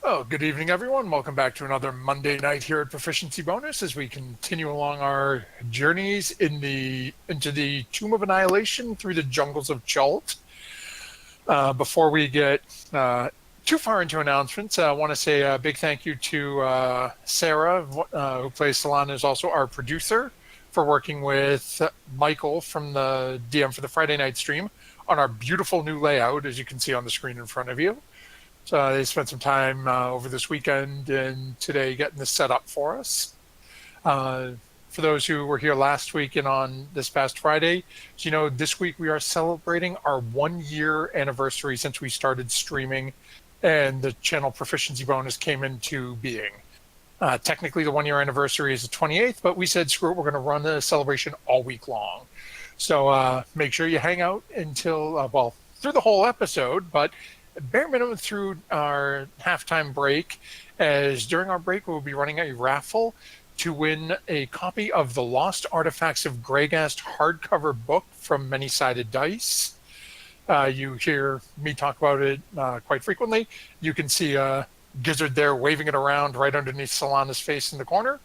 Well, good evening, everyone. Welcome back to another Monday night here at Proficiency Bonus as we continue along our journeys into the Tomb of Annihilation through the jungles of Chult. Before we get too far into announcements, I want to say a big thank you to Sarah, who plays Solana, is also our producer, for working with Michael from the DM for the Friday night stream on our beautiful new layout, as you can see on the screen in front of you. So they spent some time over this weekend and today getting this set up for us. For those who were here last week and on this past Friday, so this week we are celebrating our 1-year anniversary since we started streaming and the channel Proficiency Bonus came into being. Technically, the 1-year anniversary is the 28th, but we said, screw it, we're going to run the celebration all week long. So make sure you hang out until, through the whole episode, but bare minimum through our halftime break, as during our break we'll be running a raffle to win a copy of the Lost Artifacts of Greygast hardcover book from Many Sided Dice. You hear me talk about it quite frequently. You can see a Gizzard there waving it around right underneath Solana's face in the corner.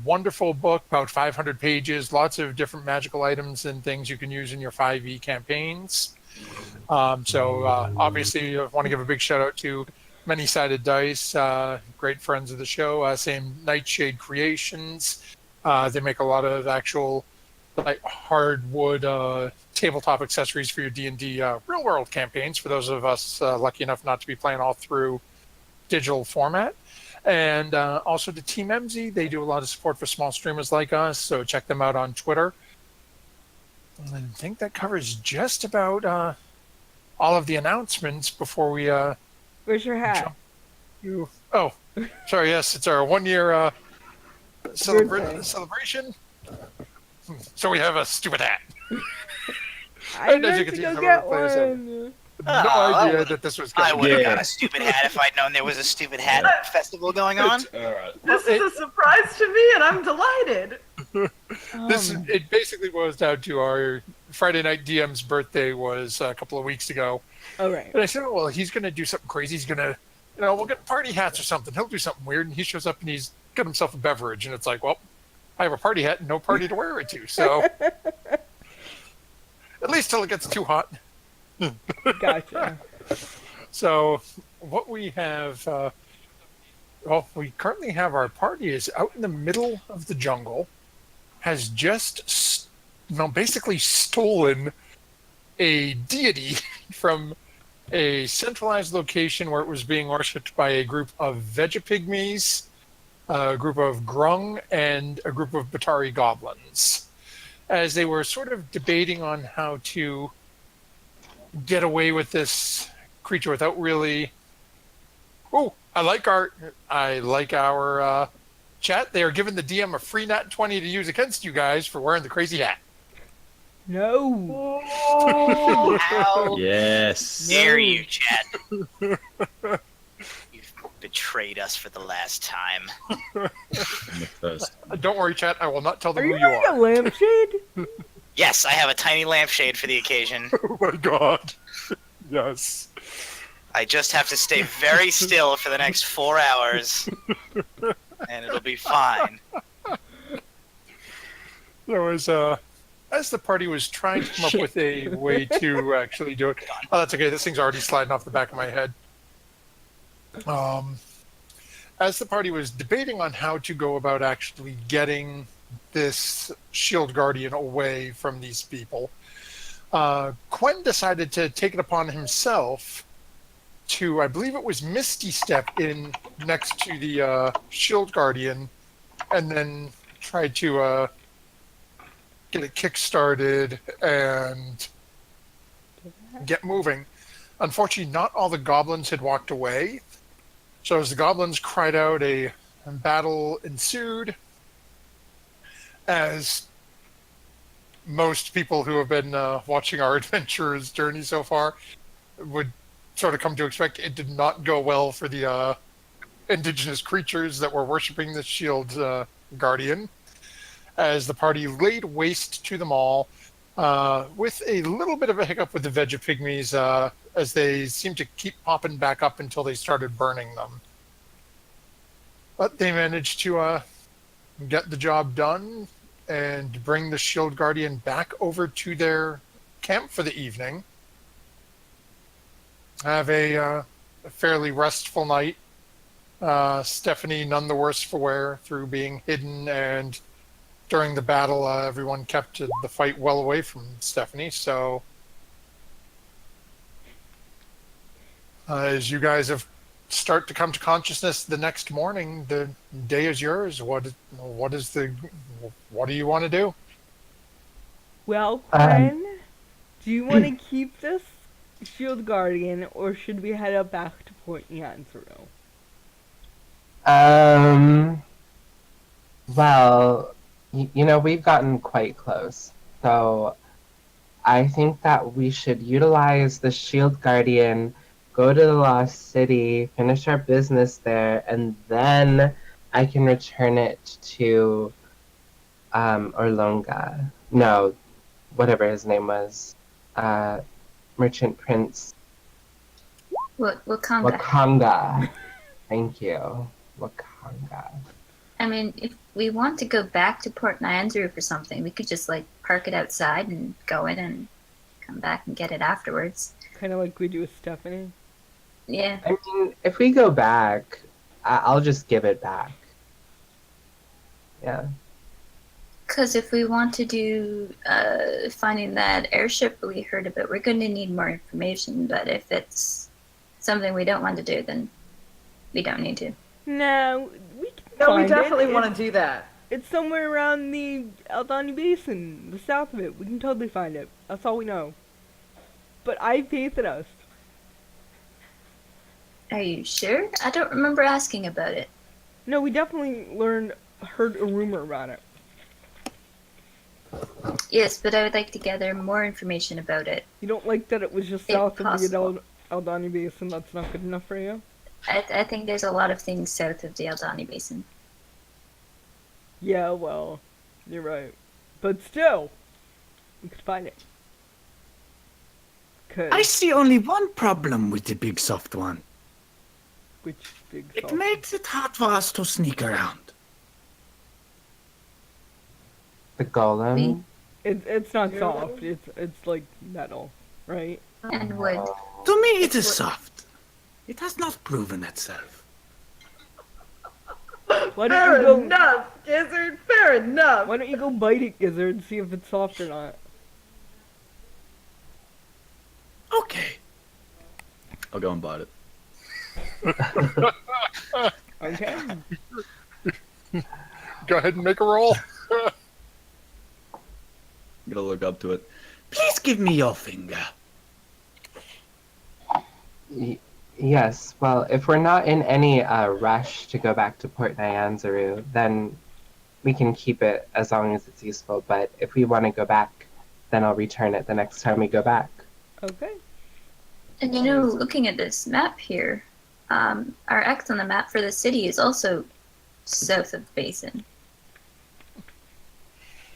Wonderful book, about 500 pages, lots of different magical items and things you can use in your 5e campaigns. Obviously, I want to give a big shout out to Many Sided Dice, great friends of the show. Same Nightshade Creations. They make a lot of actual hardwood tabletop accessories for your D&D real world campaigns for those of us lucky enough not to be playing all through digital format. And also to Team MZ, they do a lot of support for small streamers like us, so check them out on Twitter. I think that covers just about all of the announcements before we... Where's your hat? Oh, sorry, yes, it's our 1-year celebration. So we have a stupid hat. I meant to go get one. No idea that this was I going would have got a stupid hat if I'd known there was a stupid hat festival going on. This is a surprise to me, and I'm delighted. It basically boils down to our Friday night DM's birthday was a couple of weeks ago. Oh, right. And I said, well, he's going to do something crazy. He's going to, we'll get party hats or something. He'll do something weird. And he shows up and he's got himself a beverage. And it's like, well, I have a party hat and no party to wear it to. So at least till it gets too hot. Gotcha. So what we have, we currently have our party is out in the middle of the jungle, has just, basically stolen a deity from a centralized location where it was being worshipped by a group of Vegapygmies, a group of Grung, and a group of Batari goblins. As they were sort of debating on how to get away with this creature without really... Oh, I like our chat. They are giving the DM a free nat 20 to use against you guys for wearing the crazy hat. No. Oh, how Yes. dare you, chat? You've betrayed us for the last time. Don't worry, chat. I will not tell them Are who you you wearing are. a lampshade? Yes, I have a tiny lampshade for the occasion. Oh my god. Yes. I just have to stay very still for the next 4 hours, and it'll be fine. There was, as the party was trying to come up with a way to actually do it. Oh, that's okay. This thing's already sliding off the back of my head. As the party was debating on how to go about actually getting this shield guardian away from these people, Quen decided to take it upon himself to, I believe it was Misty Step in next to the shield guardian, and then try to get it kick-started and get moving. Unfortunately, not all the goblins had walked away. So as the goblins cried out, a battle ensued. As most people who have been watching our adventurer's journey so far would sort of come to expect, it did not go well for the indigenous creatures that were worshipping the shield guardian. As the party laid waste to them all, with a little bit of a hiccup with the Vegapygmies, as they seem to keep popping back up until they started burning them. But they managed to get the job done and bring the Shield Guardian back over to their camp for the evening. Have a fairly restful night. Stephanie none the worse for wear through being hidden, and during the battle, everyone kept the fight well away from Stephanie. So, as you guys have start to come to consciousness the next morning, the day is yours. What do you want to do? Well, Quinn, do you want to keep this Shield Guardian, or should we head up back to Port Nyanzaru? Well, we've gotten quite close. So I think that we should utilize the Shield Guardian, go to the Lost City, finish our business there, and then I can return it to Orlonga. No, whatever his name was. Merchant Prince. Wakanga. Wakanga. Thank you. Wakanga. I mean, if we want to go back to Port Nyanzaru for something, we could just, park it outside and go in and come back and get it afterwards. Kind of like we do with Stephanie? Yeah. I mean, if we go back, I'll just give it back. Yeah. Because if we want to do finding that airship we heard about, we're going to need more information. But if it's something we don't want to do, then we don't need to. No, we can No, find we definitely it. want to do that. It's somewhere around the Aldani Basin, the south of it. We can totally find it. That's all we know. But I have faith in us. Are you sure? I don't remember asking about it. No, we definitely heard a rumor about it. Yes, but I would like to gather more information about it. You don't like that it was just If south of possible. the Aldani Basin? That's not good enough for you? I think there's a lot of things south of the Aldani Basin. Yeah, well, you're right. But still, we could find it. I see only one problem with the big soft one. Which big It salt? makes it hard for us to sneak around. The golem. It's not soft. It's like metal, right? And wood. To me, it is soft. It has not proven itself. Why Fair don't you go? enough, Gizzard. Fair enough. Why don't you go bite it, Gizzard, and see if it's soft or not? Okay. I'll go and bite it. Okay. Go ahead and make a roll. I'm gonna look up to it. Please give me your finger. Yes, well, if we're not in any rush to go back to Port Nyanzaru, then we can keep it as long as it's useful. But if we want to go back, then I'll return it the next time we go back. Okay. And looking at this map here, our X on the map for the city is also south of the basin.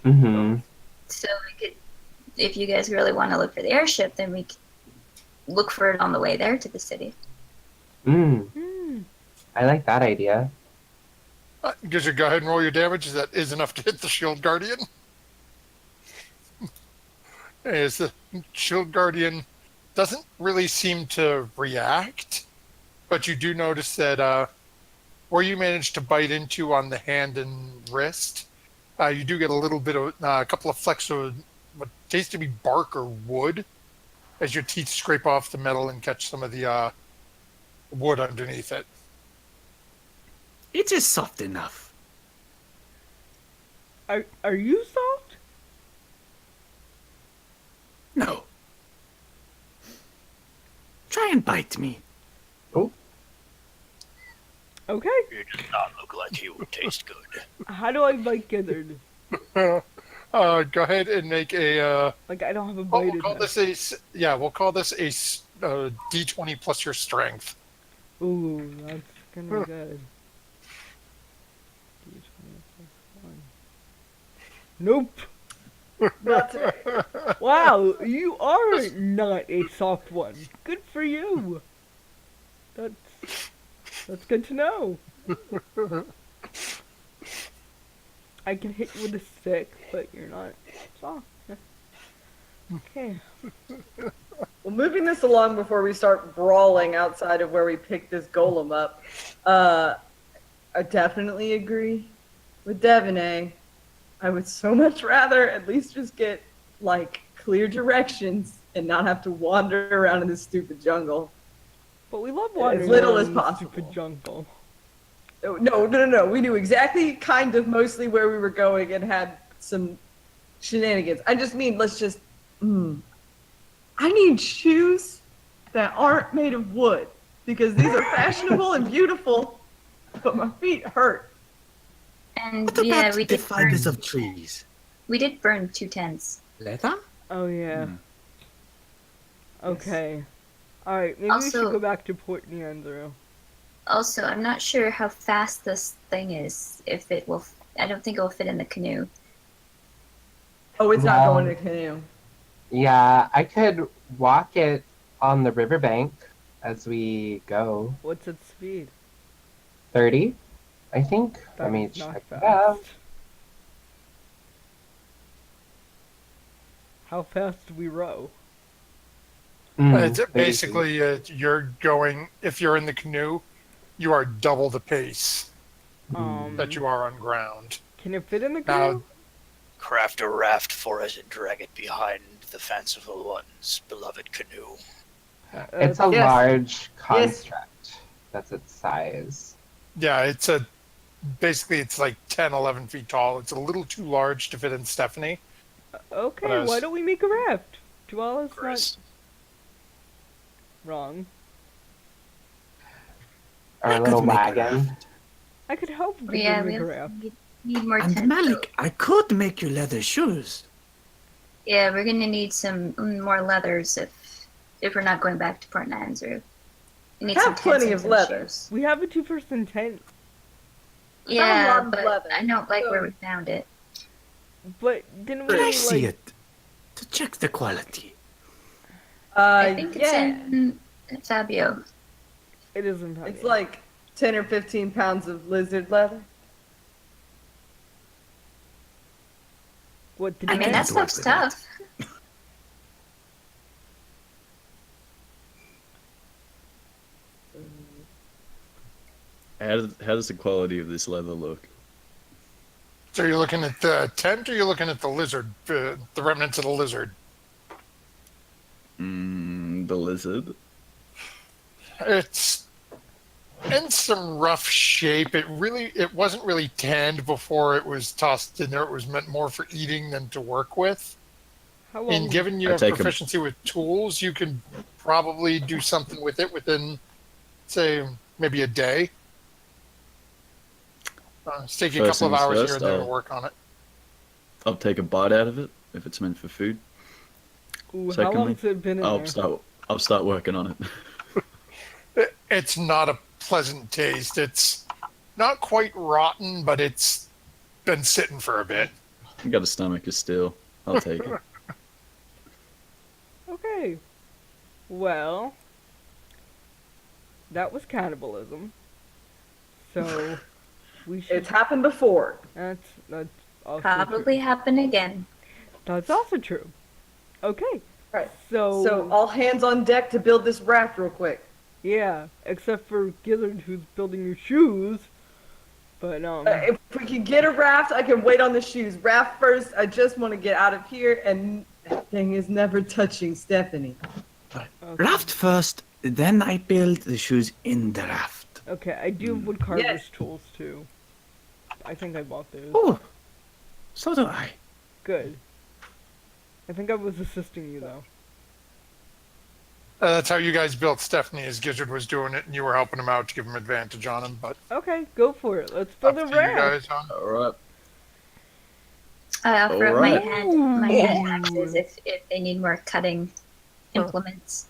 Mm-hmm. So we could, if you guys really want to look for the airship, then we could look for it on the way there to the city. I like that idea. Gizzard, go ahead and roll your damage. That is enough to hit the Shield Guardian. As the Shield Guardian doesn't really seem to react, but you do notice that where you managed to bite into on the hand and wrist, you do get a little bit of a couple of flecks of what tastes to be bark or wood as your teeth scrape off the metal and catch some of the wood underneath it. It is soft enough. Are you soft? No. Try and bite me. Okay. It does not look like he would taste good. How do I bite Gizzard? Go ahead and make a. Like I don't have a We'll bite. call this we'll call this a D20 plus your strength. Ooh, that's gonna be good. D20 plus 1. Nope. Not today. Wow, you are not a soft one. Good for you. That's good to know. I can hit you with a stick, but you're not soft. Okay. Well, moving this along before we start brawling outside of where we picked this golem up, I definitely agree with Devine. I would so much rather at least just get, like, clear directions and not have to wander around in this stupid jungle. But we love wandering little around as in the possible. stupid jungle. No. We knew exactly kind of mostly where we were going and had some shenanigans. I just mean, let's just. I need shoes that aren't made of wood because these are fashionable and beautiful, but my feet hurt. And What yeah, about we the did fibers burn, of trees? we did burn 2 tents. Leather? Oh yeah. Hmm. Okay. Alright, maybe we Also- should go back to Port Neandro. Also, I'm not sure how fast this thing is. If it will, I don't think it will fit in the canoe. Oh, it's not No. going to canoe. Yeah, I could walk it on the riverbank as we go. What's its speed? 30, I think. Let me That's not check fast. it out. How fast do we row? It's 30 basically, you're going, if you're in the canoe, you are double the pace that you are on ground. Can it fit in the Now, canoe? Craft a raft for us and drag it behind the fanciful one's beloved canoe. It's a Yes. large construct. That's its size. yeah, it's like 10, 11 feet tall. It's a little too large to fit in Stephanie. Okay, What else? why don't we make a raft? Duala's not Chris. wrong. Or I a could little make a wagon. raft. I could help you Yeah, make we a raft. need more And tents. Malik, I could make you leather shoes. Yeah, we're gonna need some more leathers if we're not going back to Port Nanzru. We need Have some tents plenty and of some leather. shoes. We have a 2-person tent, Yeah, lot of but leather, I don't like where so- we found it. but didn't we Could I like see it? To check the quality. I think it's yeah. in Fabio. it isn't It's Fabio. like 10 or 15 pounds of lizard leather. What did I you mean, can that get? work stuff's with tough. How does the quality of this leather look? So you're looking at the tent, or you're looking at the lizard, the remnants of the lizard? The lizard. It's in some rough shape. It wasn't really tanned before it was tossed in there. It was meant more for eating than to work with. How long? And given you I have take 'em. proficiency with tools, you can probably do something with it within, say, maybe a day. It's taking a First couple of things hours first, here and there to I'll- work on it. I'll take a bite out of it if it's meant for food. Ooh, how Secondly, long's it been in there? I'll start working on it. It's not a pleasant taste. It's not quite rotten, but it's been sitting for a bit. I got a stomach of steel. I'll take it. Okay. Well, that was cannibalism. So we should. It's happened before. That's also Probably happen again. true. That's also true. Okay. Right. So, So all hands on deck to build this raft real quick. yeah, except for Gizzard who's building your shoes. But If we can get a raft, I can wait on the shoes. Raft first. I just want to get out of here, and that thing is never touching Stephanie. okay. Raft first, then I build the shoes in the raft. Okay, I do have woodcarver's Yes. tools too. I think I bought those. Oh, so do I. Good. I think I was assisting you though. That's how you guys built Stephanie, as Gizzard was doing it, and you were helping him out to give him advantage on him. But Okay, go for it. Let's up build to a you raft. guys, huh? All right. I offer up Alright. my hand axes if they need more cutting implements.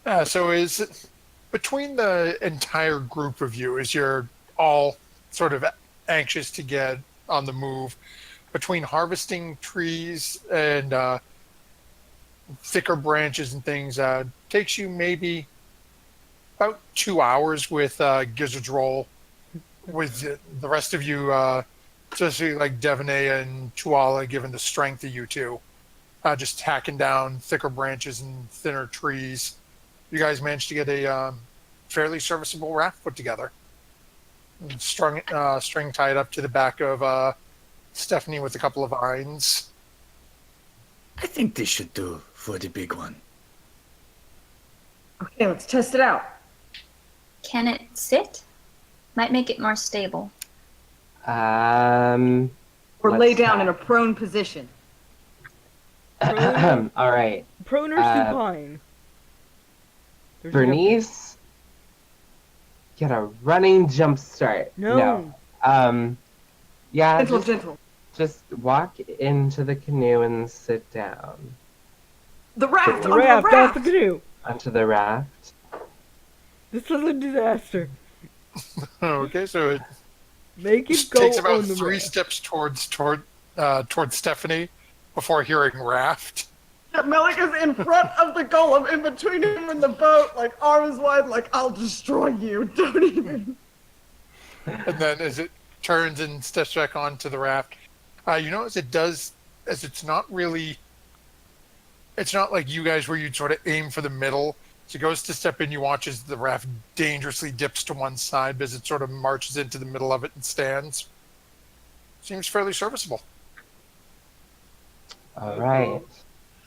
Yeah, so is it, between the entire group of you, as you're all sort of anxious to get on the move, between harvesting trees and thicker branches and things, takes you maybe about 2 hours with Gizzard's Roll. With the rest of you, especially like Devaney and Tuala, given the strength of you two, just hacking down thicker branches and thinner trees, you guys managed to get a fairly serviceable raft put together. And string tied up to the back of Stephanie with a couple of vines. I think this should do for the big one. Okay, let's test it out. Can it sit? Might make it more stable. Or Let's lay down try. in a prone position. Prone, All right. prone or supine? There's Bernice, get a running jump start. No. Yeah, Gentle, just, gentle. just walk into the canoe and sit down. The raft! The onto raft, off the canoe. Onto the raft. This is a disaster. Okay, so it Make it just go takes about on the 3 raft. steps towards Stephanie before hearing raft. Melik is in front of the golem, in between him and the boat, like arms wide, like, I'll destroy you. Don't even. And then as it turns and steps back onto the raft, you notice it does, as it's not like you guys where you'd sort of aim for the middle. So it goes to step in, you watch as the raft dangerously dips to one side as it sort of marches into the middle of it and stands. Seems fairly serviceable. All right.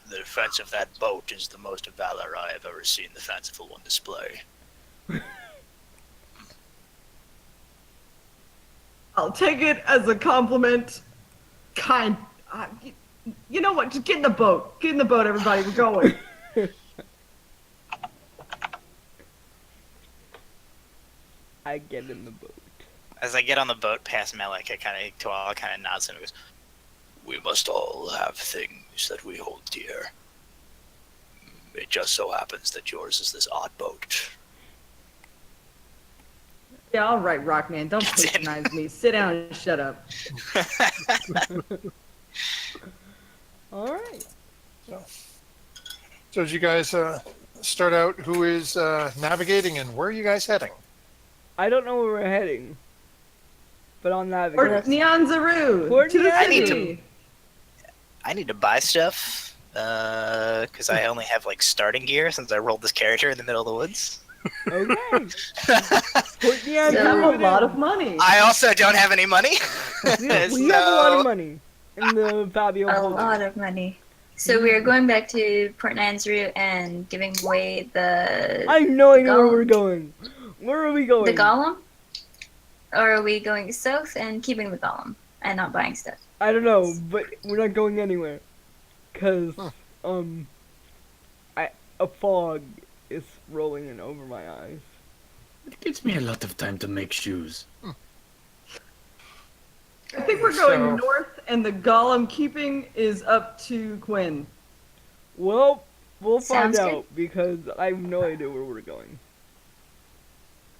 The defense of that boat is the most valor I have ever seen the fanciful one display. I'll take it as a compliment. You know what? Just get in the boat. Get in the boat, everybody. We're going. I get in the boat. As I get on the boat past Melik, Tuala kind of nods and goes, "We must all have things that we hold dear. It just so happens that yours is this odd boat." Yeah, all right, Rockman. Don't patronize me. Sit down and shut up. All right. So as you guys start out, who is navigating and where are you guys heading? I don't know where we're heading, but I'll Or navigate. Nyanzaru. Or To the I need city. I need to buy stuff, because I only have, like, starting gear since I rolled this character in the middle of the woods. Okay. Put the You answer have a over lot there. of money. I also don't have any money. We have a lot of money in the Fabio A holding. lot of money. So we are going back to Port Nanzaru and giving away the I have no idea where golem. we're going. Where are we going? the golem? Or are we going south and keeping the golem and not buying stuff? I don't know, but we're not going anywhere. Cause a fog is rolling in over my eyes. It gives me a lot of time to make shoes. I think we're going So- north, and the golem keeping is up to Quinn. Well, we'll find Sounds good. out because I have no idea where we're going.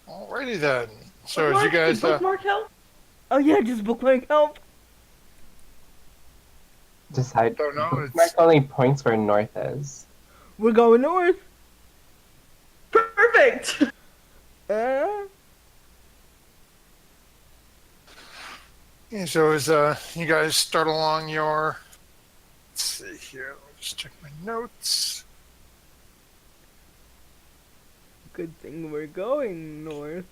Alrighty then. So as Bookmark? you guys, Did bookmark help? Oh yeah, just bookmark help. Decide. don't know, Mark it's only points where north is. We're going north. Perfect. yeah, so as you guys start along your, let's see here, I'll just check my notes. Good thing we're going north.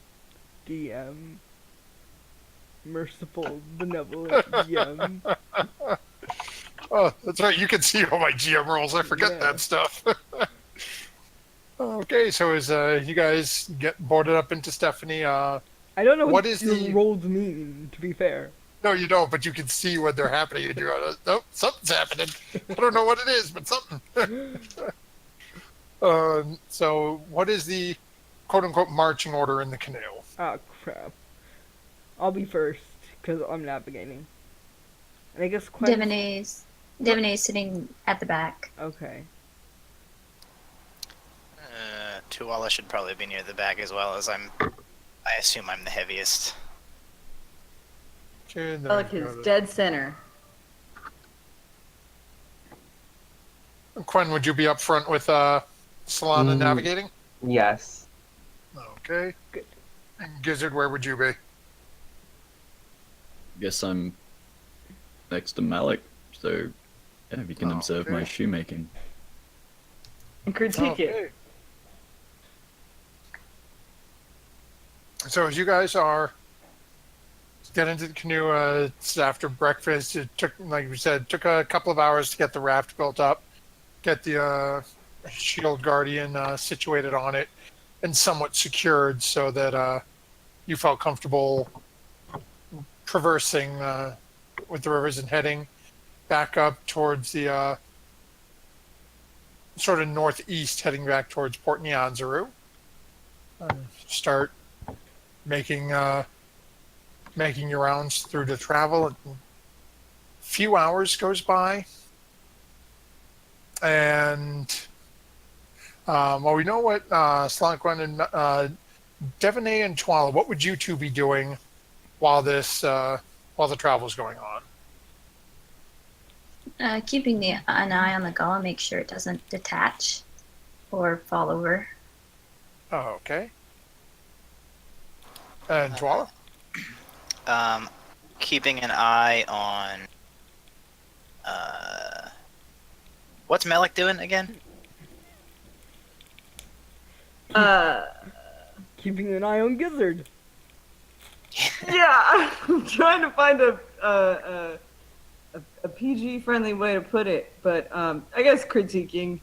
DM. Merciful, benevolent DM. Oh, that's right. You can see all my GM rolls. I forget Yeah. that stuff. Okay, so as you guys get boarded up into Stephanie, I don't know What what is your the- rolls mean, to be fair. no, you don't, but you can see when they're happening. And you're oh, something's happening. I don't know what it is, but something. So what is the quote-unquote marching order in the canoe? Ah, crap. I'll be first, because I'm navigating. And I guess Quinn... Devaney's sitting at the back. Okay. Tuala should probably be near the back as well, as I assume I'm the heaviest. Okay, then Melik go is to- dead center. Quinn, would you be up front with Solana navigating? Yes. Okay. Good. And Gizzard, where would you be? Guess I'm next to Malik, so yeah, we can observe my Okay. shoemaking. And critique it. Okay. So as you guys are get into the canoe, it's after breakfast. It took, like we said, took a couple of hours to get the raft built up, get the shield guardian situated on it, and somewhat secured so that you felt comfortable traversing with the rivers and heading back up towards the sort of northeast, heading back towards Port Nyanzaru. Start making your rounds through the travel. A few hours goes by, and well, we know what Slankwan and Devonay and Twala. What would you two be doing while the travel is going on? Keeping an eye on the gull, make sure it doesn't detach or fall over. Oh, okay. And Twala? Keeping an eye on. What's Malik doing again? Keeping an eye on Gizzard. Yeah, I'm trying to find a PG-friendly way to put it, but I guess critiquing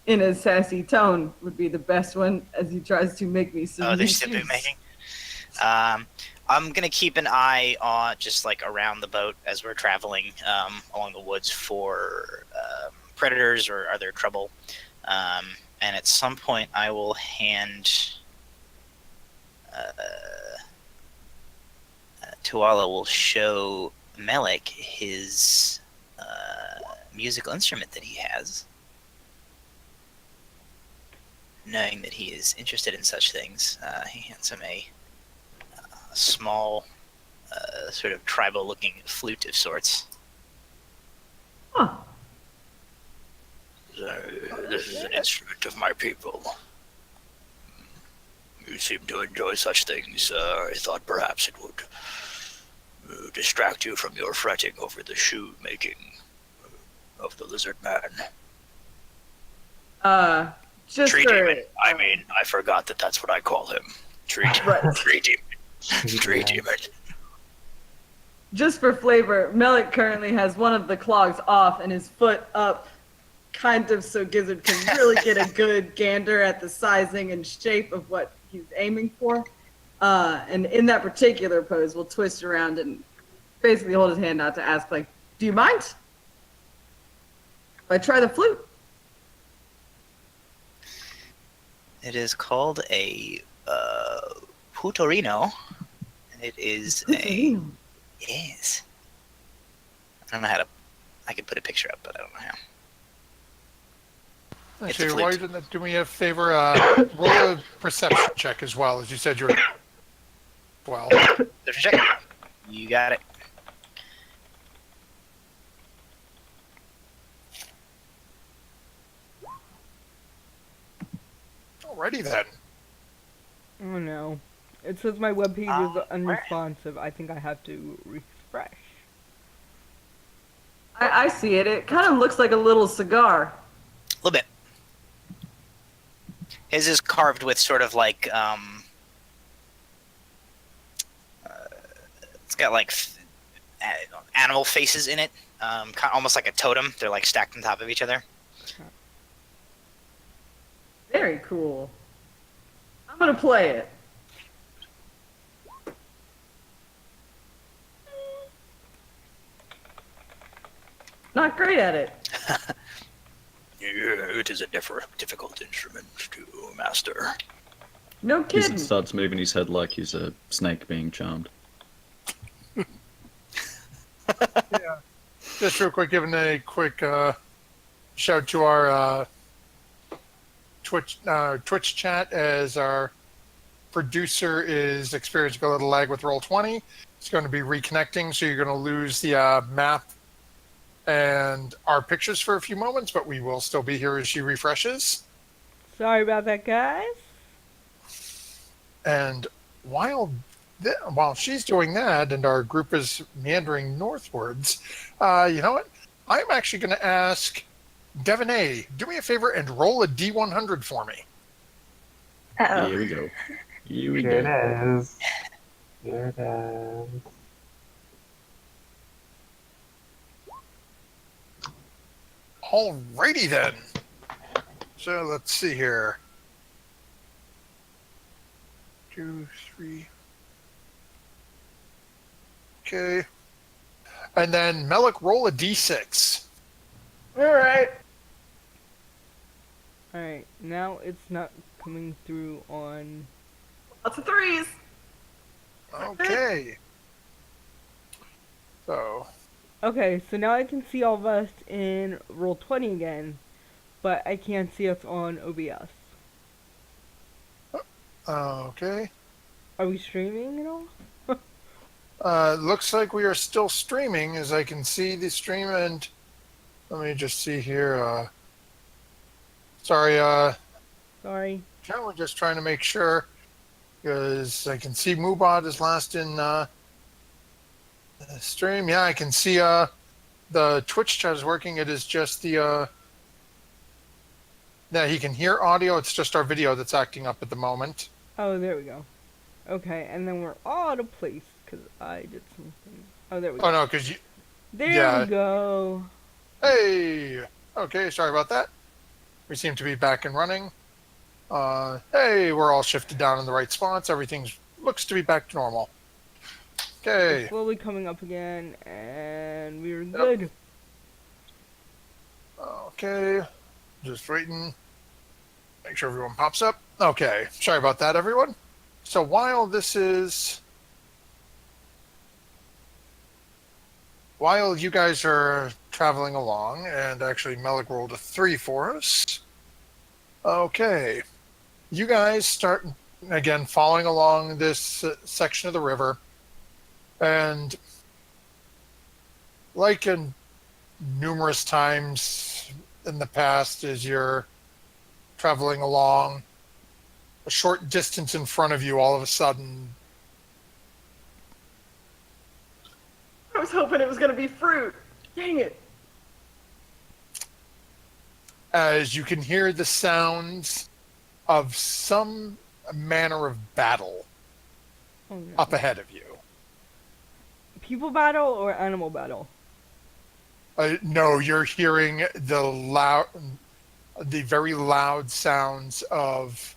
in a sassy tone would be the best one as he tries to make me some. Oh, there's still boot making. I'm gonna keep an eye on just like around the boat as we're traveling along the woods for predators or other trouble. And at some point, I will hand. Tuala will show Melik his musical instrument that he has. Knowing that he is interested in such things, he hands him a small, sort of tribal-looking flute of sorts. Huh. This is an instrument of my people. You seem to enjoy such things. I thought perhaps it would distract you from your fretting over the shoe making of the lizard man. Just Tree for, demon. I mean, I forgot that that's what I call him. Tree demon. Right. Tree demon. Tree demon. Just for flavor, Melik currently has one of the clogs off and his foot up, kind of so Gizzard can really get a good gander at the sizing and shape of what he's aiming for. And in that particular pose, we'll twist around and basically hold his hand out to ask, like, do you mind if I try the flute? It is called a putorino, and it is a yes. I don't know how to. I could put a picture up, but I don't know how. It's a Actually, flute. why didn't do me a favor? Roll a perception check as well, as you said you're. Well, There's a check. You got it. alrighty then. Oh no. It says my webpage is unresponsive. I think I have to refresh. I see it. It kind of looks like a little cigar. A little bit. His is carved with sort of like it's got like animal faces in it, almost like a totem. They're like stacked on top of each other. Very cool. I'm gonna play it. Not great at it. Yeah, it is a difficult instrument to master. No He kidding. starts moving his head like he's a snake being charmed. Yeah. Just real quick, giving a quick shout to our Twitch chat, as our producer is experiencing a little lag with Roll20. It's going to be reconnecting, so you're going to lose the map and our pictures for a few moments, but we will still be here as she refreshes. Sorry about that, guys. And while she's doing that and our group is meandering northwards, you know what? I'm actually going to ask Devin A, do me a favor and roll a D100 for me. Uh-oh. Here we go. Here we Here go. it is. Here it is. Alrighty then. So let's see here. 2, 3. Okay. And then Melik, roll a D6. All right. Alright, now it's not coming through on... Lots of threes. Okay. So, Okay, so now I can see all of us in Roll20 again, but I can't see us on OBS. okay. Are we streaming at all? Looks like we are still streaming, as I can see the stream, and let me just see here. Sorry, Sorry. we're just trying to make sure, because I can see Mubot is last in the stream. Yeah, I can see the Twitch chat is working. It is just the yeah, he can hear audio. It's just our video that's acting up at the moment. Oh, there we go. Okay, and then we're all out of place, because I did something. Oh, there we go. Oh no, because you. There yeah. we go. Hey. Okay, sorry about that. We seem to be back and running. Hey, we're all shifted down in the right spots. Everything looks to be back to normal. Okay. It's slowly coming up again, and we're good. Okay. Just waiting. Make sure everyone pops up. Okay. Sorry about that, everyone. So while you guys are traveling along, and actually Melik rolled a 3 for us. Okay. You guys start, again, following along this section of the river. And like in numerous times in the past, as you're traveling along, a short distance in front of you, all of a sudden, I was hoping it was going to be fruit. Dang it. as you can hear the sounds of some manner of battle Oh, no. up ahead of you. People battle or animal battle? No, you're hearing the very loud sounds of.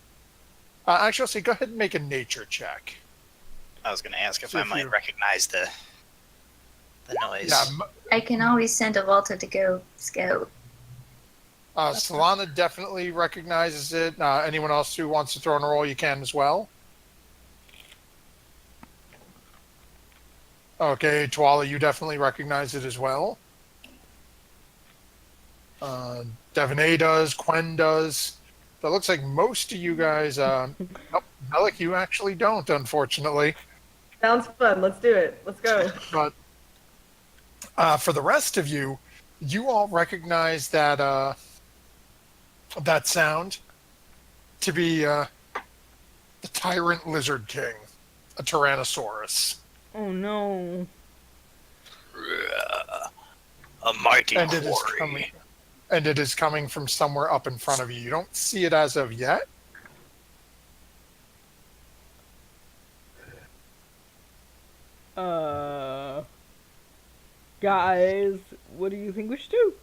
Actually, I'll say, go ahead and make a nature check. I was going to ask if So I if might you- recognize the noise. Yeah, I can always send a Volta to go scout. Solana definitely recognizes it. Anyone else who wants to throw in a roll, you can as well. Okay, Twala, you definitely recognize it as well. Devin A does, Quen does. So it looks like most of you guys, nope, Melik, you actually don't, unfortunately. Sounds fun. Let's do it. Let's go. But for the rest of you, you all recognize that that sound to be the Tyrant Lizard King, a Tyrannosaurus. Oh no. A mighty And it is quarry. coming. And it is coming from somewhere up in front of you. You don't see it as of yet. Guys, what do you think we should do?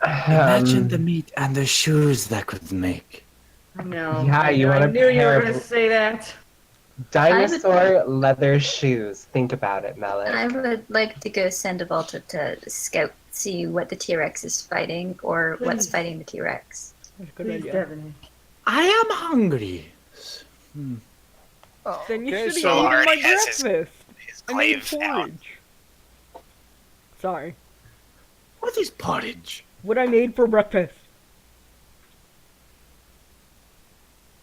Imagine the meat and the shoes that could make. No. Yeah, you I want knew to you were pair going to say that. dinosaur leather shoes. Think about it, Melik. I would like to go send a Volta to scout, see what the T-Rex is fighting, or what's Please. fighting the T-Rex. That's a good Please, idea. Devin. I am hungry. Oh, Then you okay, should have so eaten my already has his- breakfast. His I made glaive found. porridge. Sorry. What is porridge? What I made for breakfast.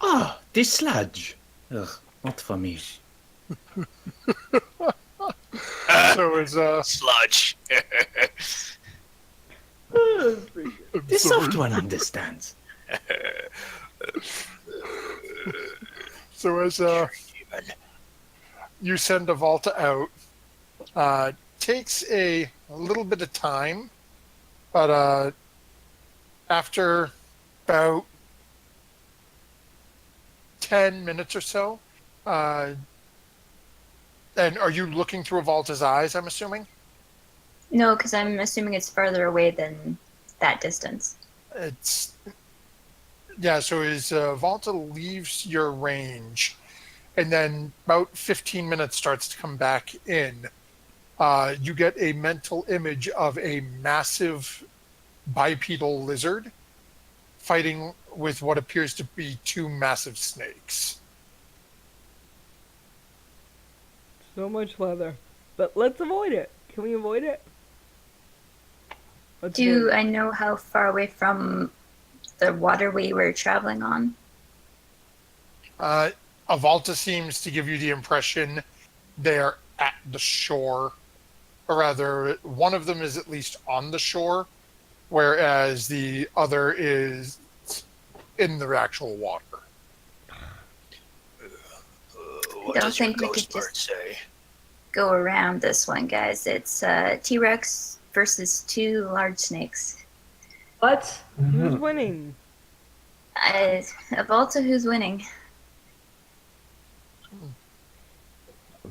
Ah, this sludge. Ugh, not for me. so is Sludge. soft one understands. So as you send a Volta out, takes a little bit of time, but after about 10 minutes or so, and are you looking through a Volta's eyes, I'm assuming? No, because I'm assuming it's farther away than that distance. Yeah, so as Volta leaves your range, and then about 15 minutes starts to come back in, you get a mental image of a massive bipedal lizard fighting with what appears to be two massive snakes. So much leather. But let's avoid it. Can we avoid it? Let's Do avoid it. I know how far away from the waterway we're traveling on? Avalta seems to give you the impression they're at the shore, or rather, one of them is at least on the shore, whereas the other is in the actual water. What Don't does your think we ghost could bird just- say? Go around this one, guys. It's T-Rex versus two large snakes. What? Who's winning? Volta, who's winning?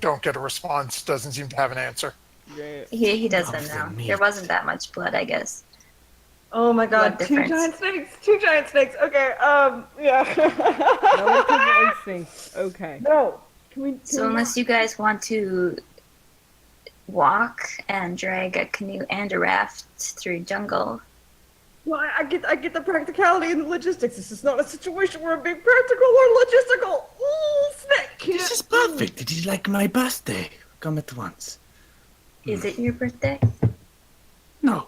Don't get a response, doesn't seem to have an answer. Yeah. He doesn't Of the know. meat. There wasn't that much blood, I guess. Oh my god, Blood two difference. giant snakes! Two giant snakes! Okay, Now yeah. it doesn't like snakes. Okay. No. Can So we unless you guys want to walk and drag a canoe and a raft through jungle, Well, I get the practicality and the logistics. This is not a situation where I'm being practical or logistical. Ooh, snake! This is perfect. It is like my birthday. Come at once. is it your birthday? No.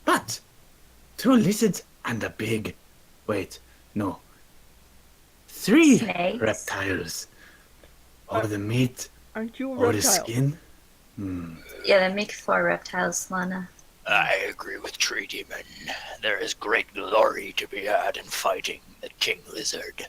But two lizards and a big. Wait, no. Three Snakes? reptiles. Or the meat, Aren't you a or the reptile? skin. Hmm. Yeah, that make 4 reptiles, Lana. I agree with Tree Demon. There is great glory to be had in fighting the King Lizard.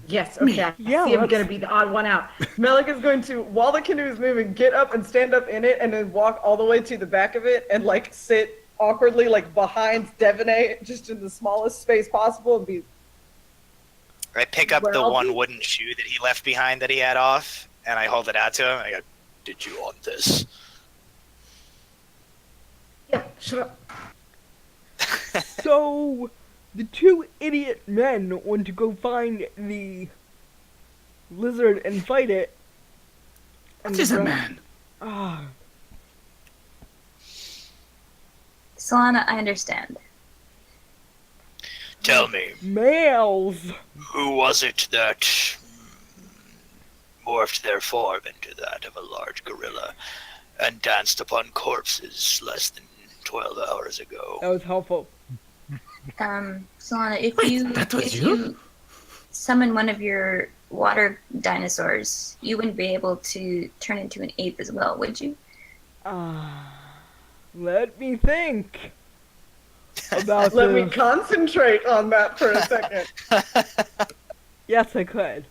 Yes, okay. I Yeah, see I'm let's- gonna be the odd one out. Melik is going to, while the canoe is moving, get up and stand up in it and then walk all the way to the back of it and like sit awkwardly like behind Devaney just in the smallest space possible and be I pick up Where the I'll one be- wooden shoe that he left behind that he had off, and I hold it out to him. I go, "Did you want this?" yeah, shut up. So, the two idiot men want to go find the lizard and fight it. What is a man? Ah, Solana, I understand. Tell me, males. who was it that morphed their form into that of a large gorilla and danced upon corpses less than 12 hours ago? That was helpful. Solana, if Wait, that was you? summon one of your water dinosaurs, you wouldn't be able to turn into an ape as well, would you? Let me think about Let me this. concentrate on that for a second. Yes, I could.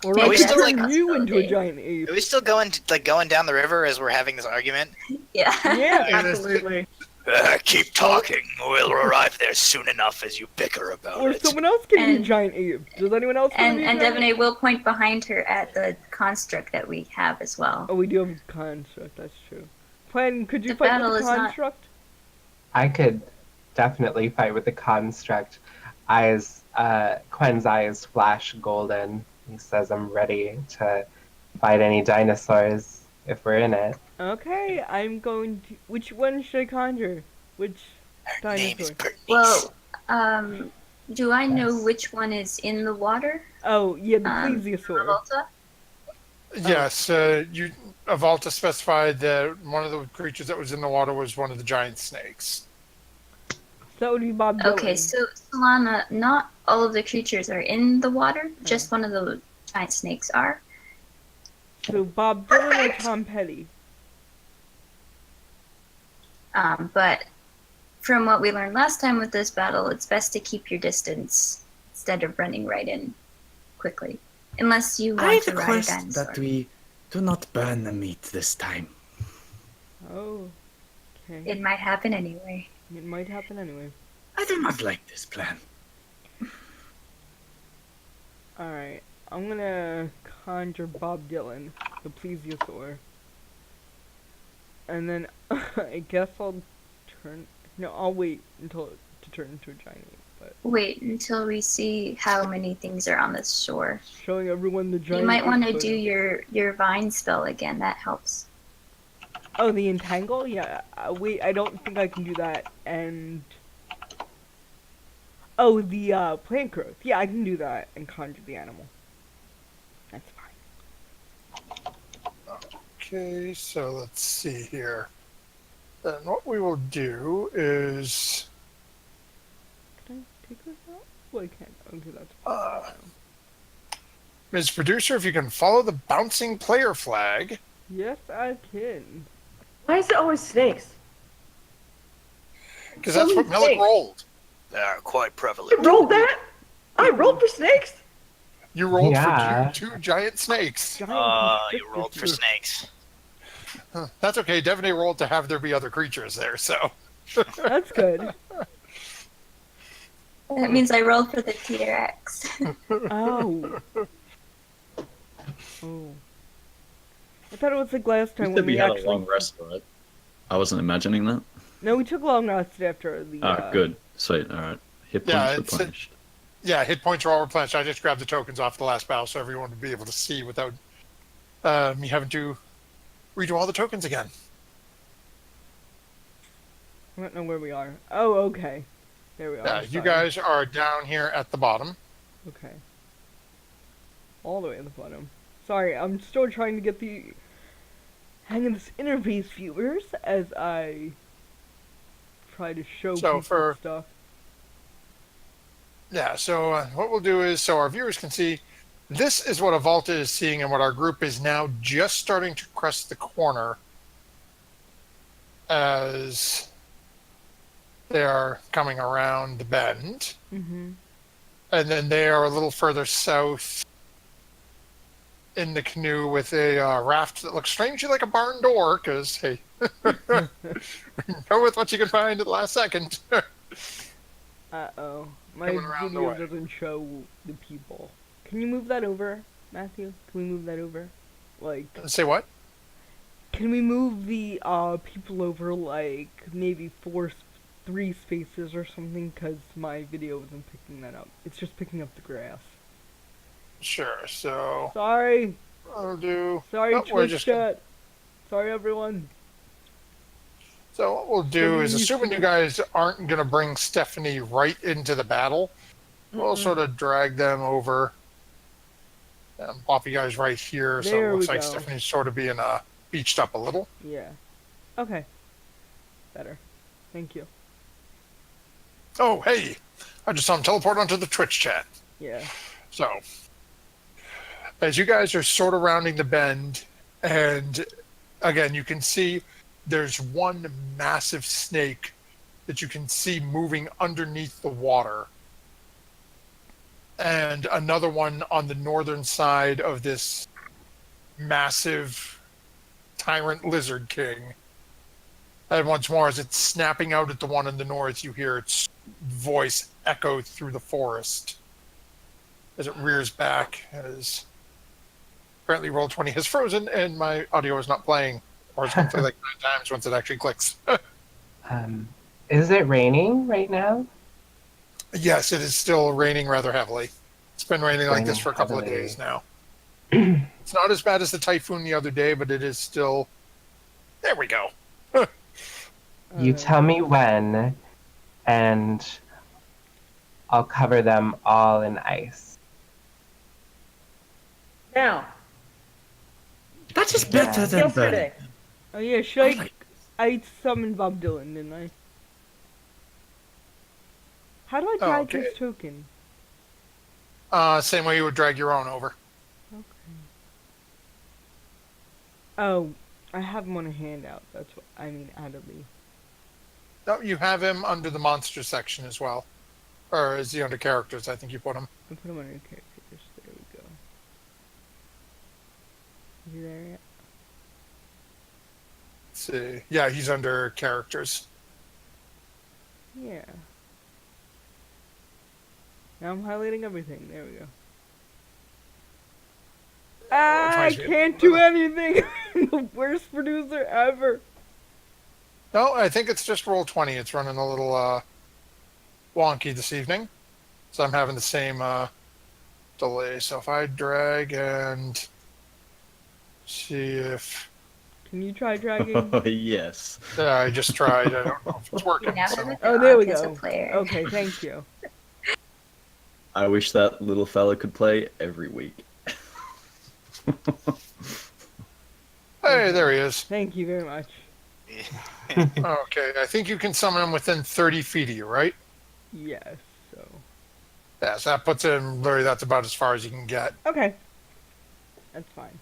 Or Yeah, I we could still, turn like, you into a possibility. giant ape. Are we still going down the river as we're having this argument? Yeah. Yeah. Absolutely. Keep talking. We'll arrive there soon enough as you bicker about Or it. someone else can be a And- giant ape. Does anyone else want to And be a and giant ape? Devaney will point behind her at the construct that we have as well. Oh, we do have a construct, that's true. Quinn, could you The fight battle with the is not- construct? I could definitely fight with the construct. Quinn's eyes flash golden. He says, "I'm ready to fight any dinosaurs if we're in it." Okay, I'm going to... Which one should I conjure? Which Her name is dinosaur? Bernice. Well, do I know Yes. which one is in the water? Oh, yeah, the Um, plesiosaur. Volta? Yes, Avalta specified that one of the creatures that was in the water was one of the giant snakes. That would be Bob Dylan. Okay, so Solana, not all of the creatures are in the water, just one of the giant snakes are. So Bob Dylan or Tom Petty? But from what we learned last time with this battle, it's best to keep your distance instead of running right in quickly. Unless you I want to ride a request dinosaur. that we do not burn the meat this time. Oh, okay. It might happen anyway. It might happen anyway. I do not like this plan. Alright, I'm gonna conjure Bob Dylan, the plesiosaur. And then I guess I'll turn. No, I'll wait until to turn into a giant ape. But Wait until we see how many things are on this shore. showing everyone the giant. You might ape want to photo. do your vine spell again. That helps. Oh, the entangle? Yeah. Wait, I don't think I can do that. And oh, the plant growth. Yeah, I can do that and conjure the animal. That's fine. Okay, so let's see here. Then what we will do is Can I take this out? Well, I can't. Okay, that's Uh, Ms. Producer, if you can follow the bouncing player flag. yes, I can. Why is it always snakes? Because So that's what many Melik snakes. rolled. They are quite prevalent. I rolled that? I rolled for snakes? You rolled Yeah. for two giant snakes. Giant You constrictor rolled for too. snakes. That's okay. Devaney rolled to have there be other creatures there, so. That's good. That means I rolled for the T-Rex. Oh. Oh. I thought it was like last You time said when we we had actually. a long rest, right? I wasn't imagining that. No, we took a long rest after the. Ah, good. Sweet. All right. Hit Yeah, points it's- replenished. Yeah, hit points are all replenished. I just grabbed the tokens off the last battle so everyone would be able to see without me having to redo all the tokens again. I don't know where we are. Oh, okay. There we are. Yeah, you sorry. guys are down here at the bottom. Okay. All the way at the bottom. Sorry, I'm still trying to get the hang of this interface, viewers, as I try to show So people for- stuff. Yeah, so what we'll do is, so our viewers can see, this is what Avalta is seeing and what our group is now just starting to crest the corner as they are coming around the bend. Mm-hmm. And then they are a little further south in the canoe with a raft that looks strangely like a barn door, because, hey, go with what you can find at the last second. Uh-oh. My Coming around the video way. doesn't show the people. Can you move that over, Matthew? Can we move that over? Like, Say what? can we move the people over, like, maybe 3 spaces or something? Because my video isn't picking that up. It's just picking up the grass. Sure, so Sorry. I'll do... Sorry, Oh, we're Twitch just chat. Sorry, everyone. So what we'll do is, assuming you guys aren't going to bring Stephanie right into the battle, we'll sort of drag them over and pop you guys right here. So There it looks we like go. Stephanie's sort of being beached up a little. Yeah. Okay. Better. Thank you. Oh, hey! I just saw him teleport onto the Twitch chat. Yeah. So, as you guys are sort of rounding the bend, and again, you can see there's one massive snake that you can see moving underneath the water, and another one on the northern side of this massive tyrant lizard king. And once more, as it's snapping out at the one in the north, you hear its voice echo through the forest as it rears back, as apparently Roll20 has frozen and my audio is not playing, or it's going to play like 9 times once it actually clicks. Is it raining right now? Yes, it is still raining rather heavily. It's been raining like this Raining for a couple of heavily. days now. It's not as bad as the typhoon the other day, but it is still... There we go. You Uh, tell me when, and I'll cover them all in ice. Now, That is better than yesterday. burning. Oh yeah, should I I? like I summoned Bob Dylan, didn't I? How do I Oh, drag okay. his token? Same way you would drag your own over. Okay. Oh, I have him on a handout. That's what I mean. Out of me. No, you have him under the monster section as well. Or is he under characters? I think you put him. I put him under characters. There we go. Is he there yet? Let's see. Yeah, he's under characters. Yeah. Now I'm highlighting everything. There we go. Ah, I can't do anything. I'm the worst producer ever. No, I think it's just roll 20. It's running a little wonky this evening. So I'm having the same delay. So if I drag and see if... Can you try dragging? Oh, yes. Yeah, I just tried. I don't know if it's working. Now So. that Oh, there we as go. a player. Okay, thank you. I wish that little fella could play every week. Hey, there he is. Thank you very much. Okay, I think you can summon him within 30 feet of you, right? Yes, so. Yeah, so that puts him, literally, that's about as far as you can get. Okay. That's fine.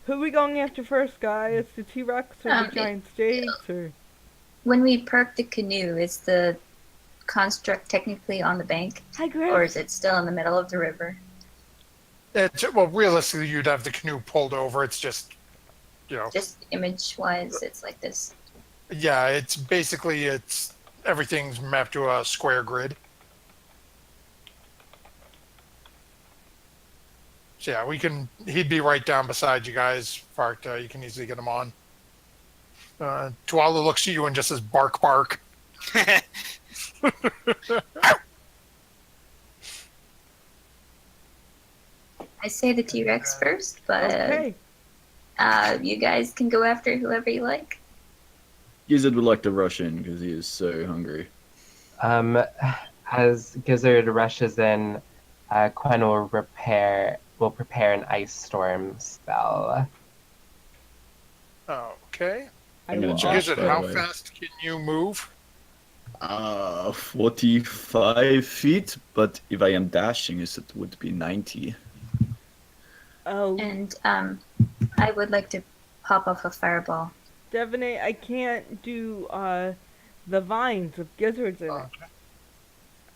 Who are we going after first, guys? The T-Rex or the giant states, or? When we perk the canoe, is the construct technically on the bank? Hi, Griff. Or is it still in the middle of the river? Well, realistically, you'd have the canoe pulled over. It's just, Just image-wise, it's like this. yeah, it's basically, everything's mapped to a square grid. So yeah, he'd be right down beside you guys, parked. You can easily get him on. Tuala looks at you and just says, bark, bark. I say the T-Rex first, but Okay. you guys can go after whoever you like. Gizzard would like to rush in because he is so hungry. As Gizzard rushes in, Quen will prepare an ice storm spell. Okay. I I'm will gonna So, dash, Gizzard, by the how way. fast can you move? 45 feet, but if I am dashing, it would be 90. Oh, And I would like to pop off a fireball. Devaney, I can't do the vines with gizzards in it.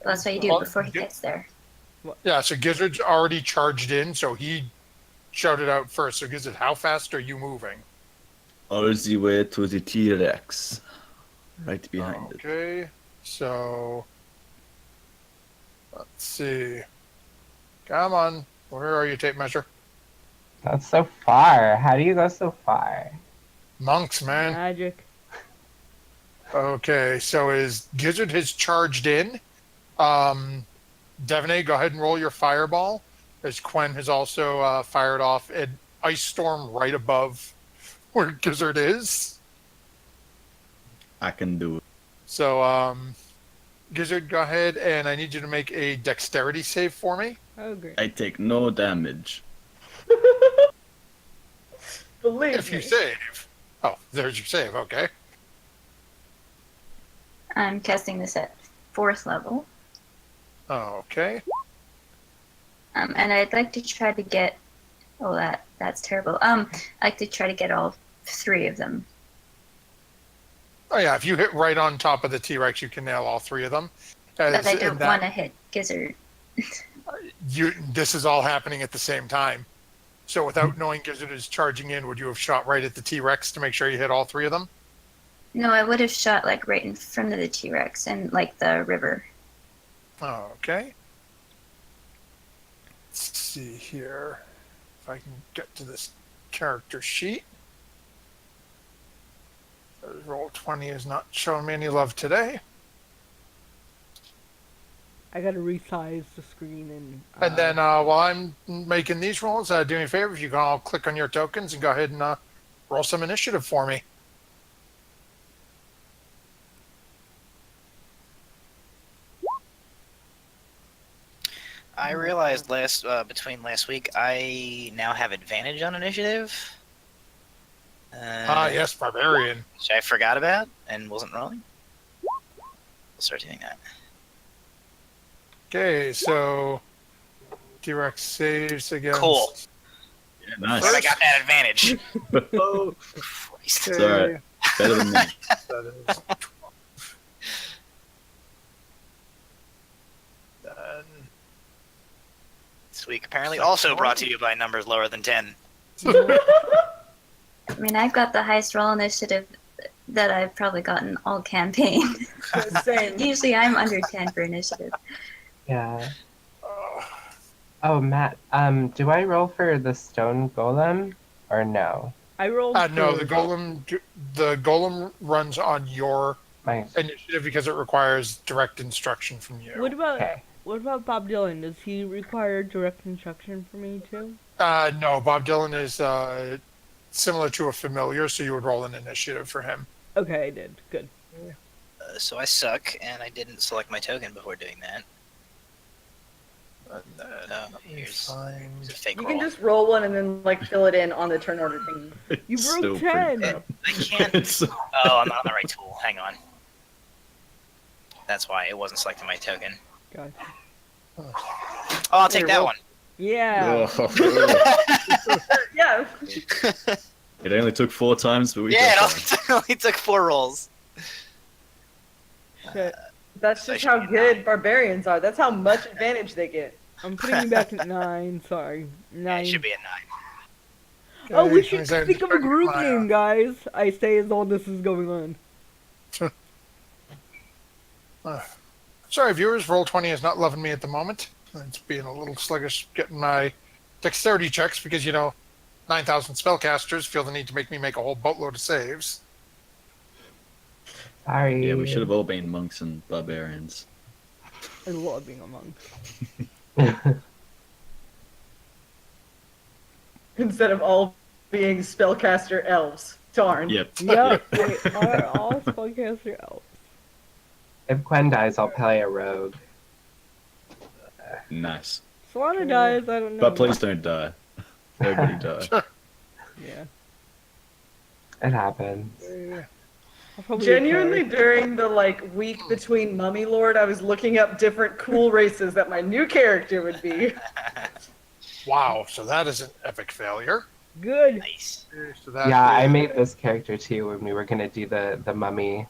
That's what you do Well, before he gets there. Yeah, so Gizzard's already charged in, so he shouted out first. So Gizzard, how fast are you moving? All the way to the T-Rex. Right behind it. Okay, so let's see. Come on, where are you, tape measure? That's so far. How do you go so far? Monks, man. Magic. Okay, so is Gizzard has charged in. Devaney, go ahead and roll your fireball. As Quen has also fired off an ice storm right above where Gizzard is. I can do it. So, Gizzard, go ahead and I need you to make a dexterity save for me. Oh, great. I take no damage. Believe If you me. save. Oh, there's your save. Okay. I'm casting this at 4th level. Okay. And I'd like to try to get... Oh, that's terrible. I'd like to try to get all 3 of them. Oh yeah, if you hit right on top of the T-Rex, you can nail all 3 of them. But I And don't that- want to hit Gizzard. This is all happening at the same time. So without knowing Gizzard is charging in, would you have shot right at the T-Rex to make sure you hit all 3 of them? No, I would have shot like right in front of the T-Rex and like the river. Okay. Let's see here. If I can get to this character sheet. Roll 20 is not showing me any love today. I gotta resize the screen and. And then while I'm making these rolls, do me a favor, if you can all click on your tokens and go ahead and roll some initiative for me. I realized between last week, I now have advantage on initiative. Yes, Barbarian. Which I forgot about and wasn't rolling. We'll start doing that. Okay, so T-Rex saves against... Cool. Yeah, nice. But I got that advantage. Oh, Christ. it's alright. Better than me. That is this week. Apparently, also brought to you by numbers lower than 10. I mean, I've got the highest roll initiative that I've probably gotten all campaign. Same. Usually I'm under 10 for initiative. Yeah. Oh, Matt, do I roll for the stone golem or no? I rolled. No, for- the golem runs on your My initiative because it requires direct instruction from you. What about okay. what about Bob Dylan? Does he require direct instruction from me too? No, Bob Dylan is similar to a familiar, so you would roll an initiative for him. Okay, I did. Good. So I suck, and I didn't select my token before doing that. And then Oh, let me here's find. a fake You roll. can just roll one and then like fill it in on the turn order thing. You It's broke still pretty 10. bad. I can't. It's- Oh, I'm not on the right tool. Hang on. That's why it wasn't selecting my token. Gotcha. Oh, I'll take Here, that roll. one. Yeah. Oh, Yeah. it only took 4 times, but we Yeah, got it only took 4 rolls. Shit. That's So I just should how be at good 9. barbarians are. That's how much advantage they get. I'm putting you back at 9. Sorry. Yeah, 9. it should be at 9. Oh, we Okay, should so I'm think of a starting group my, name, guys. I say as all this is going on. Sorry, viewers. Roll20 is not loving me at the moment. It's being a little sluggish getting my dexterity checks because 9,000 spellcasters feel the need to make me make a whole boatload of saves. Sorry. Yeah, we should have all been monks and barbarians. I love being a monk. Instead of all being spellcaster elves. Darn. Yep. Yep, they are all spellcaster elves. If Gwen dies, I'll play a rogue. Nice. Solana dies, I don't know. But please don't die. Nobody die. Yeah. It happens. I'll probably Genuinely, retire. during the week between Mummy Lord, I was looking up different cool races that my new character would be. Wow, so that is an epic failure. Good. Nice. So that Yeah, I is- made this character too when we were gonna do the mummy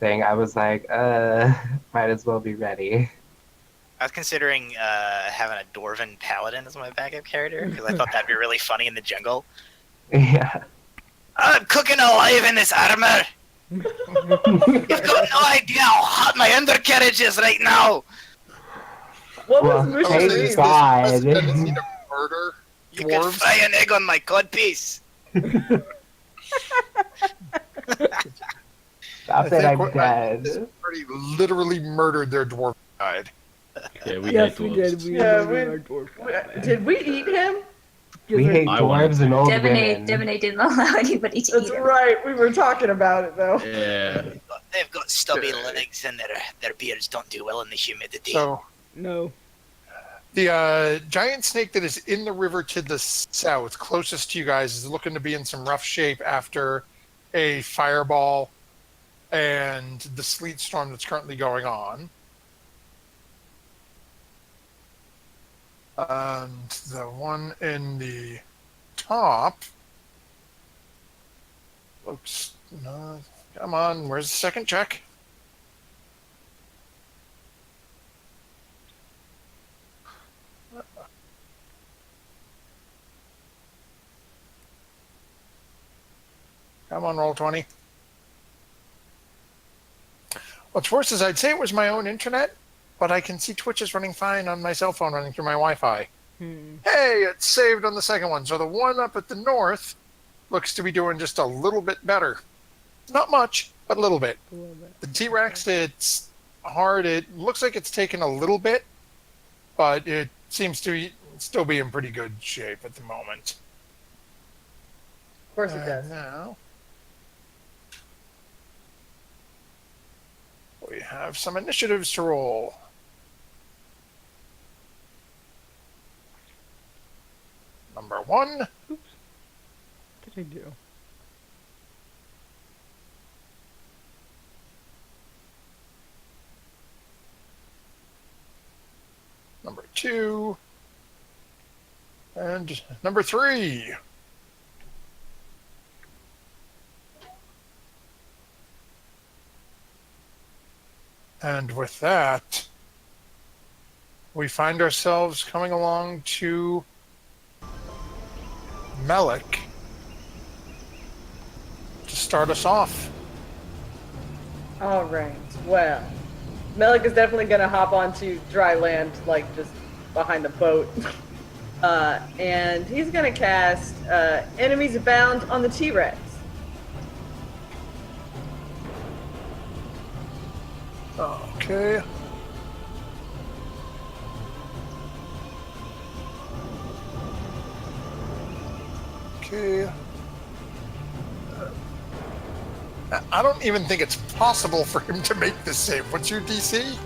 thing. I was like, might as well be ready. I was considering having a Dwarven Paladin as my backup character because I thought that'd be really funny in the jungle. Yeah. I'm cooking alive in this armor. You've got no idea how hot my undercarriage is right now. What Well, was I would thank say Mushi's this God. has a tendency to murder You can dwarves. fry an egg on my codpiece. Stop it, think I'm what- dead. This party literally murdered their dwarf guide. Yeah, we Yes, hate we dwarves. did. We Yeah, murdered we- our dwarf guy, man. Did we eat him? We hate I wanted dwarves and old Devanate women. didn't allow anybody to That's eat him. right. We were talking about it though. Yeah. They've got stubby Okay. legs and their beards don't do well in the humidity. So No. the giant snake that is in the river to the south, closest to you guys, is looking to be in some rough shape after a fireball and the sleet storm that's currently going on. And the one in the top looks. No, come on, where's the second check? Come on, roll 20. What's worse is I'd say it was my own internet, but I can see Twitch is running fine on my cell phone running through my Wi-Fi. Hey, it's saved on the second one. So the one up at the north looks to be doing just a little bit better. Not much, but a little bit. A little bit. The T-Rex, it's hard. It looks like it's taken a little bit, but it seems to still be in pretty good shape at the moment. Of course it does. Now, we have some initiatives to roll. Number 1, What did I do? number 2, and number 3. And with that, we find ourselves coming along to Melik to start us off. All right. Well, Melik is definitely gonna hop onto dry land, like just behind the boat, and he's gonna cast Enemies Abound on the T-Rex. Okay. Okay. I don't even think it's possible for him to make this save. What's your DC?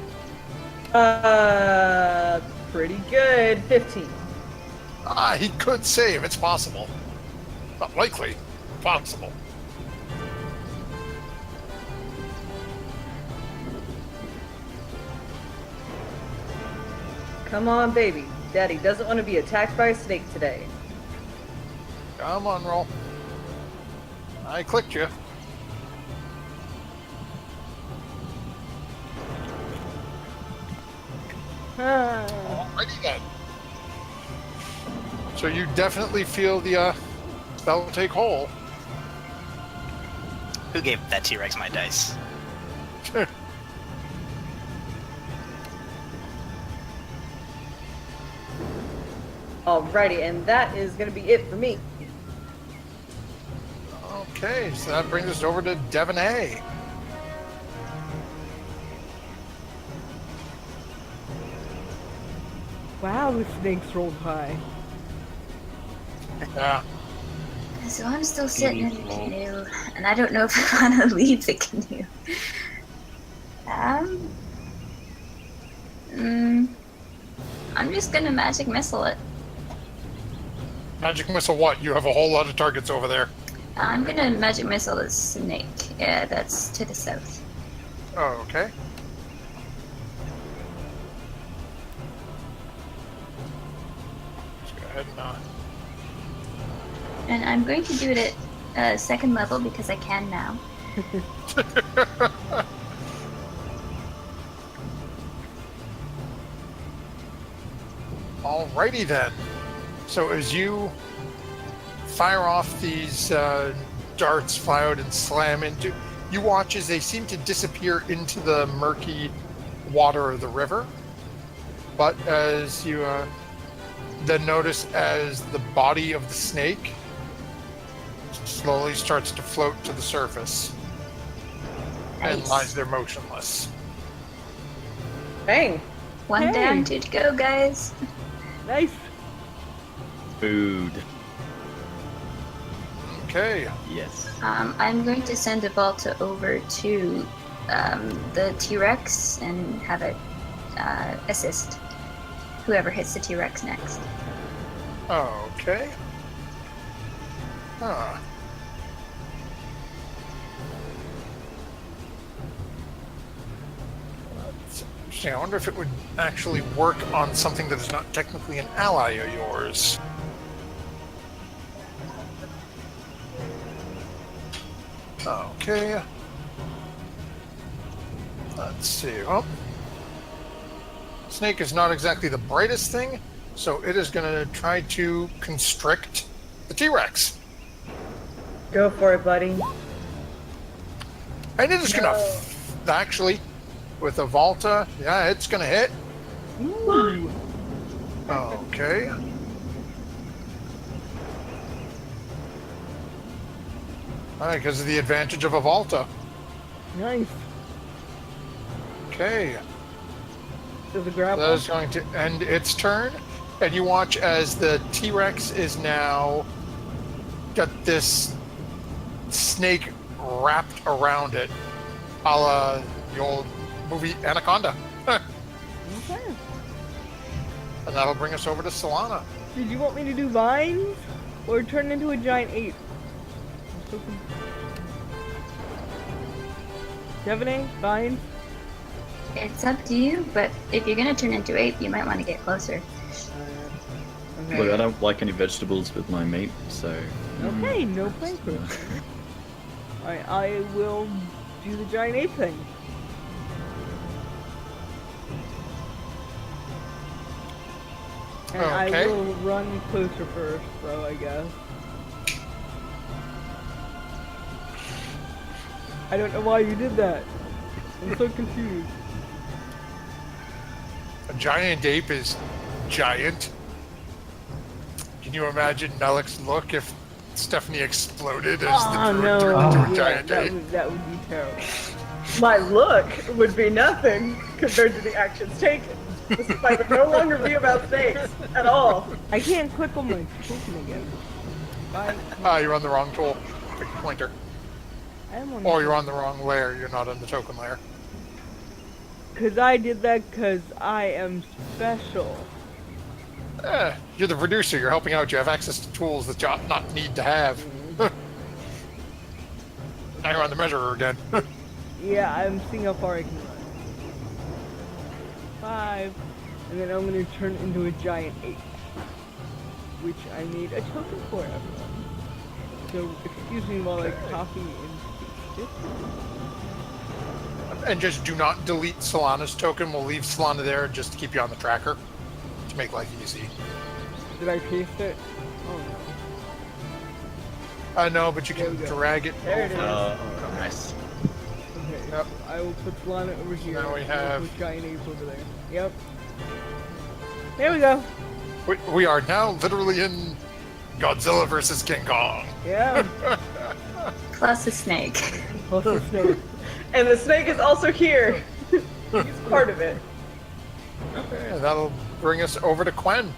Pretty good. 15. He could save. It's possible. Not likely. Possible. Come on, baby. Daddy doesn't want to be attacked by a snake today. Come on, roll. I clicked you. Alrighty then. So you definitely feel the spell take hold. Who gave that T-Rex my dice? Alrighty, and that is gonna be it for me. Okay, so that brings us over to Devon A. Wow, the snakes rolled high. Yeah. So I'm still sitting in the canoe, and I don't know if I want to leave the canoe. I'm just gonna magic missile it. Magic missile what? You have a whole lot of targets over there. I'm gonna magic missile the snake. Yeah, that's to the south. Oh, okay. Let's go ahead and And I'm going to do it at second level because I can now. Alrighty then. So as you fire off these darts, fly out and slam into, you watch as they seem to disappear into the murky water of the river. But as you then notice as the body of the snake slowly starts to float to the surface and Nice. lies there motionless. Bang! One Hey. down, two to go, guys. Nice. Food. Okay. Yes. I'm going to send a Volta over to the T-Rex and have it assist whoever hits the T-Rex next. Okay. Huh. That's interesting. I wonder if it would actually work on something that is not technically an ally of yours. Okay. Let's see. Oh. Snake is not exactly the brightest thing, so it is going to try to constrict the T-Rex. Go for it, buddy. And it is going to, actually, with a Volta, yeah, it's going to hit. Ooh. Okay. Because of the advantage of a Volta. Nice. Okay. Does it grapple? That is going to end its turn. And you watch as the T-Rex is now got this snake wrapped around it, a la the old movie Anaconda. Okay. And that'll bring us over to Solana. Did you want me to do vines or turn into a giant ape? Devine, vines? It's up to you, but if you're gonna turn into ape, you might want to get closer. Look, I don't like any vegetables with my meat, so. Okay, no flavor. Alright, I will do the giant ape thing. And I Okay. will run closer first, though, I guess. I don't know why you did that. I'm so confused. A giant ape is giant. Can you imagine Melik's look if Stephanie exploded as the Oh druid no! turned into a Yeah, giant ape? that would be terrible. My look would be nothing compared to the actions taken. This fight would no longer be about snakes at all. I can't click on my token again. Bye. You're on the wrong tool. Pick the pointer. I am on. Oh, you're on the wrong layer. You're not on the token layer. Cause I did that cause I am special. You're the producer. You're helping out. You have access to tools that you ought not need to have. Now you're on the measurer again. Yeah, I'm seeing how far I can run. 5, and then I'm gonna turn into a giant ape, which I need a token for, everyone. So excuse me while I copy and paste it. And just do not delete Solana's token. We'll leave Solana there just to keep you on the tracker to make life easy. Did I paste it? Oh no. I know, but you There can we go. drag it There it over. is. Nice. Okay, Yep. so I will put Solana over here. now we and I'll have- put giant apes over there. Yep. There we go. We are now literally in Godzilla versus King Kong. Yeah. Plus a snake. Also snake. And the snake is also here. He's part of it. Okay, that'll bring us over to Quen.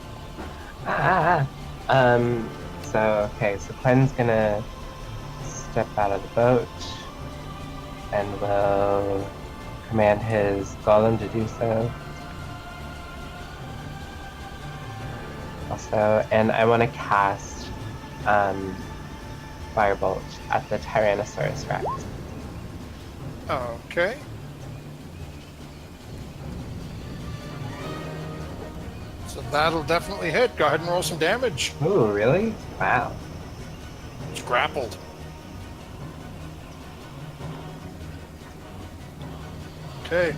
So Quinn's gonna step out of the boat and will command his golem to do so. Also, and I want to cast Firebolt at the Tyrannosaurus Rex. Okay. So that'll definitely hit. Go ahead and roll some damage. Ooh, really? Wow. It's grappled. Okay.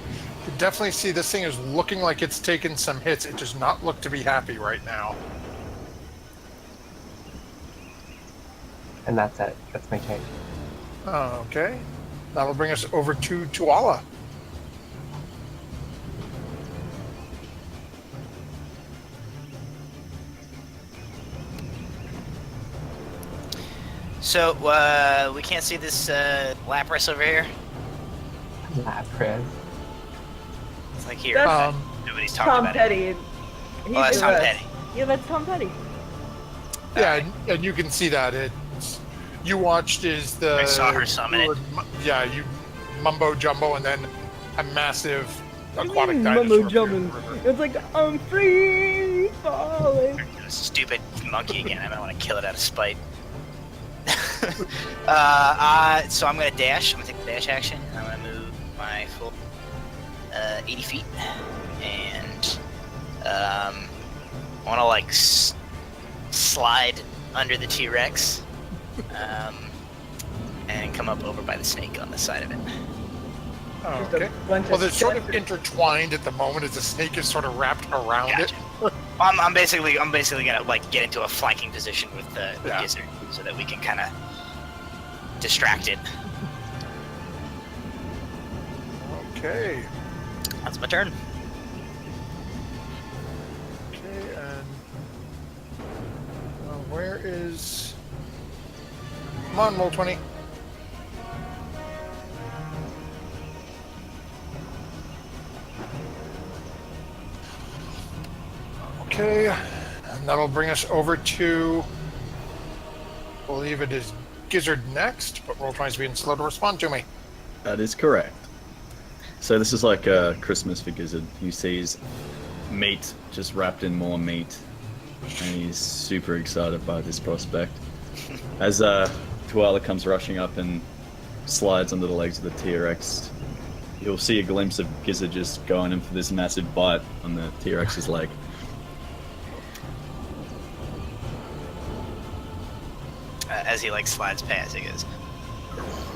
You definitely see this thing is looking like it's taken some hits. It does not look to be happy right now. And that's it. That's my turn. Okay. That'll bring us over to Tuala. So, we can't see this Lapras over here? Lapras. It's like here. That's Nobody's talking Tom about it. Petty. He's Oh, that's with Tom us. Petty. Yeah, that's Tom Petty. Yeah, and you can see that it's you watched is the I saw her summon it. Yeah, you mumbo jumbo and then a massive What do you aquatic mean, dinosaur. mumbo appeared in jumbo? the river. It's like I'm free falling. Stupid monkey again. I might want to kill it out of spite. So I'm gonna dash. I'm gonna take the dash action. I'm gonna move my full 80 feet, and I want to like slide under the T-Rex, and come up over by the snake on the side of it. Just a Okay. bunch Well, of they're sort of stuff. intertwined at the moment as the snake is sort of wrapped around Gotcha. it. I'm basically gonna like get into a flanking position with the Yeah. gizzard so that we can kind of distract it. Okay. That's my turn. Okay, and where is? Come on, roll 20. Okay, and that'll bring us over to. I believe it is Gizzard next, but roll 20's being slow to respond to me. That is correct. So this is like Christmas for Gizzard. He sees meat, just wrapped in more meat, and he's super excited by this prospect. As Koala comes rushing up and slides under the legs of the T-Rex, you'll see a glimpse of Gizzard just going in for this massive bite on the T-Rex's leg. As he like slides past, he goes,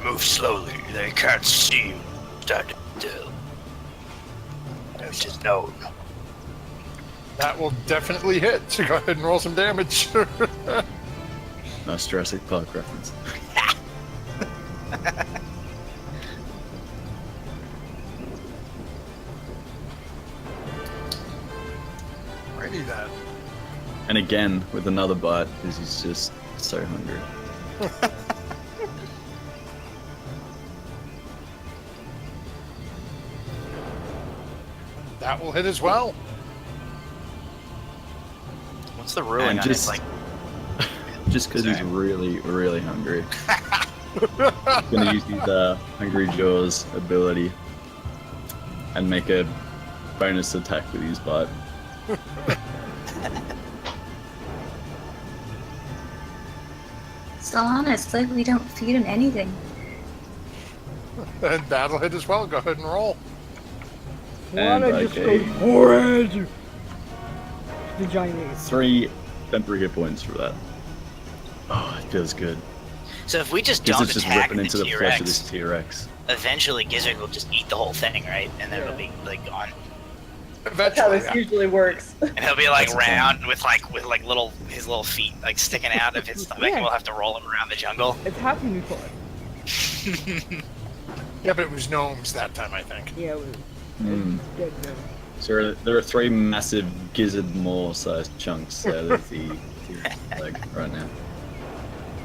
"Move slowly. They can't see you. Stand still. Which is known." That will definitely hit. So go ahead and roll some damage. Nice Jurassic Park reference. Righty then. And again, with another bite, because he's just so hungry. That will hit as well. What's the ruling And on just- it? Like, Just because he's Sorry. really, really hungry. Gonna use his Hungry Jaws ability and make a bonus attack with his bite. Solana, it's like we don't feed him anything. And that'll hit as well. Go ahead and roll. And Lana just okay. goes orange. The giant ape. 3 temporary hit points for that. Oh, it feels good. so if we just This don't is just attack ripping into the the flesh of this T-Rex, T-Rex. eventually Gizzard will just eat the whole thing, right? And then it'll Yeah. be like gone. That's how Eventually. this usually works. And he'll be like That's the plan. round with like little his little feet like sticking out of his stomach. Yeah. We'll have to roll him around the jungle. It's happened before. Yeah, but it was gnomes that time, I think. Yeah, it was Mm. dead no. So there are 3 massive gizzard maw sized chunks out of the leg right now.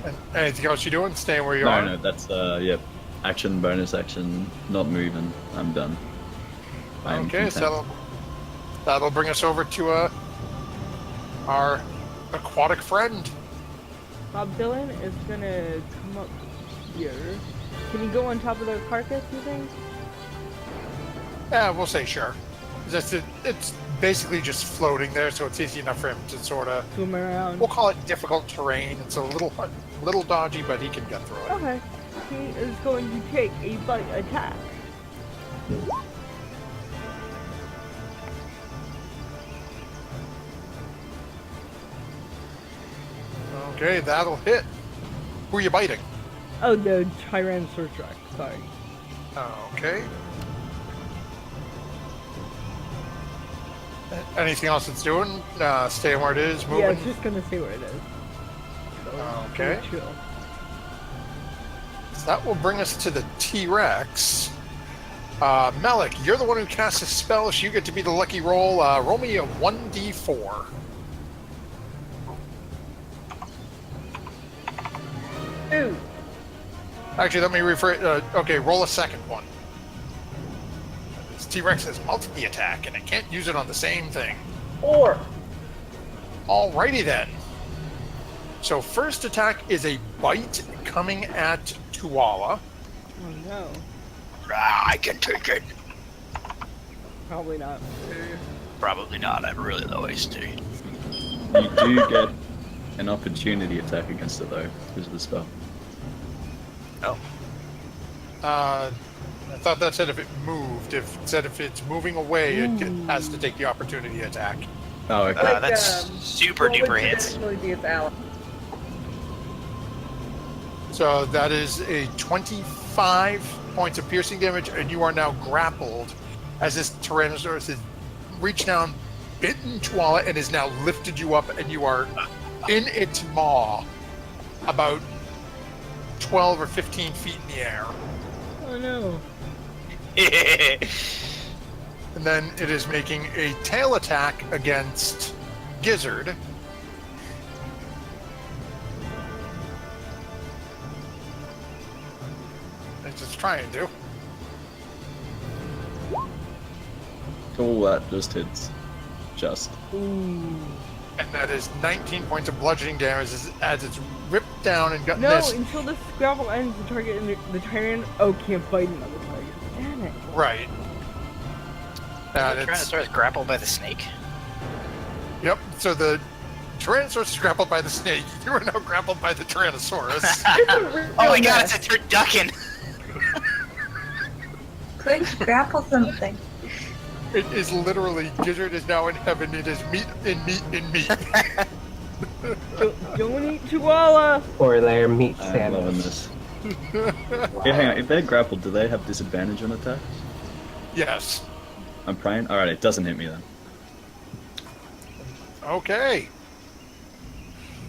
And anything else you doing? Staying where you No, are? no, that's yep. Action, bonus action, not moving. I'm done. I am Okay, content. so that'll bring us over to our aquatic friend. Bob Dylan is gonna come up here. Can he go on top of the carcass, you think? Yeah, we'll say sure. It's basically just floating there, so it's easy enough for him to sort of. Swim around. We'll call it difficult terrain. It's a little dodgy, but he can get through it. Okay. He is going to take a bite attack. Okay, that'll hit. Who are you biting? Oh, the Tyrannosaurus Rex. Sorry. Okay. Anything else it's doing? Staying where it is, Yeah, moving. it's just gonna stay where it is. So, Okay. Chill. So that will bring us to the T-Rex. Malik, you're the one who casts a spell, so you get to be the lucky roll. Roll me a 1d4. Ooh. Actually, let me rephrase. Okay, roll a second one. This T-Rex has multi-attack, and it can't use it on the same thing. 4. Alrighty then. So first attack is a bite coming at Tuala. Oh no. I can take it. Probably not. Probably not. I have really low AC. You do get an opportunity attack against it though, because of the spell. Oh, I thought that said if it moved. If it said if it's moving away, it has to take the opportunity attack. Oh, okay. Like, that's super what would duper hits. traditionally be its ally? So that is a 25 points of piercing damage, and you are now grappled as this Tyrannosaurus has reached down, bitten Tuala, and has now lifted you up, and you are in its maw about 12 or 15 feet in the air. Oh no. And then it is making a tail attack against Gizzard. It's just trying to. All that just hits. Just. Ooh. And that is 19 points of bludgeoning damage as it's ripped down and gotten No, this. until the grapple ends, the target and the Tyrann. Oh, can't bite another target. Damn it. Right. And The it's, Tyrannosaurus grappled by the snake. yep, so the Tyrannosaurus is grappled by the snake. You are now grappled by the Tyrannosaurus. Oh my god, it's a turducken! Quick, grapple something. It is literally, Gizzard is now in heaven. It is meat in meat in meat. Don't eat Chihuahua. 4-layer meat I'm loving sandwich. this. Yeah, hang on. If they're grappled, do they have disadvantage on attack? Yes. I'm praying. Alright, it doesn't hit me then. Okay.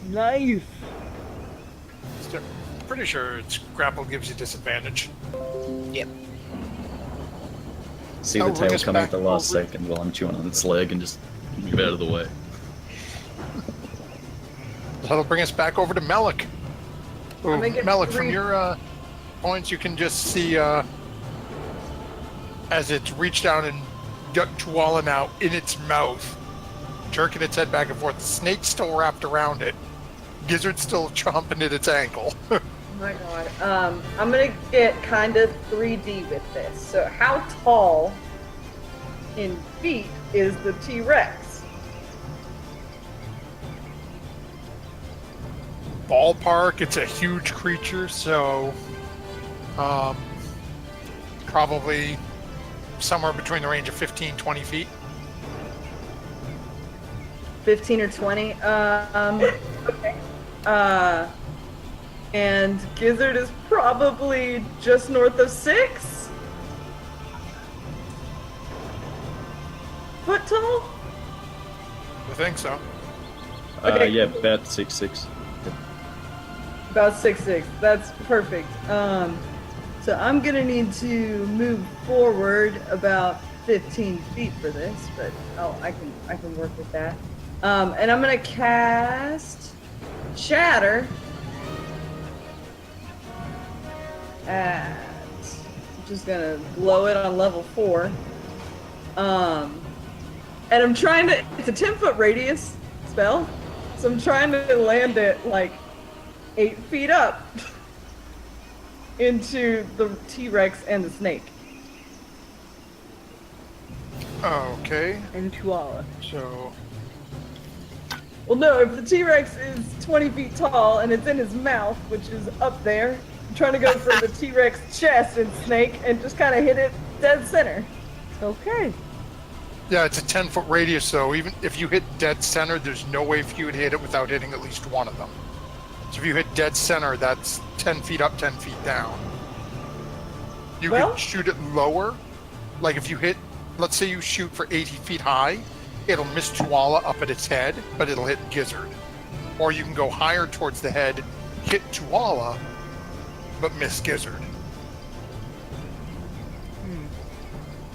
Nice. Pretty sure its grapple gives you disadvantage. Yep. See Oh, the bring tail us coming back at the last over. second while I'm chewing on its leg and just move out of the way. That'll bring us back over to Melik. Ooh, I'm gonna get Melik, from 3. your points, you can just see as it's reached down and got Tuala now in its mouth, jerking its head back and forth. The snake's still wrapped around it. Gizzard's still chomping at its ankle. Oh my god. I'm gonna get kind of 3D with this. So how tall in feet is the T-Rex? Ballpark, it's a huge creature, so probably somewhere between the range of 15, 20 feet. 15 or 20. Okay. And Gizzard is probably just north of 6 foot tall. I think so. Okay, Yeah, cool. about 6'6". About 6'6". That's perfect. So I'm gonna need to move forward about 15 feet for this, but I can work with that. And I'm gonna cast Shatter at. I'm just gonna blow it on level 4. And I'm trying to. It's a 10-foot radius spell, so I'm trying to land it like 8 feet up into the T-Rex and the snake. Okay, And Tuala. so Well, no, if the T-Rex is 20 feet tall and it's in his mouth, which is up there, I'm trying to go for the T-Rex chest and snake and just kind of hit it dead center. Okay. yeah, it's a 10-foot radius, so even if you hit dead center, there's no way for you to hit it without hitting at least one of them. So if you hit dead center, that's 10 feet up, 10 feet down. You Well- can shoot it lower. Like if you hit, let's say you shoot for 80 feet high, it'll miss Tuala up at its head, but it'll hit Gizzard. Or you can go higher towards the head, hit Tuala, but miss Gizzard.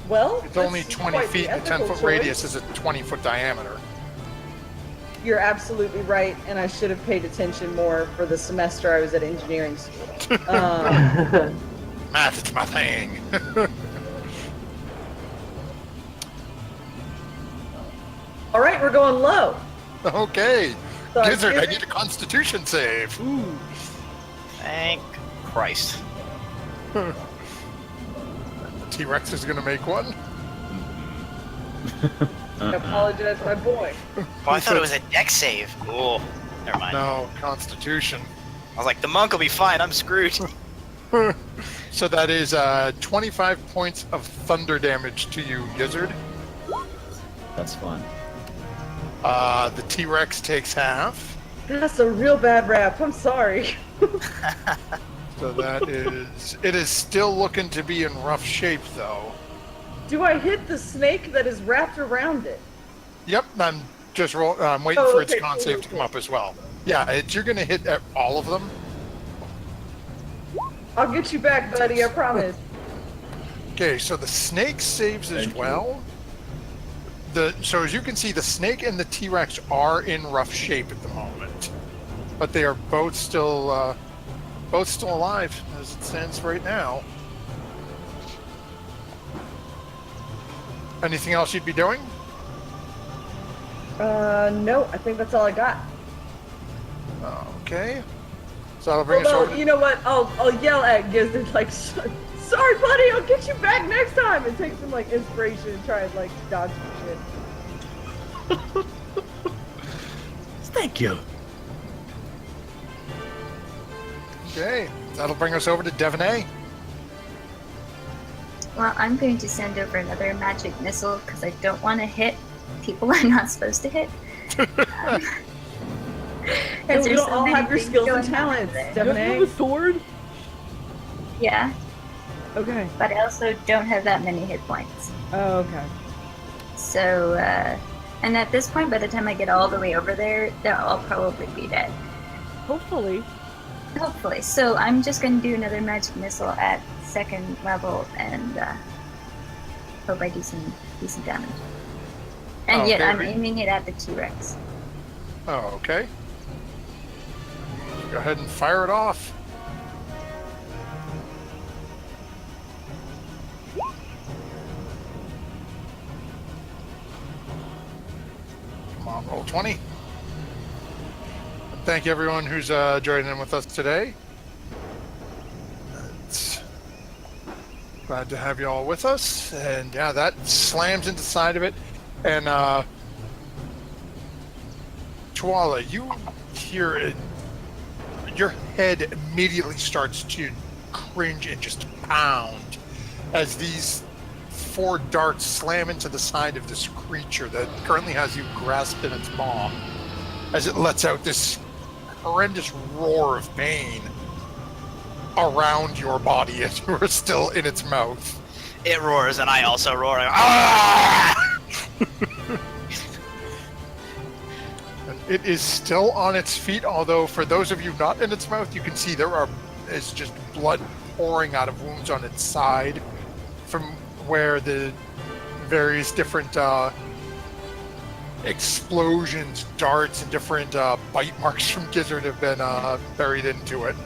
Well, It's only that's 20 quite the feet, and the ethical 10-foot choice. radius is a 20-foot diameter. You're absolutely right, and I should have paid attention more for the semester I was at engineering school. Math, it's my thing. All right, we're going low. Okay. So Gizzard, I Gizzard- need a constitution save. Thank Christ. The T-Rex is going to make one. I apologize, my boy. Oh, I thought it was a deck save. Oh, never mind. No, constitution. I was like, the monk will be fine. I'm screwed. So that is 25 points of thunder damage to you, Gizzard. That's fine. The T-Rex takes half. That's a real bad rap. I'm sorry. So that is... It is still looking to be in rough shape, though. Do I hit the snake that is wrapped around it? Yep, I'm just I'm waiting Oh, for its okay, con cool, save to cool. come up as well. Yeah, you're going to hit all of them. I'll get you back, buddy. I promise. Okay, so the snake saves as Thank you. well. So as you can see, the snake and the T-Rex are in rough shape at the moment, but they are both still alive as it stands right now. Anything else you'd be doing? No, I think that's all I got. Okay. So that'll bring us Although, over to... you know what? I'll yell at Gizzard like, sorry, buddy. I'll get you back next time. And take some like inspiration and try and like dodge some shit. Thank you. Okay. That'll bring us over to Devonay. Well, I'm going to send over another magic missile because I don't want to hit people I'm not supposed to hit. Hey, we there's don't so all many have your things skills and going on talents, there. Don't you have a Devonay. sword? Yeah, Okay. but I also don't have that many hit points. Oh, okay. So And at this point, by the time I get all the way over there, they'll all probably be dead. Hopefully. Hopefully. So I'm just going to do another magic missile at 2nd level and hope I do some decent damage. And yet I'm aiming it at the T-Rex. Oh, okay. Go ahead and fire it off. Come on, roll 20. Thank you, everyone who's joining in with us today. It's glad to have you all with us. And yeah, that slams into the side of it. And Tuala, you hear it. Your head immediately starts to cringe and just pound as these 4 darts slam into the side of this creature that currently has you grasped in its maw as it lets out this horrendous roar of pain around your body as you are still in its mouth. It roars, and I also roar. Ah! It is still on its feet, although for those of you not in its mouth, you can see is just blood pouring out of wounds on its side from where the various different explosions, darts, and different bite marks from Gizzard have been buried into it.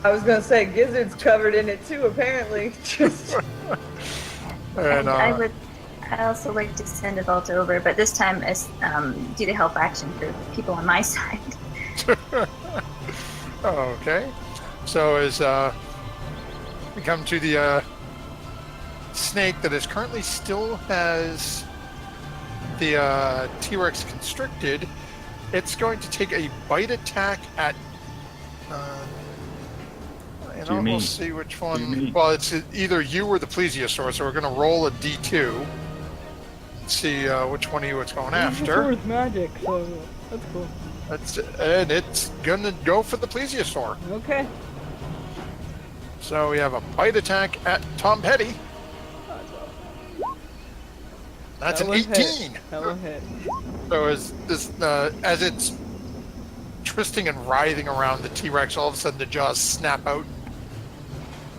I was gonna say Gizzard's covered in it too, apparently. Just And I also like to send a vault over, but this time as do the help action for people on my side. okay. So as we come to the snake that is currently still has the T-Rex constricted, it's going to take a bite attack at we'll see which one. Well, it's either you or the plesiosaur, so we're going to roll a d2. See which one of you it's going after. It's magic, so that's cool. And it's gonna go for the plesiosaur. Okay. So we have a bite attack at Tom Petty. That's an 18. That'll hit. So as it's twisting and writhing around the T-Rex, all of a sudden the jaws snap out,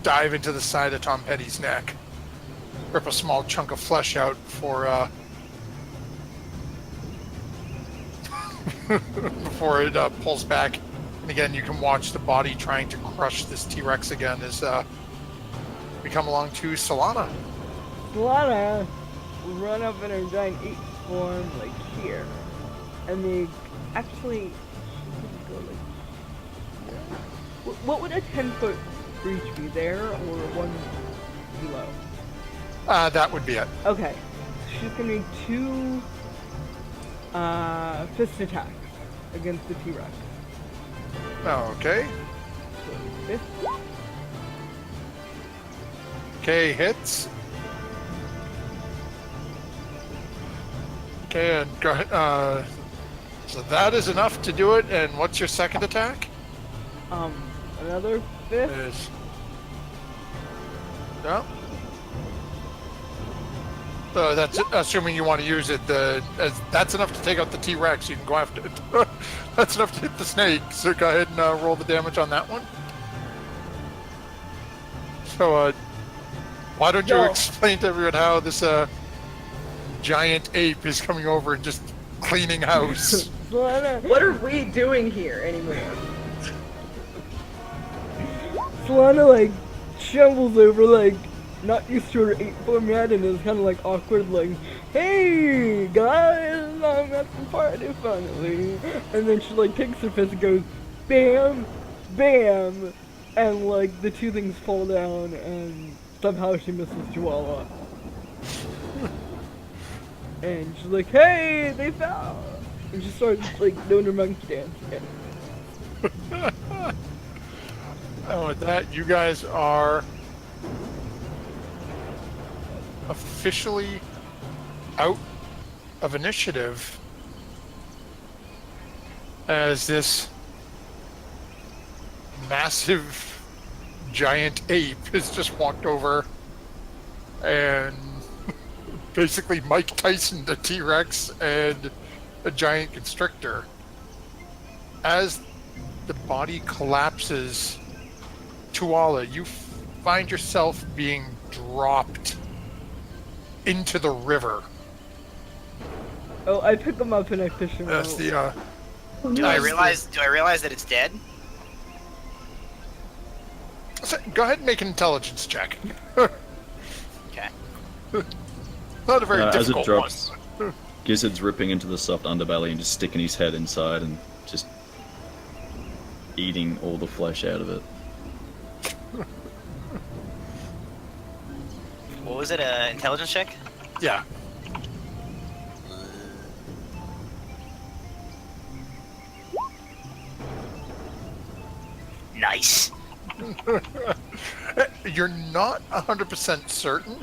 dive into the side of Tom Petty's neck, rip a small chunk of flesh out for before it pulls back. And again, you can watch the body trying to crush this T-Rex again as we come along to Solana. Solana will run up in her giant ape form like here. And they actually go like here. What would a 10-foot breach be, there or one below? That would be it. Okay. She's gonna need 2 fist attacks against the T-Rex. Okay. So, fist. Okay, hits. Okay, and go ahead. So that is enough to do it. And what's your second attack? Another fist. Is no. So that's assuming you want to use it. That's enough to take out the T-Rex. You can go after it. That's enough to hit the snake. So go ahead and roll the damage on that one. So why don't you explain to everyone how this giant ape is coming over and just cleaning house? what are we doing here anymore? Solana like shambles over like not used to her ape form yet and is kind of like awkward, like, hey guys, I'm at the party finally. And then she like takes her fist and goes bam, bam, and like the 2 things fall down and somehow she misses Chihuahua. And she's like, hey, they fell. And she starts like doing her monkey dance again. And with that, you guys are officially out of initiative as this massive giant ape has just walked over and basically Mike Tyson, the T-Rex, and a giant constrictor. As the body collapses, Tuala, you find yourself being dropped into the river. Oh, I pick him up and I fish him As out. the Do I realize that it's dead? so, go ahead and make an intelligence check. Okay. Not a very As it difficult drops, one. Gizzard's ripping into the soft underbelly and just sticking his head inside and just eating all the flesh out of it. What was it? Intelligence check? Yeah. Nice. You're not 100% certain.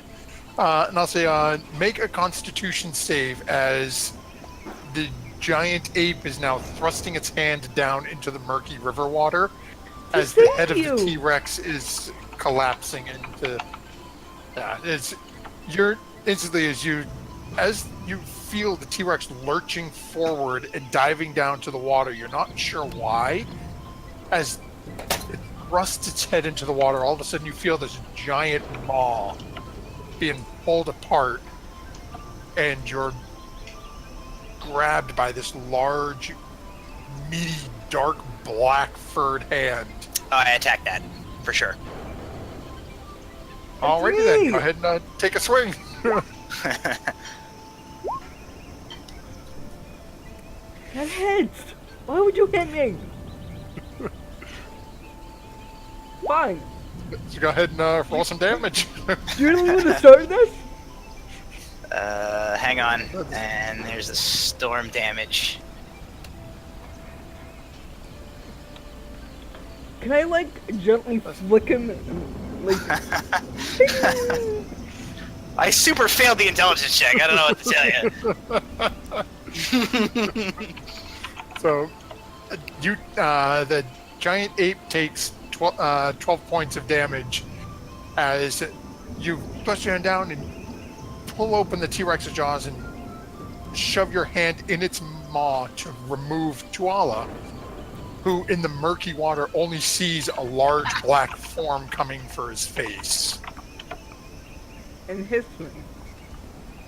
And I'll say make a constitution save as the giant ape is now thrusting its hand down into the murky river water as the head of the T-Rex is collapsing into... You're instantly as you feel the T-Rex lurching forward and diving down to the water, you're not sure why. As it thrusts its head into the water, all of a sudden you feel this giant maw being pulled apart, and you're grabbed by this large, meaty, dark, black furred hand. Oh, I attacked that for sure. Alrighty then, go ahead and take a swing. That hits! Why would you hit me? Fine. So go ahead and roll some damage. You're the one to start this? Hang on. And there's the storm damage. Can I, like, gently flick him? Like... I super failed the intelligence check. I don't know what to tell you. So, the giant ape takes 12 points of damage as you push your hand down and pull open the T-Rex's jaws and shove your hand in its maw to remove Tuala, who in the murky water only sees a large black form coming for his face. And hits me.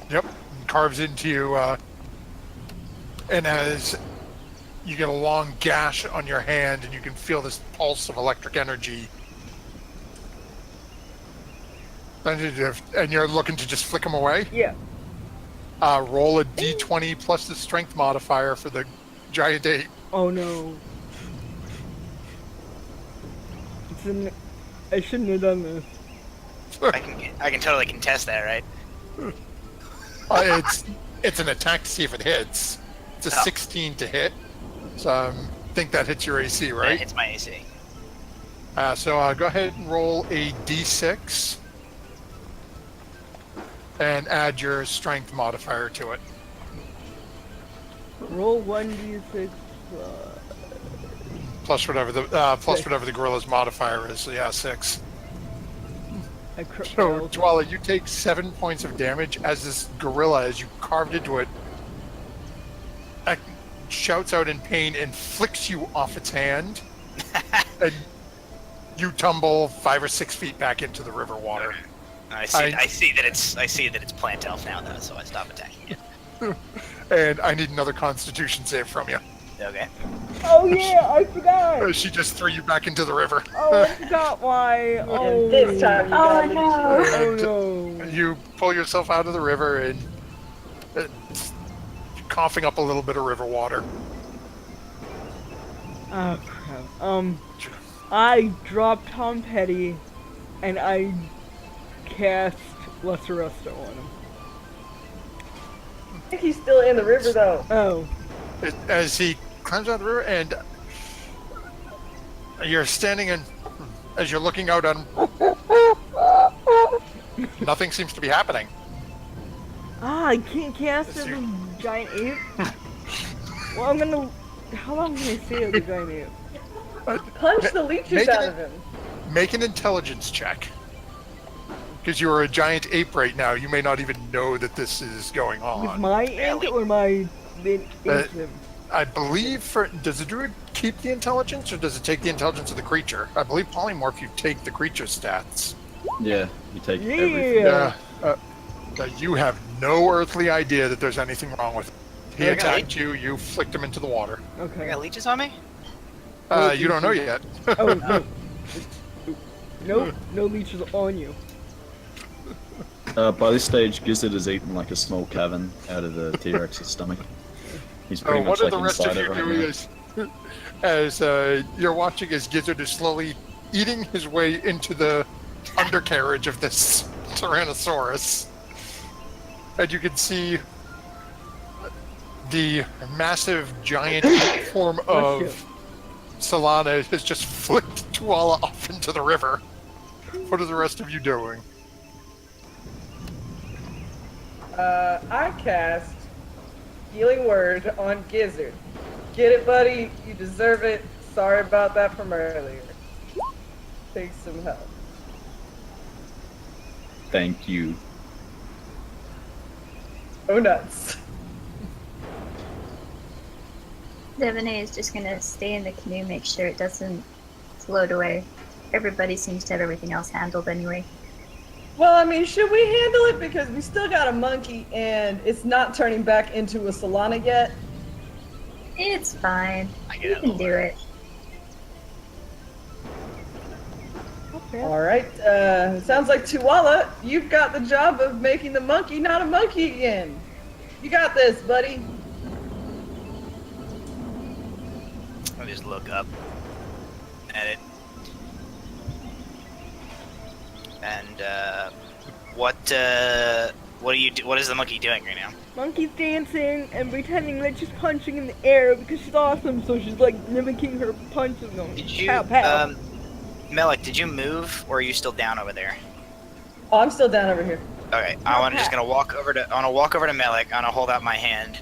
Yep, and carves into you, and as you get a long gash on your hand and you can feel this pulse of electric energy. And you're looking to just flick him away? Yeah. Roll a d20 plus the strength modifier for the giant ape. Oh no. I shouldn't have done this. I can totally contest that, right? It's an attack to see if it hits. It's a 16 to hit. So I think that hits your AC, right? That hits my AC. So go ahead and roll a d6 and add your strength modifier to it. Roll 1d6 Plus whatever the whatever the gorilla's modifier is. So yeah, 6. So Tuala, you take 7 points of damage as this gorilla, as you carved into it, shouts out in pain and flicks you off its hand, and you tumble 5 or 6 feet back into the river water. I see that it's plant elf now though, so I stop attacking it. And I need another Constitution save from you. Okay. Oh yeah, I forgot! She just threw you back into the river. Oh, I forgot why. Oh, And this time you got no. Oh no. You pull yourself out of the river and coughing up a little bit of river water. Oh crap. I drop Tom Petty and I cast Lesser Resto on him. I think he's still in the river though. Oh. As he climbs out of the river and you're standing and as you're looking out on nothing seems to be happening. Ah, I can't cast as a giant ape? Well, how long can I stay as a giant ape? Punch the leeches out of him. Make an intelligence check. because you're a giant ape right now. You may not even know that this is going With on. my int or my int? I believe does the druid keep the intelligence, or does it take the intelligence of the creature? I believe polymorph, you take the creature stats. Yeah, you take everything. Yeah. You have no earthly idea that there's anything wrong with it. He Okay. attacked you. You flicked him into the water. You Okay. got leeches on me? You don't know yet. Oh, no. Nope, no leeches on you. By this stage, Gizzard has eaten like a small cavern out of the T-Rex's stomach. He's pretty much what like are the rest inside of it you right doing now. as you're watching as Gizzard is slowly eating his way into the undercarriage of this Tyrannosaurus. And you can see the massive giant form of Solana has just flicked Tuala off into the river. What are the rest of you doing? I cast Healing Word on Gizzard. Get it, buddy? You deserve it. Sorry about that from earlier. Take some help. Thank you. Oh, nuts. Devonay is just gonna stay in the canoe, make sure it doesn't float away. Everybody seems to have everything else handled anyway. Well, I mean, should we handle it? Because we still got a monkey and it's not turning back into a Solana yet. It's fine. I You get it can do over. it. Okay. Alright, sounds like Tuala, you've got the job of making the monkey not a monkey again. You got this, buddy. Let me just look up at it. And what do you do? What is the monkey doing right now? Monkey's dancing and pretending that she's punching in the air because she's awesome, so she's like mimicking her punches going Did you, pow pow. Melik, did you move, or are you still down over there? Oh, I'm still down over here. Okay, I'm just gonna walk over to. I wanna walk over to Melik. I'm gonna hold out my hand.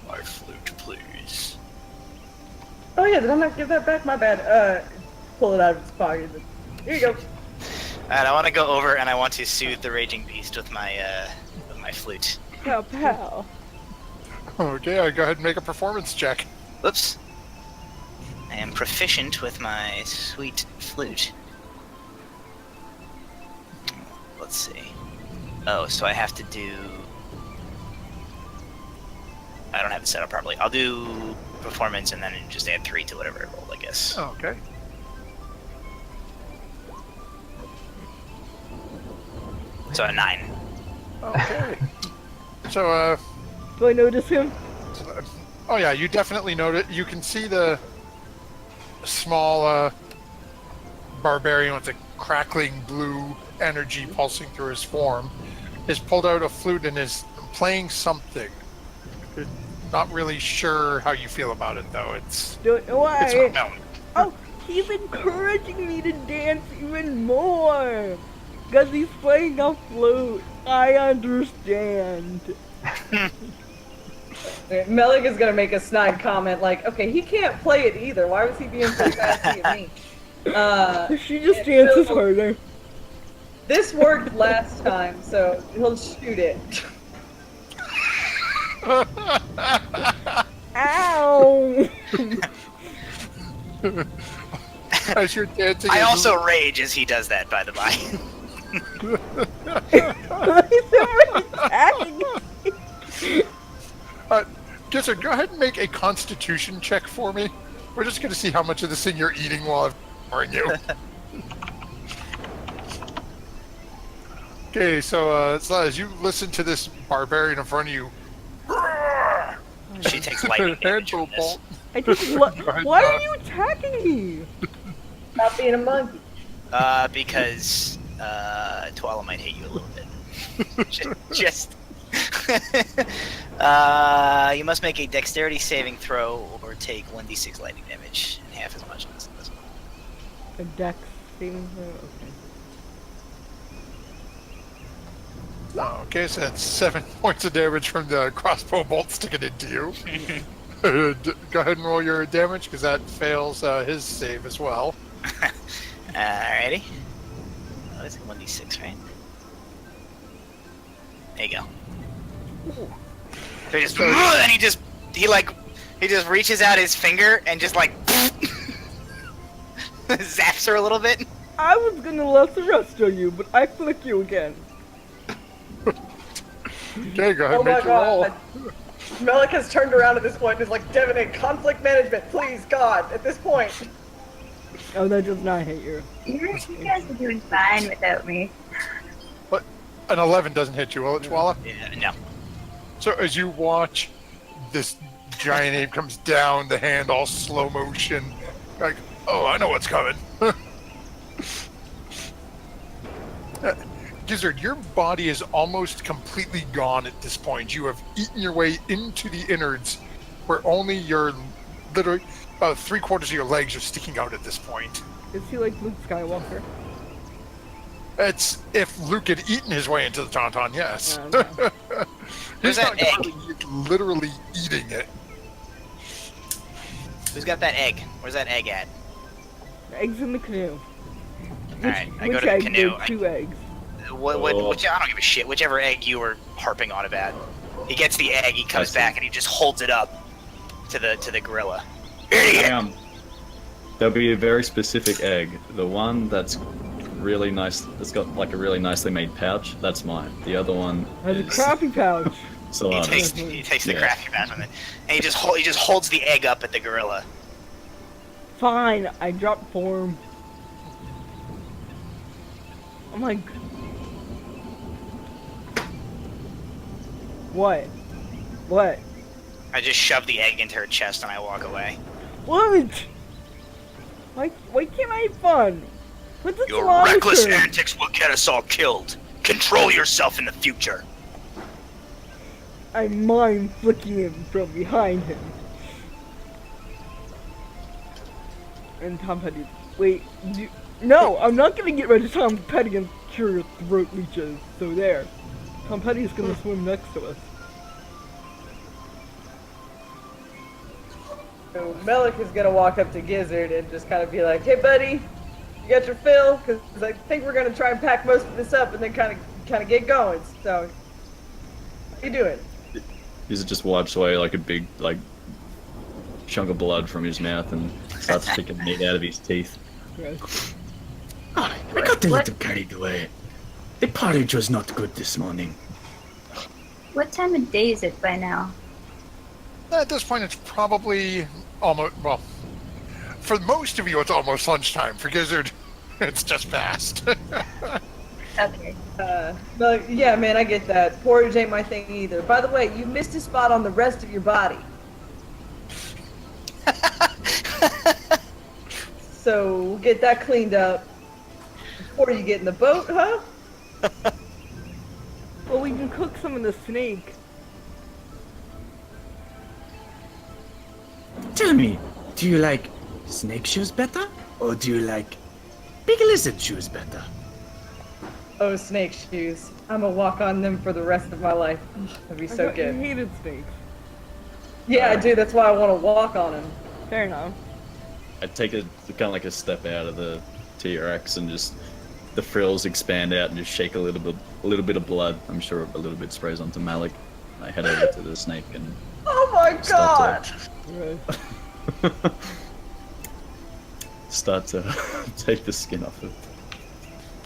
My flute, please. Oh yeah, did I not give that back? My bad. Pull it out of his pocket. Here you go. And I want to go over and I want to soothe the raging beast with my flute. Pow pow. Okay, I'll go ahead and make a performance check. Whoops. I am proficient with my sweet flute. Let's see. Oh, so I have to do... I don't have it set up properly. I'll do performance and then just add 3 to whatever I rolled, I guess. Okay. So a 9. Okay. So, Do I notice him? oh yeah, you definitely notice. You can see the small barbarian with the crackling blue energy pulsing through his form has pulled out a flute and is playing something. Not really sure how you feel about it though. It's Don't know it's why. not melon. Oh, he's encouraging me to dance even more. Because he's playing a flute. I understand. Melik is gonna make a snide comment like, okay, he can't play it either. Why was he being so sassy at me? She just it dances feels- harder. This worked last time, so he'll shoot it. Ow! As you're dancing, I also rage as he does that, by the by. He's attacking me. Gizzard, go ahead and make a Constitution check for me. We're just going to see how much of this thing you're eating while I'm ignoring you. Okay, so as you listen to this barbarian in front of you, She takes lightning damage handful from this. bolt. I just why are you attacking me? Stop being a monkey. Because Tuala might hate you a little bit. just. You must make a dexterity saving throw or take 1d6 lightning damage and half as much as this. A dex saving throw. Okay. Okay, so that's 7 points of damage from the crossbow bolt sticking into you. Go ahead and roll your damage, because that fails his save as well. Alrighty. it's 1d6, right? There you go. So just, and he just reaches out his finger and just like zaps her a little bit. I was gonna let the rest of you, but I flick you again. Okay, go ahead, Oh my make your roll. god. Melik has turned around at this point and is like, Devin, conflict management, please, God, at this point. Oh, that does not hit you. You guys are doing fine without me. But an 11 doesn't hit you, will it, Twala? Yeah, no. So as you watch this giant ape comes down, the hand all slow motion, like, oh, I know what's coming. Gizzard, your body is almost completely gone at this point. You have eaten your way into the innards, where only your literally about 3/4 of your legs are sticking out at this point. Is he like Luke Skywalker? It's if Luke had eaten his way into the Tauntaun, yes. No. He's Where's that not egg? gone, he's literally eating it. Who's got that egg? Where's that egg at? The eggs in the canoe. Alright, I go Which to the egg? canoe. There are 2 eggs. Which, I don't give a shit. Whichever egg you were harping on about. He gets the egg, he comes back, and he just holds it up to the gorilla. Idiot! There'll be a very specific egg. The one that's really nice, that's got like a really nicely made pouch, that's mine. The other one Has a is crappy pouch. He Solana's. takes the Yeah. crafty patch on it, and he just holds the egg up at the gorilla. Fine, I dropped form. I'm like, what? What? I just shove the egg into her chest and I walk away. What? Why can't I have fun? Put this Your on reckless turn. antics will get us all killed. Control yourself in the future. I mind flicking him from behind him. And Tom Petty. Wait, no, I'm not gonna get rid of Tom Petty and cure your throat leeches. So there. Tom Petty's gonna swim next to us. So Melik is gonna walk up to Gizzard and just kind of be like, "Hey, buddy, you got your fill? Because I think we're gonna try and pack most of this up and then kind of get going. So, how you doing?" He just wipes away like a big chunk of blood from his mouth and starts picking meat out of his teeth. Yes. Oh, I got a What? little carried away. The porridge was not good this morning. What time of day is it by now? At this point, it's probably almost, well, for most of you, it's almost lunchtime. For Gizzard, it's just past. Okay. Melik, yeah, man, I get that. Porridge ain't my thing either. By the way, you missed a spot on the rest of your body. So we'll get that cleaned up before you get in the boat, huh? Well, we can cook some of the snake. Tell me, do you like snake shoes better? Or do you like big lizard shoes better? Oh, snake shoes. I'm gonna walk on them for the rest of my life. That'd be I so thought you good. hated snakes. Yeah, I do. That's why I want to walk on them. Fair enough. I take a kind of like a step out of the T-Rex and just the frills expand out and just shake a little bit of blood. I'm sure a little bit sprays onto Malik. I head over to the snake and Oh my start god! Right. start to take the skin off it.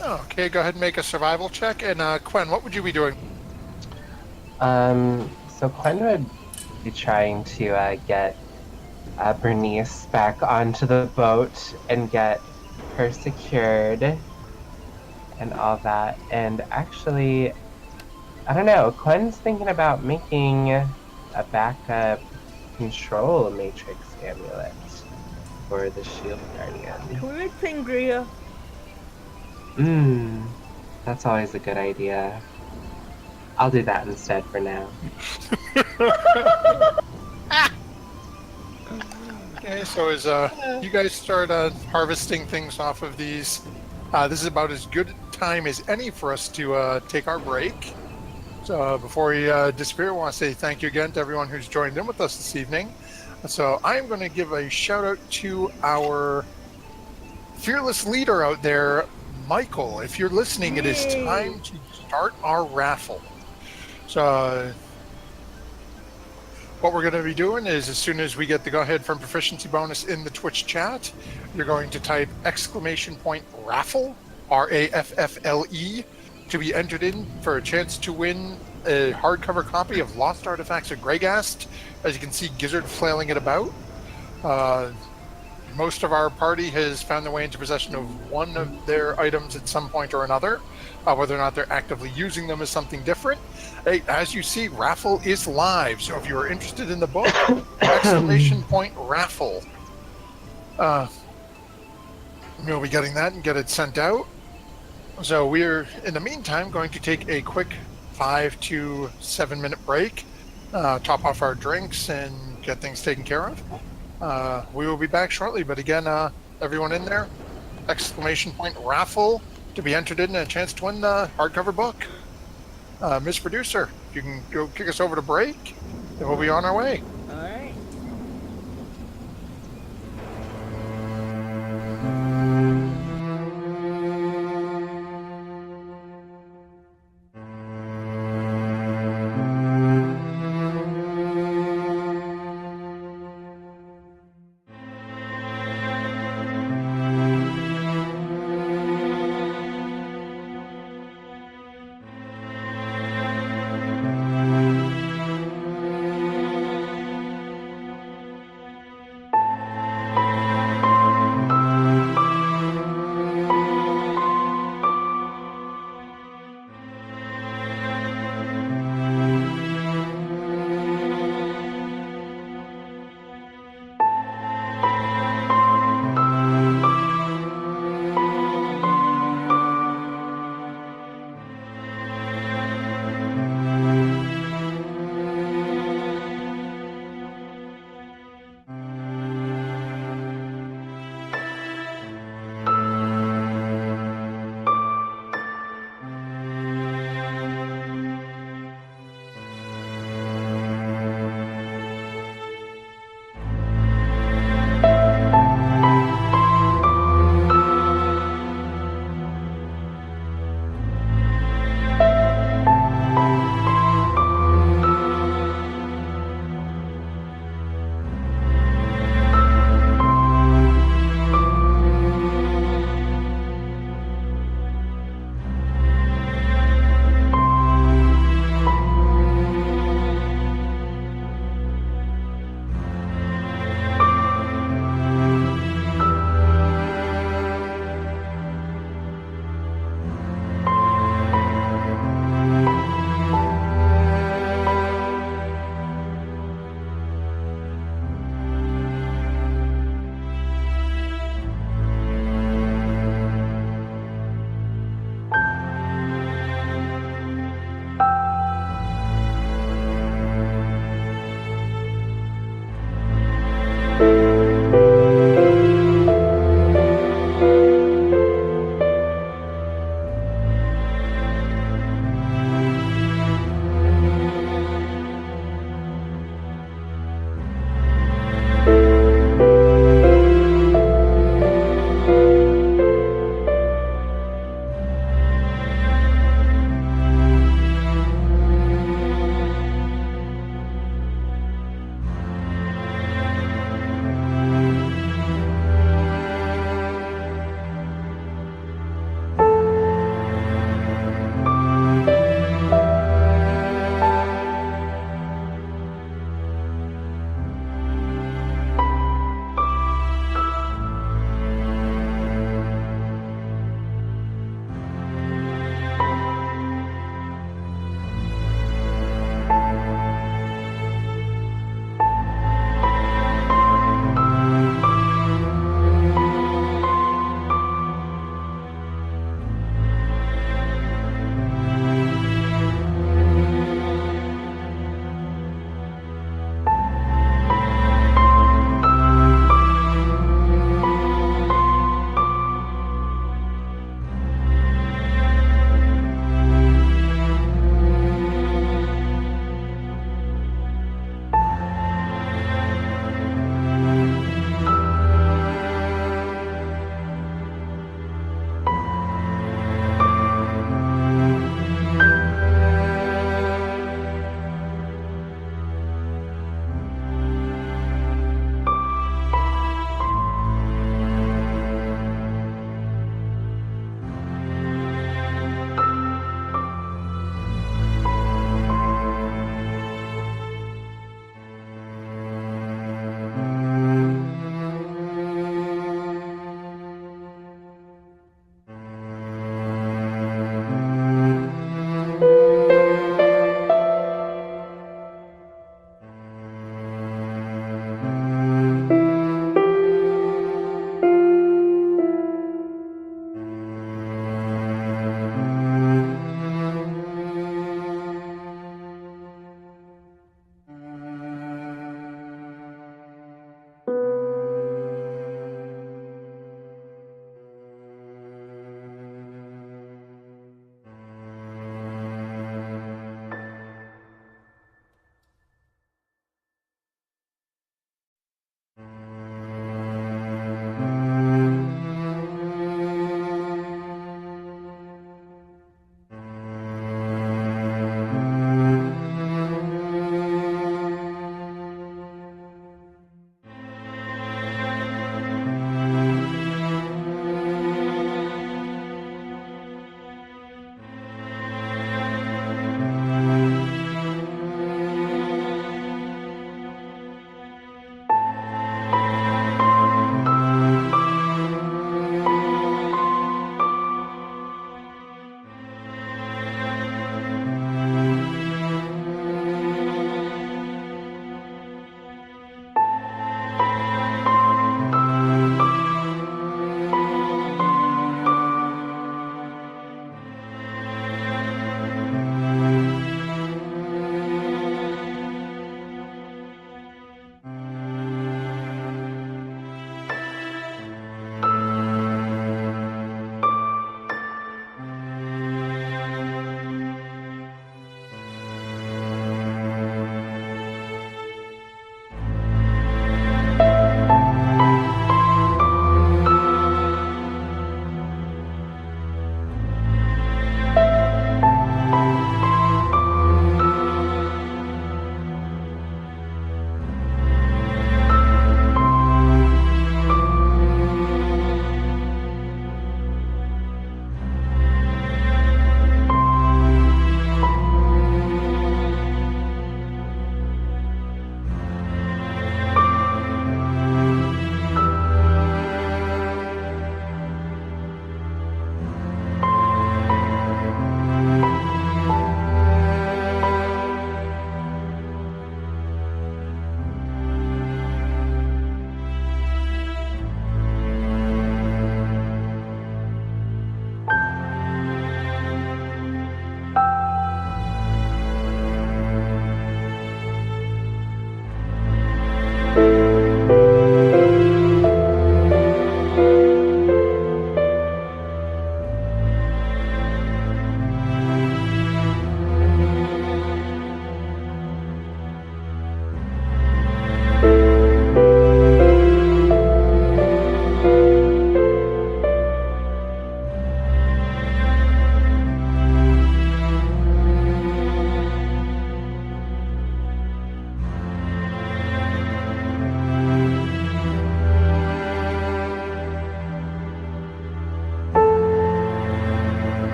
Okay, go ahead and make a survival check. And Quen, what would you be doing? So Quinn would be trying to get Bernice back onto the boat and get her secured and all that. And actually, I don't know, Quinn's thinking about making a backup control matrix amulet for the shield guardian. Can we make sangria? That's always a good idea. I'll do that instead for now. Okay, so as you guys start harvesting things off of these, this is about as good a time as any for us to take our break. So before we disappear, I want to say thank you again to everyone who's joined in with us this evening. So I'm going to give a shout out to our fearless leader out there, Michael, if you're listening, it is Yay. time to start our raffle. So, what we're going to be doing is, as soon as we get the go-ahead from Proficiency Bonus in the Twitch chat, you're going to type !raffle, RAFFLE, to be entered in for a chance to win a hardcover copy of Lost Artifacts of Greygast. As you can see, Gizzard flailing it about. Most of our party has found their way into possession of one of their items at some point or another. Whether or not they're actively using them is something different. Hey, as you see, raffle is live. So if you are interested in the book, !raffle. We'll be getting that and get it sent out. So we're, in the meantime, going to take a quick 5 to 7 minute break, top off our drinks, and get things taken care of. We will be back shortly, but again, everyone in there, !raffle to be entered in a chance to win the hardcover book. Miss Producer, you can go kick us over to break, and we'll be on our way. Alright.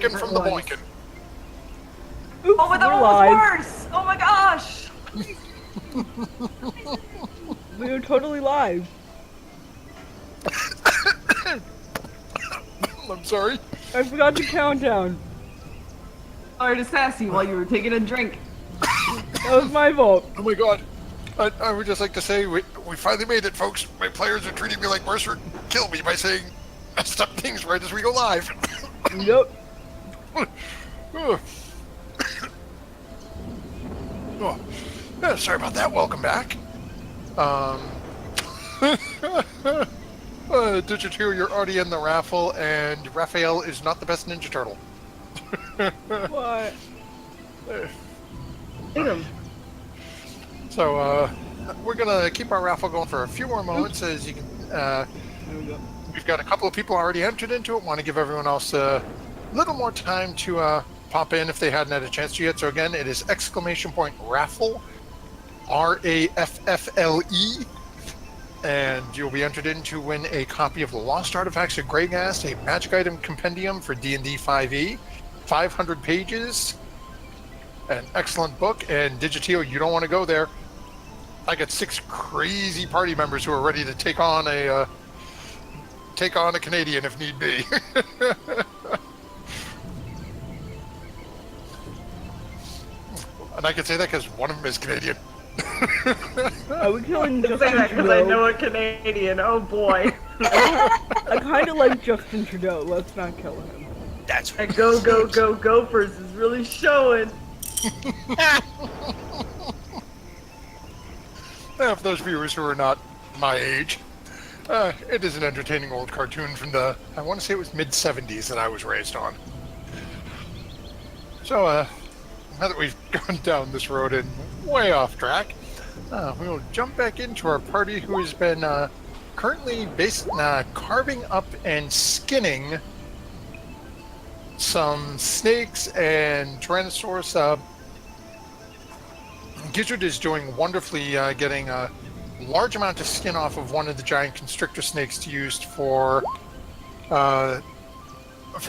Boinking from the ones. boinking. Oops, Oh, but that we're one was live. worse! Oh my gosh! We are totally live. I'm sorry. I forgot the countdown. Sorry to sass you while you were taking a drink. That was my fault. Oh my god. I would just like to say we finally made it, folks. My players are treating me like Mercer killed me by saying messed up things right as we go live. Yep. Oh. Oh. Yeah, sorry about that. Welcome back. Did you hear you're already in the raffle, and Raphael is not the best Ninja Turtle. What? Hit him. So, we're gonna keep our raffle going for a few more moments, as you can, There we go. we've got a couple of people already entered into it. Want to give everyone else a little more time to pop in if they hadn't had a chance to yet. So again, it is !raffle, RAFFLE, and you'll be entered in to win a copy of the Lost Artifacts of Greygast, a magic item compendium for D&D 5e, 500 pages, an excellent book. And Digitio, you don't want to go there. I got 6 crazy party members who are ready to take on a Canadian if need be. And I can say that because one of them is Canadian. Are we killing Say Justin that because I know Trudeau? a Canadian. Oh boy. I kind of like Justin Trudeau. Let's not kill him. That's That go, go, go, Gophers is really showing. Now, for those viewers who are not my age, it is an entertaining old cartoon from the, I want to say it was mid-70s that I was raised on. So, now that we've gone down this road and way off track, we'll jump back into our party who has been currently carving up and skinning some snakes and Tyrannosaurus. Gizzard is doing wonderfully, getting a large amount of skin off of one of the giant constrictor snakes to use for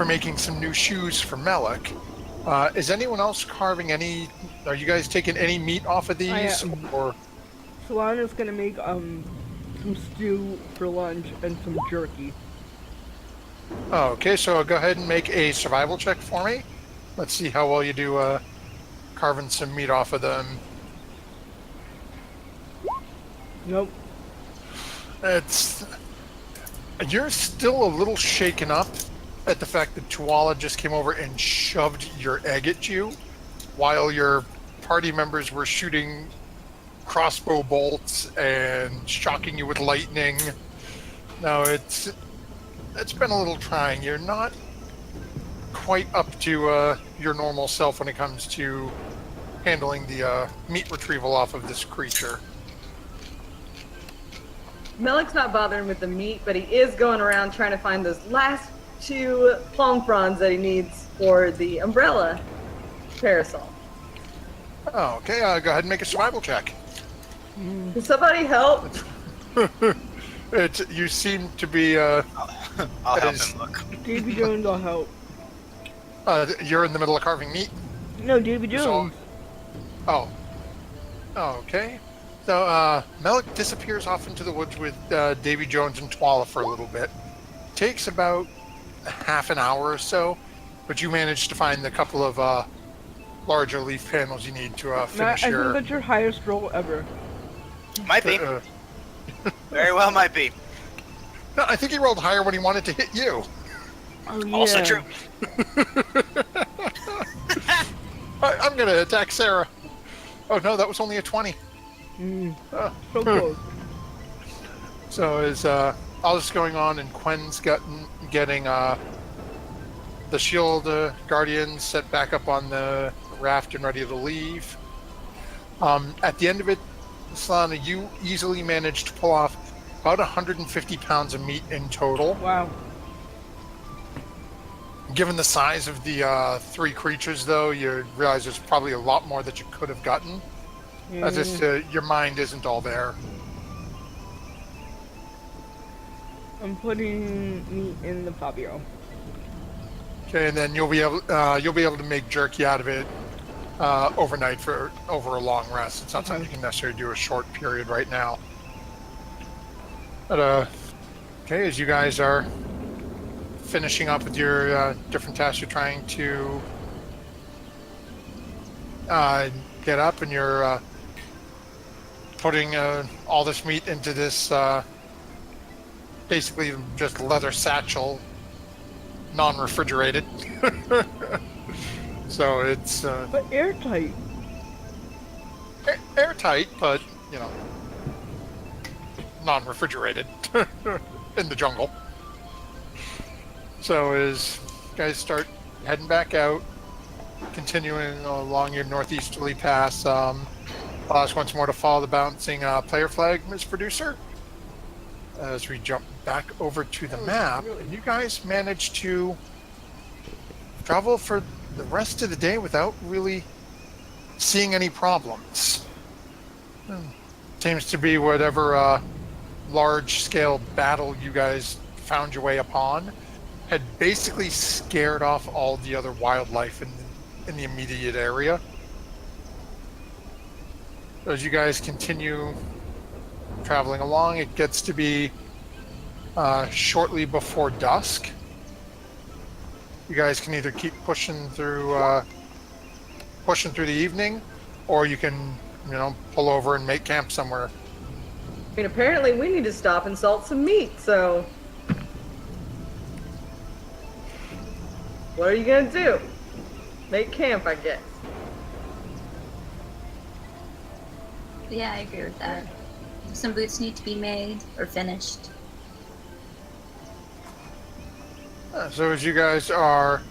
making some new shoes for Melik. Is anyone else carving any? Are you guys taking any meat off of these? Or Solana's gonna make some stew for lunch and some jerky. oh, okay, so go ahead and make a survival check for me. Let's see how well you do carving some meat off of them. Nope. You're still a little shaken up at the fact that Tuala just came over and shoved your egg at you while your party members were shooting crossbow bolts and shocking you with lightning. No, it's been a little trying. You're not quite up to your normal self when it comes to handling the meat retrieval off of this creature. Melik's not bothering with the meat, but he is going around trying to find those last 2 palm fronds that he needs for the umbrella parasol. Oh, okay, go ahead and make a survival check. Can somebody help? You seem to be I'll help is- him look. Davy Jones, I'll help. you're in the middle of carving meat. No, Davy Jones. Oh. Oh, okay. So, Melik disappears off into the woods with Davy Jones and Tuala for a little bit. Takes about half an hour or so, but you manage to find the couple of larger leaf panels you need to Matt, finish I your... think that's your highest roll ever. Might be. Very well might be. No, I think he rolled higher when he wanted to hit you. Oh, yeah. Also true. I'm going to attack Sarah. Oh, no, that was only a 20. So close. So is all this going on, and Quen's getting the shield guardians set back up on the raft and ready to leave. At the end of it, Solana, you easily managed to pull off about 150 pounds of meat in total. Wow. Given the size of the 3 creatures, though, you realize there's probably a lot more that you could have gotten. As if your mind isn't all there. I'm putting meat in the Fabio. Okay, and then you'll be able to make jerky out of it overnight for over a long rest. It's not something you can necessarily do a short period right now. But okay, as you guys are finishing up with your different tasks, you're trying to get up, and you're putting all this meat into this basically just leather satchel, non-refrigerated. So it's But airtight. airtight, but you know, non-refrigerated in the jungle. So as you guys start heading back out, continuing along your northeasterly pass, I'll ask once more to follow the bouncing player flag, Ms. Producer. As we jump back over to the map, you guys managed to travel for the rest of the day without really seeing any problems. Seems to be whatever large-scale battle you guys found your way upon had basically scared off all the other wildlife in the immediate area. As you guys continue traveling along, it gets to be shortly before dusk. You guys can either keep pushing through the evening, or you can, you know, pull over and make camp somewhere. I mean, apparently we need to stop and salt some meat, so... What are you gonna do? Make camp, I guess. Yeah, I agree with that. Some boots need to be made or finished. So as you guys are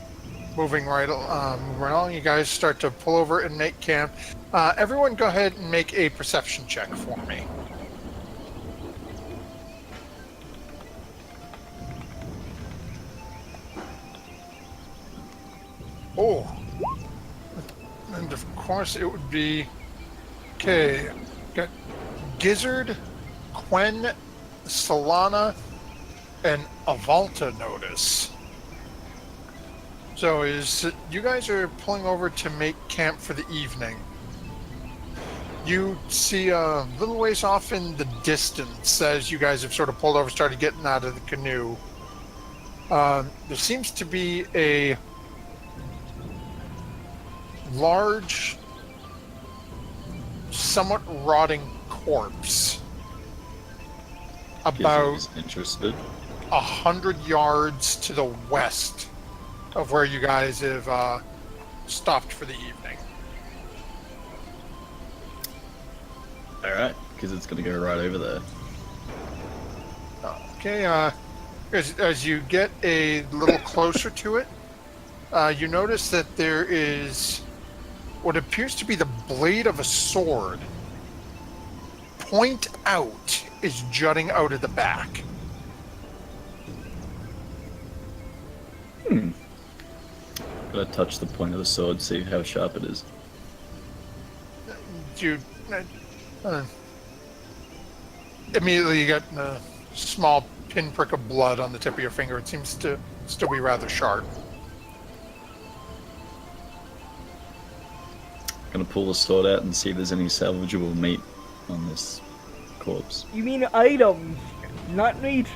moving right along, you guys start to pull over and make camp. Everyone go ahead and make a perception check for me. Oh. And of course it would be... Okay. Got Gizzard, Quen, Solana, and Avalta notice. So you guys are pulling over to make camp for the evening. You see a little ways off in the distance, as you guys have sort of pulled over, started getting out of the canoe. There seems to be a large, somewhat rotting corpse about Is interested. 100 yards to the west of where you guys have stopped for the evening. Alright, because it's going to go right over there. Okay, as you get a little closer to it, you notice that there is what appears to be the blade of a sword. Point out is jutting out of the back. Gotta touch the point of the sword, see how sharp it is. You immediately you get a small pinprick of blood on the tip of your finger. It seems to still be rather sharp. Gonna pull the sword out and see if there's any salvageable meat on this corpse. You mean items, not meat.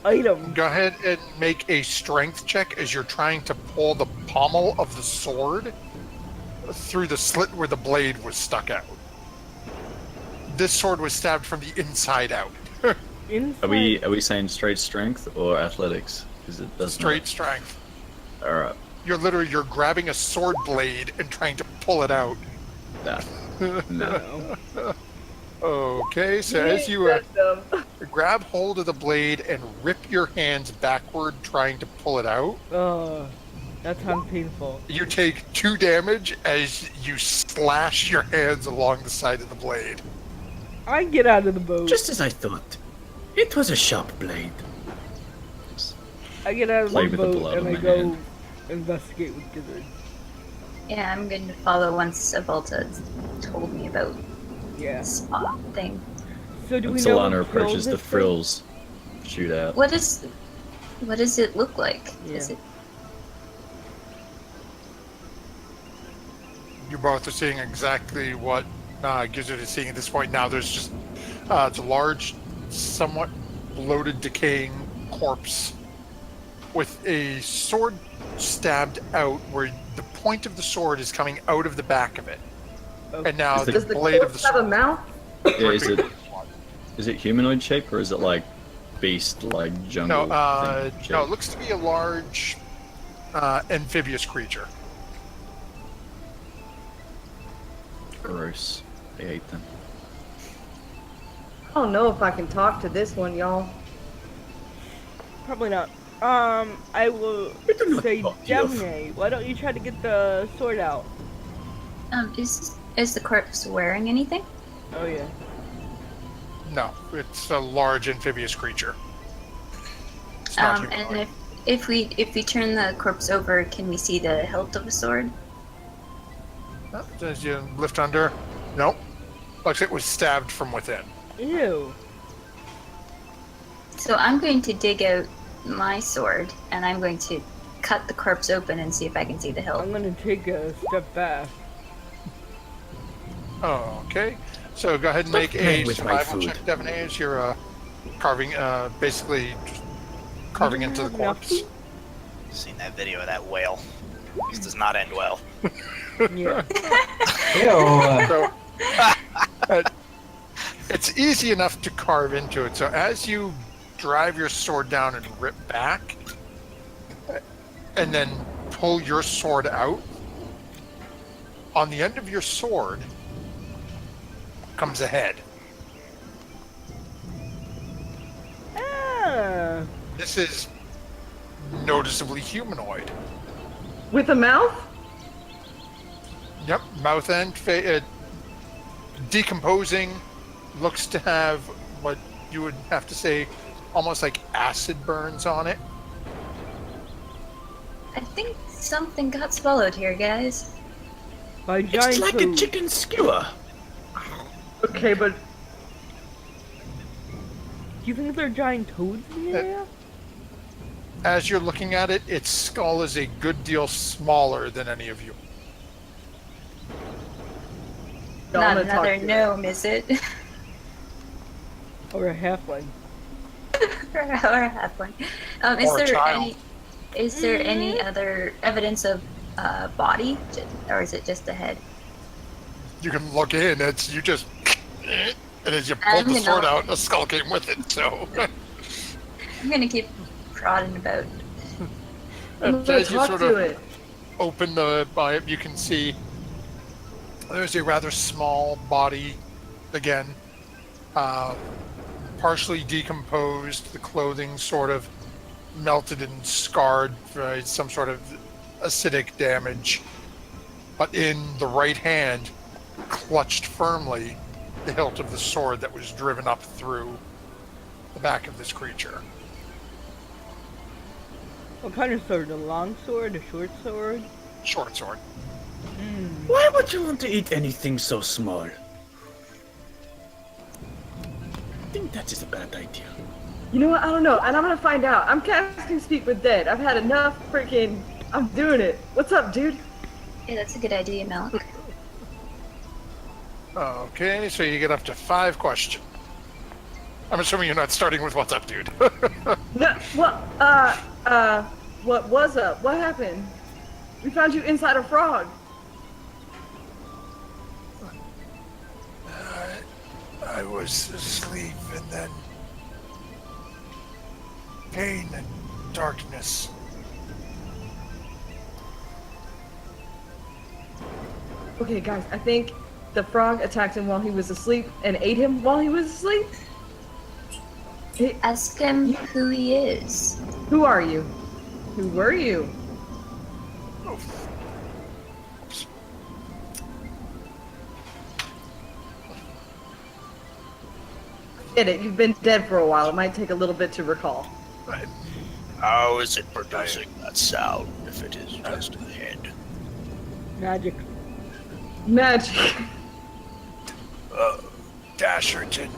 Items. Go ahead and make a strength check as you're trying to pull the pommel of the sword through the slit where the blade was stuck out. This sword was stabbed from the inside out. Are we saying straight strength or athletics? Because it doesn't. Straight strength. Alright. You're grabbing a sword blade and trying to pull it out. Nah. No. Okay, so as you grab hold of the blade and rip your hands backward trying to pull it out, that sounds painful. you take 2 damage as you slash your hands along the side of the blade. I get out of the boat. Just as I thought. It was a sharp blade. I get out of Play the with the boat blood and on I my go hand. investigate with Gizzard. Yeah, I'm going to follow once Avalta told me about Yeah. the spot thing. So do When we know Solana what approaches, the this thing- frills shoot out. What does it look like? Yeah. Is it you both are seeing exactly what Gizzard is seeing at this point. Now there's just it's a large, somewhat bloated, decaying corpse with a sword stabbed out where the point of the sword is coming out of the back of it. And now Is the- the Does the blade of the corpse have a sword. mouth? Yeah, is it humanoid shape or is it like beast, like No, jungle? thing no, it shape? looks to be a large amphibious creature. Gross. I hate them. I don't know if I can talk to this one, y'all. Probably not. I will say, Gemini, why don't you try to get the sword out? Is the corpse wearing anything? Oh yeah. No, it's a large amphibious creature. It's not humanoid. And if we turn the corpse over, can we see the hilt of the sword? As you lift under, nope. Looks like it was stabbed from within. Ew. So I'm going to dig out my sword and I'm going to cut the corpse open and see if I can see the hilt. I'm gonna take a step back. Oh, okay. So go ahead and Stop make a playing with my survival food. check, Devon, as you're carving, basically just carving You into the have enough corpse. food? Seen that video of that whale. This does not end well. Yeah. Ew. So it's easy enough to carve into it. So as you drive your sword down and rip back, and then pull your sword out, on the end of your sword comes a head. Ah. This is noticeably humanoid. With a mouth? Yep, mouth end, decomposing, looks to have what you would have to say almost like acid burns on it. I think something got swallowed here, guys. By It's giant like a food. chicken skewer. Okay, but Do you think there are giant toads in the area? As you're looking at it, its skull is a good deal smaller than any of you. no, I'm Not gonna talk another to it. gnome, is it? Or a halfling? or a halfling. Is Or a there child. any? Is there any other evidence of body, or is it just a head? You can look in, it's you just and as you pull I'm the gonna- sword out, the skull came with it, so I'm gonna keep prodding about. I'm as gonna you talk sort to of it. open the biome, you can see there's a rather small body again, partially decomposed, the clothing sort of melted and scarred by some sort of acidic damage, but in the right hand, clutched firmly, the hilt of the sword that was driven up through the back of this creature. What kind of sword? A long sword? A short sword? Short sword. Why would you want to eat anything so small? I think that is a bad idea. You know what? I don't know, and I'm gonna find out. I'm casting Speak with Dead. I've had enough freaking. I'm doing it. What's up, dude? Yeah, that's a good idea, Malik. Okay, so you get up to 5 questions. I'm assuming you're not starting with what's up, dude. No, what? What was up? What happened? We found you inside a frog. I was asleep and then pain and darkness. Okay, guys, I think the frog attacked him while he was asleep and ate him while he was asleep. Ask him who he is. Who are you? Who were you? Get it? You've been dead for a while. It might take a little bit to recall. How is it producing that sound if it is just a head? Magic. Magic. Dasherton.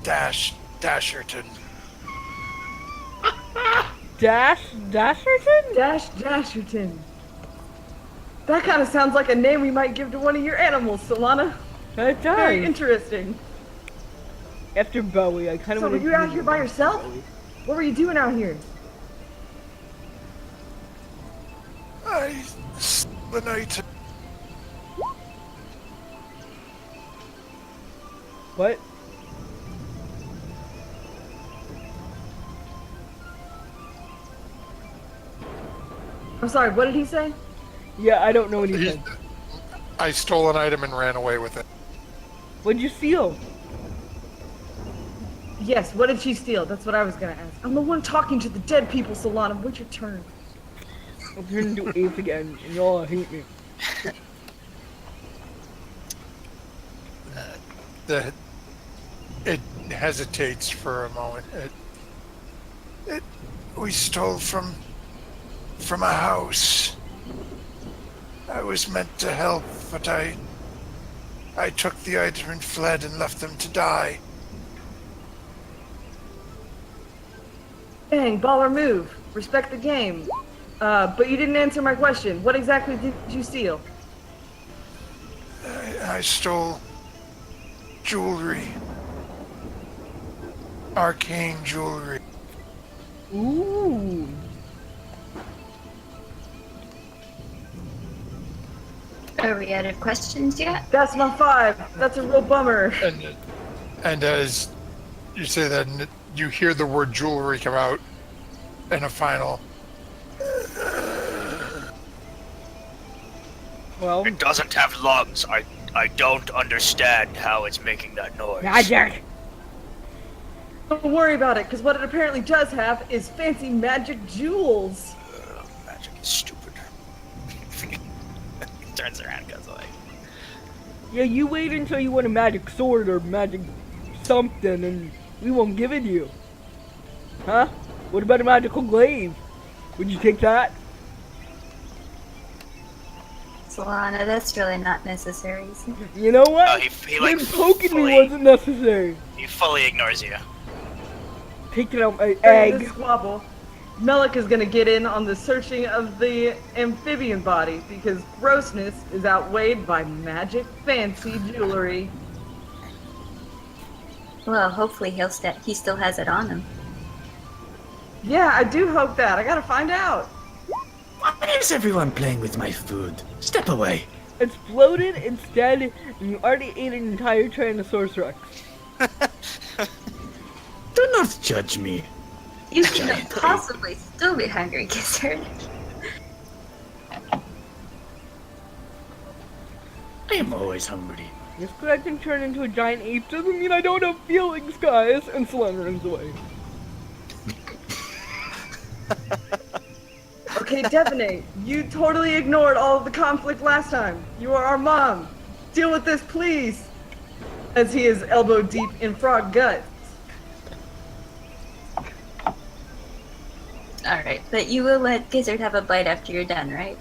Dasherton. Dasherton? Dasherton. That kind of sounds like a name we might give to one of your animals, Solana. That Very does. interesting. After Bowie, I kind of So want to. were you out here by yourself? What were you doing out here? I the night. What? I'm sorry, what did he say? Yeah, I don't know what he He- said. I stole an item and ran away with it. What'd you steal? Yes, what did she steal? That's what I was gonna ask. I'm the one talking to the dead people, Solana. What's your turn? I'll turn into ape again, and y'all hate me. It hesitates for a moment. We stole from a house. I was meant to help, but I took the item and fled and left them to die. Dang, baller move. Respect the game. But you didn't answer my question. What exactly did you steal? I stole jewelry. Arcane jewelry. Ooh. Are we out of questions yet? That's my 5. That's a real bummer. And as you say that, you hear the word jewelry come out in a final. Well, It doesn't have lungs. I don't understand how it's making that noise. magic. Don't worry about it, because what it apparently does have is fancy magic jewels. Magic is stupid. He turns around and goes away. Yeah, you wait until you want a magic sword or magic something, and we won't give it to you. Huh? What about a magical glaive? Would you take that? Solana, that's really not necessary. is it? You know what? Oh, he like Him poking me fully, wasn't necessary. he fully ignores you. Taking out my During this egg. squabble, Melik is gonna get in on the searching of the amphibian body because grossness is outweighed by magic fancy jewelry. Well, hopefully he still has it on him. Yeah, I do hope that. I gotta find out. Why is everyone playing with my food? Step away. It's bloated instead, and you already ate an entire Tyrannosaurus Rex. Do not judge me. You could Giant possibly still be hungry, Gizzard. I am always hungry. Just because I can turn into a giant ape doesn't mean I don't have feelings, guys. And Solana runs away. Okay, Devine, you totally ignored all of the conflict last time. You are our mom. Deal with this, please. As he is elbow deep in frog guts. Alright, but you will let Gizzard have a bite after you're done, right?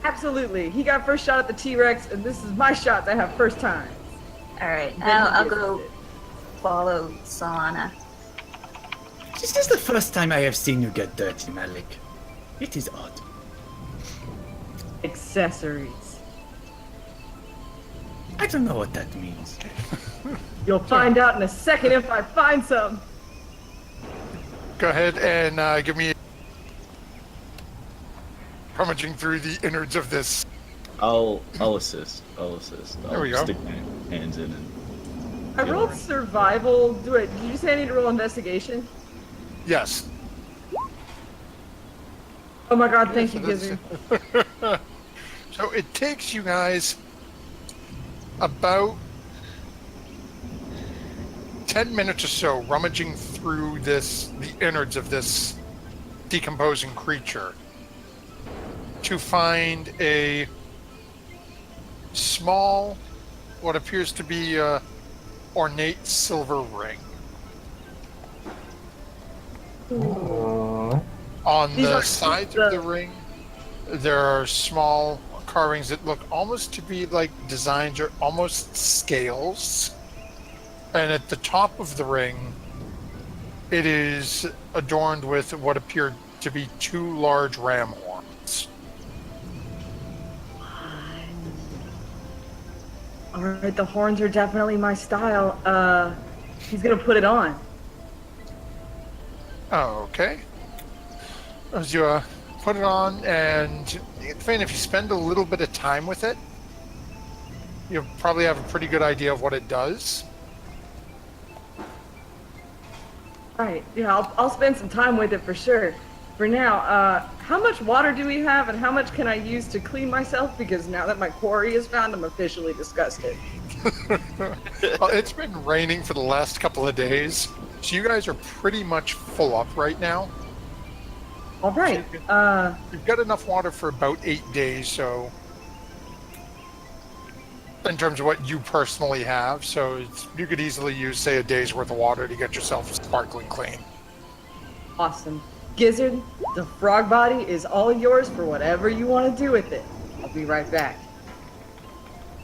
Absolutely. He got first shot at the T-Rex, and this is my shot to have first time. Alright, Then he I'll gets go it. follow Solana. This is the first time I have seen you get dirty, Malik. It is odd. Accessories. I don't know what that means. You'll find out in a second if I find some. Go ahead and give me rummaging through the innards of this. I'll assist. I'll There we go. stick my hands in and I rolled survival. Did you say I need to roll investigation? Yes. Oh my god, thank So you, that's- Gizzard. So it takes you guys about 10 minutes or so rummaging through the innards of this decomposing creature to find a small, what appears to be a ornate silver ring. Aw. On These the are sides the- of the ring, there are small carvings that look almost to be like designs or almost scales. And at the top of the ring, it is adorned with what appear to be 2 large ram horns. All right, the horns are definitely my style. He's gonna put it on. Okay. As you put it on, and Fane, if you spend a little bit of time with it, you'll probably have a pretty good idea of what it does. Right. Yeah, I'll spend some time with it for sure. For now, how much water do we have, and how much can I use to clean myself? Because now that my quarry is found, I'm officially disgusted. Well, it's been raining for the last couple of days, so you guys are pretty much full up right now. All right. You've got enough water for about 8 days, so in terms of what you personally have, so you could easily use, say, a day's worth of water to get yourself sparkling clean. Awesome. Gizzard, the frog body is all yours for whatever you want to do with it. I'll be right back.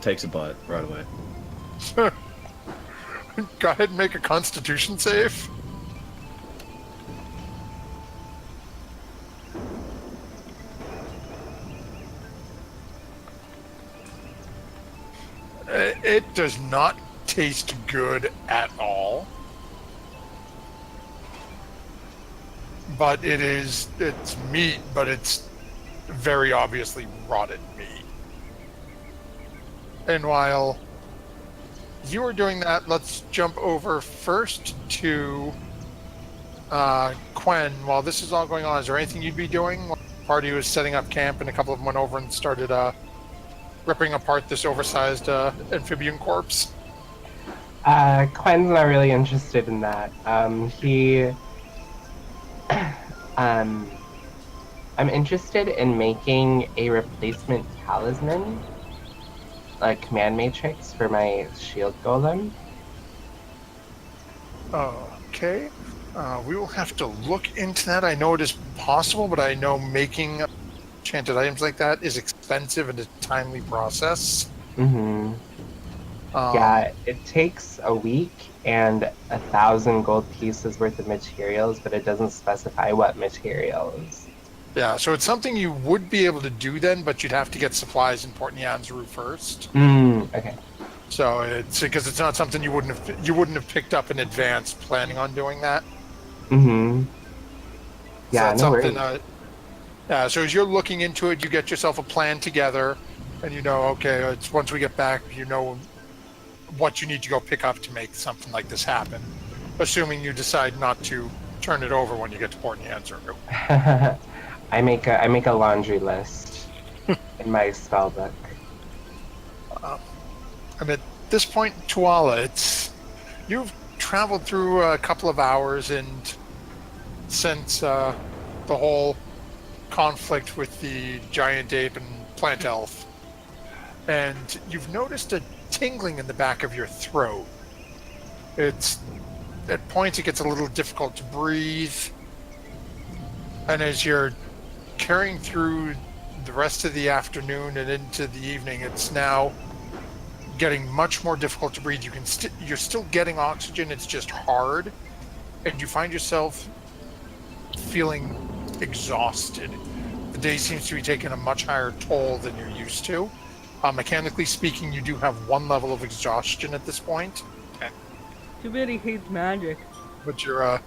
Takes a bite right away. Go ahead and make a Constitution save. It does not taste good at all. But it's meat, but it's very obviously rotted meat. And while you are doing that, let's jump over first to Quen. While this is all going on, is there anything you'd be doing? The party was setting up camp, and a couple of them went over and started ripping apart this oversized amphibian corpse. Quen's not really interested in that. I'm interested in making a replacement talisman, a command matrix for my shield golem. Okay. We will have to look into that. I know it is possible, but I know making enchanted items like that is expensive and a timely process. Mm-hmm. Yeah, it takes a week and 1,000 gold pieces worth of materials, but it doesn't specify what materials. Yeah, so it's something you would be able to do then, but you'd have to get supplies in Port Nyanzaru first. Okay. So it's because it's not something you wouldn't have picked up in advance planning on doing that. Mm-hmm. Yeah, so no something. worries. So as you're looking into it, you get yourself a plan together, and you know, okay, it's once we get back, you know what you need to go pick up to make something like this happen. Assuming you decide not to turn it over when you get to Port Nyanzaru. I make a laundry list in my spell book. And at this point, Tuala, you've traveled through a couple of hours, and since the whole conflict with the giant ape and plant elf, and you've noticed a tingling in the back of your throat. At points it gets a little difficult to breathe, and as you're carrying through the rest of the afternoon and into the evening, it's now getting much more difficult to breathe. You're still getting oxygen, it's just hard, and you find yourself feeling exhausted. The day seems to be taking a much higher toll than you're used to. Mechanically speaking, you do have one level of exhaustion at this point. Okay. Too bad he hates magic. But you're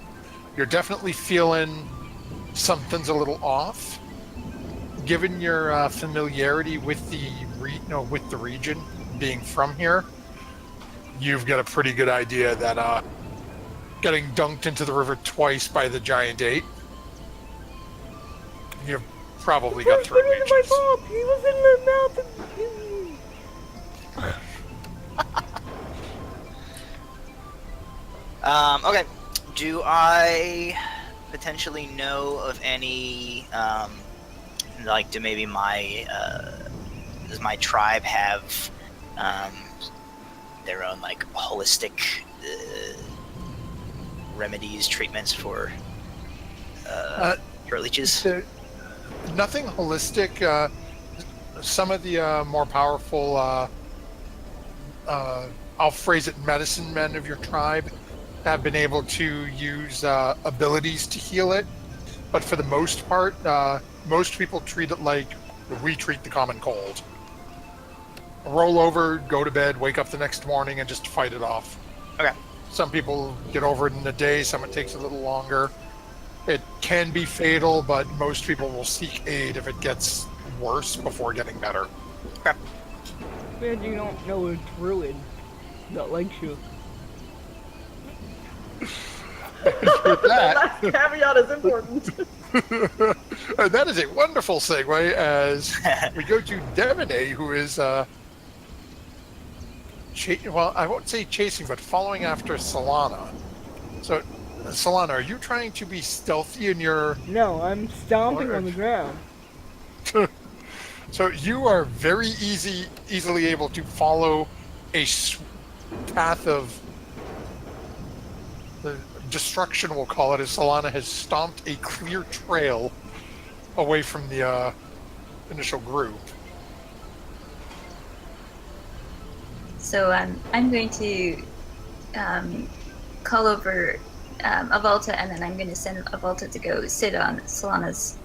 definitely feeling something's a little off. Given your familiarity with the region, being from here, you've got a pretty good idea that getting dunked into the river twice by the giant ape, you've probably got throat Put it in my leeches. mouth. He was in my mouth. Okay. Do I potentially know of any, do maybe does my tribe have, their own, holistic, remedies, treatments for, throat leeches? Nothing holistic. Some of the more powerful, I'll phrase it, medicine men of your tribe have been able to use abilities to heal it, but for the most part, most people treat it like we treat the common cold. roll over, go to bed, wake up the next morning, and just fight it off. Okay. Some people get over it in a day, some it takes a little longer. It can be fatal, but most people will seek aid if it gets worse before getting better. Man, you don't know a druid that likes you. With that, That caveat is important. that is a wonderful segue as we go to Devaney, who is, well, I won't say chasing, but following after Solana. So, Solana, are you trying to be stealthy in your... No, I'm stomping on the ground. So you are very easily able to follow a path of destruction, we'll call it, as Solana has stomped a clear trail away from the initial group. So I'm going to call over Avalta, and then I'm going to send Avalta to go sit on Solana's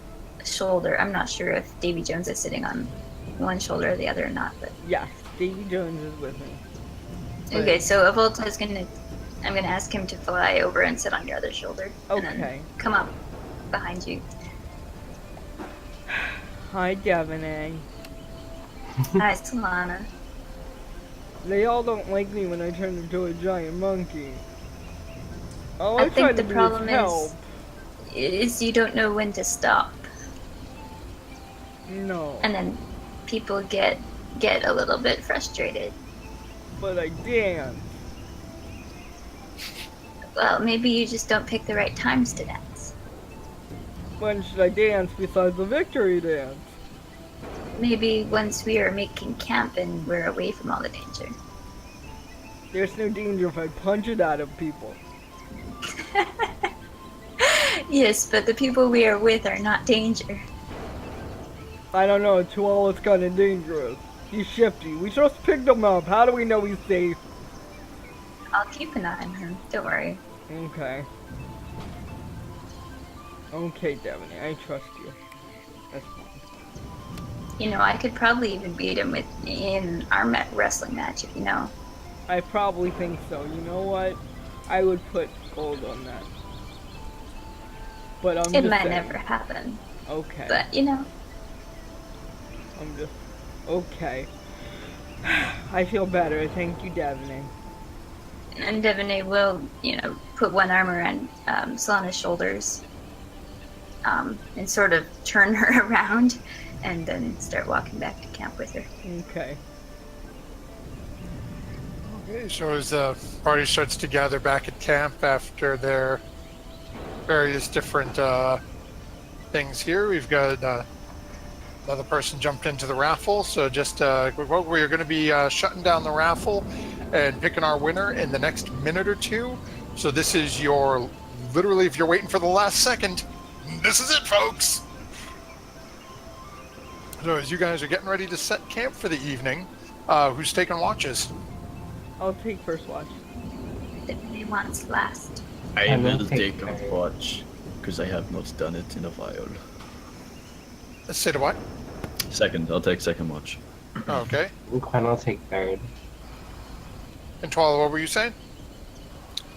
shoulder. I'm not sure if Davy Jones is sitting on one shoulder or the other or not, but Yes, Davy Jones is with me. okay. So Avalta is I'm gonna ask him to fly over and sit on your other shoulder, and Okay. then come up behind you. Hi, Devaney. Hi, Solana. They all don't like me when I turn into a giant monkey. All I I try think to the do problem is help. is you don't know when to stop, No, and then people get a little bit frustrated. but I dance. Well, maybe you just don't pick the right times to dance. When should I dance besides the victory dance? Maybe once we are making camp and we're away from all the danger. There's no danger if I punch it out of people. Yes, but the people we are with are not danger. I don't know, Chihuahua's is kind of dangerous. He's shifty. We just picked him up. How do we know he's safe? I'll keep an eye on him. Don't worry. Okay. Okay, Devaney, I trust you. That's fine. You know, I could probably even beat him in our wrestling match, if you know. I probably think so. You know what? I would put gold on that. But I'm It just might saying. never happen, Okay. but you know. I'm just... Okay. I feel better. Thank you, Devaney. And Devaney will, put one arm around Solana's shoulders, and sort of turn her around, and then start walking back to camp with her. Okay. Okay, so as the party starts to gather back at camp after their various different things here, we've got another person jumped into the raffle. So just we're going to be shutting down the raffle and picking our winner in the next minute or two. So this is your, literally, if you're waiting for the last second, this is it, folks. So as you guys are getting ready to set camp for the evening, who's taking watches? I'll take first watch. Devaney wants last. I And then will take take a watch, because I have not done it in a while. Say to what? Second, I'll take second watch. Okay. Gwen will take third. And Twala, what were you saying?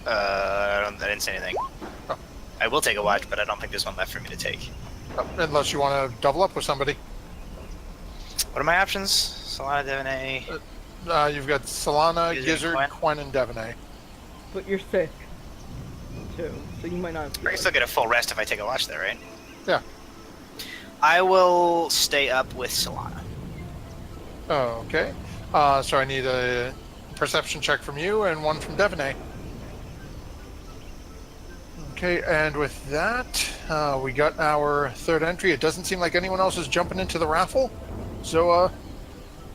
I didn't say anything. Oh. I will take a watch, but I don't think there's one left for me to take. Unless you want to double up with somebody. What are my options? Solana, Devaney. You've got Solana, Gizzard, Gizzard, Quen. Quen, and Devaney. But you're sick. Too. So you might not I feel can it. still get a full rest if I take a watch there, right? Yeah. I will stay up with Solana. Oh, okay. So I need a perception check from you and one from Devaney. Okay, and with that, we got our third entry. It doesn't seem like anyone else is jumping into the raffle. So,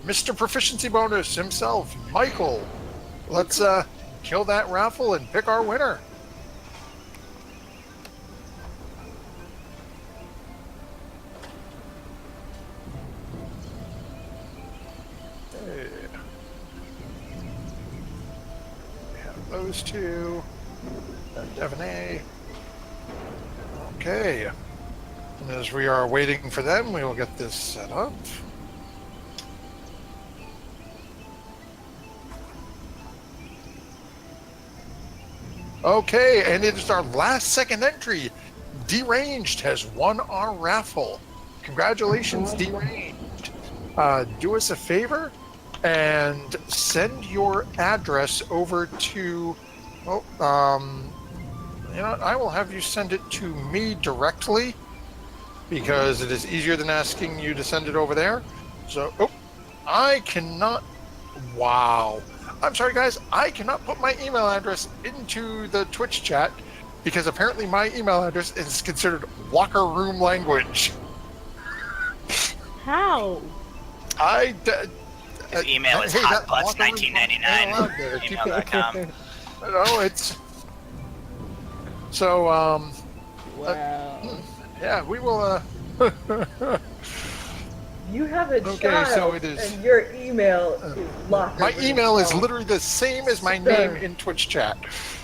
Mr. Proficiency Bonus himself, Michael, let's kill that raffle and pick our winner. Okay. We have those two. Devaney. Okay. And as we are waiting for them, we will get this set up. Okay, and it is our last second entry. Deranged has won our raffle. Congratulations, Deranged. Do us a favor and send your address over to. Oh, you know what? I will have you send it to me directly because it is easier than asking you to send it over there. So, oh, I cannot. Wow. I'm sorry, guys. I cannot put my email address into the Twitch chat because apparently my email address is considered locker room language. How? His email is hey, that locker room hotbutts1999 ain't allowed there. Keep that- email.com. No, it's so. Wow. Yeah, we will. You have a Okay, child, so it is- and your email is locked. My email is literally the same as my name in Twitch chat.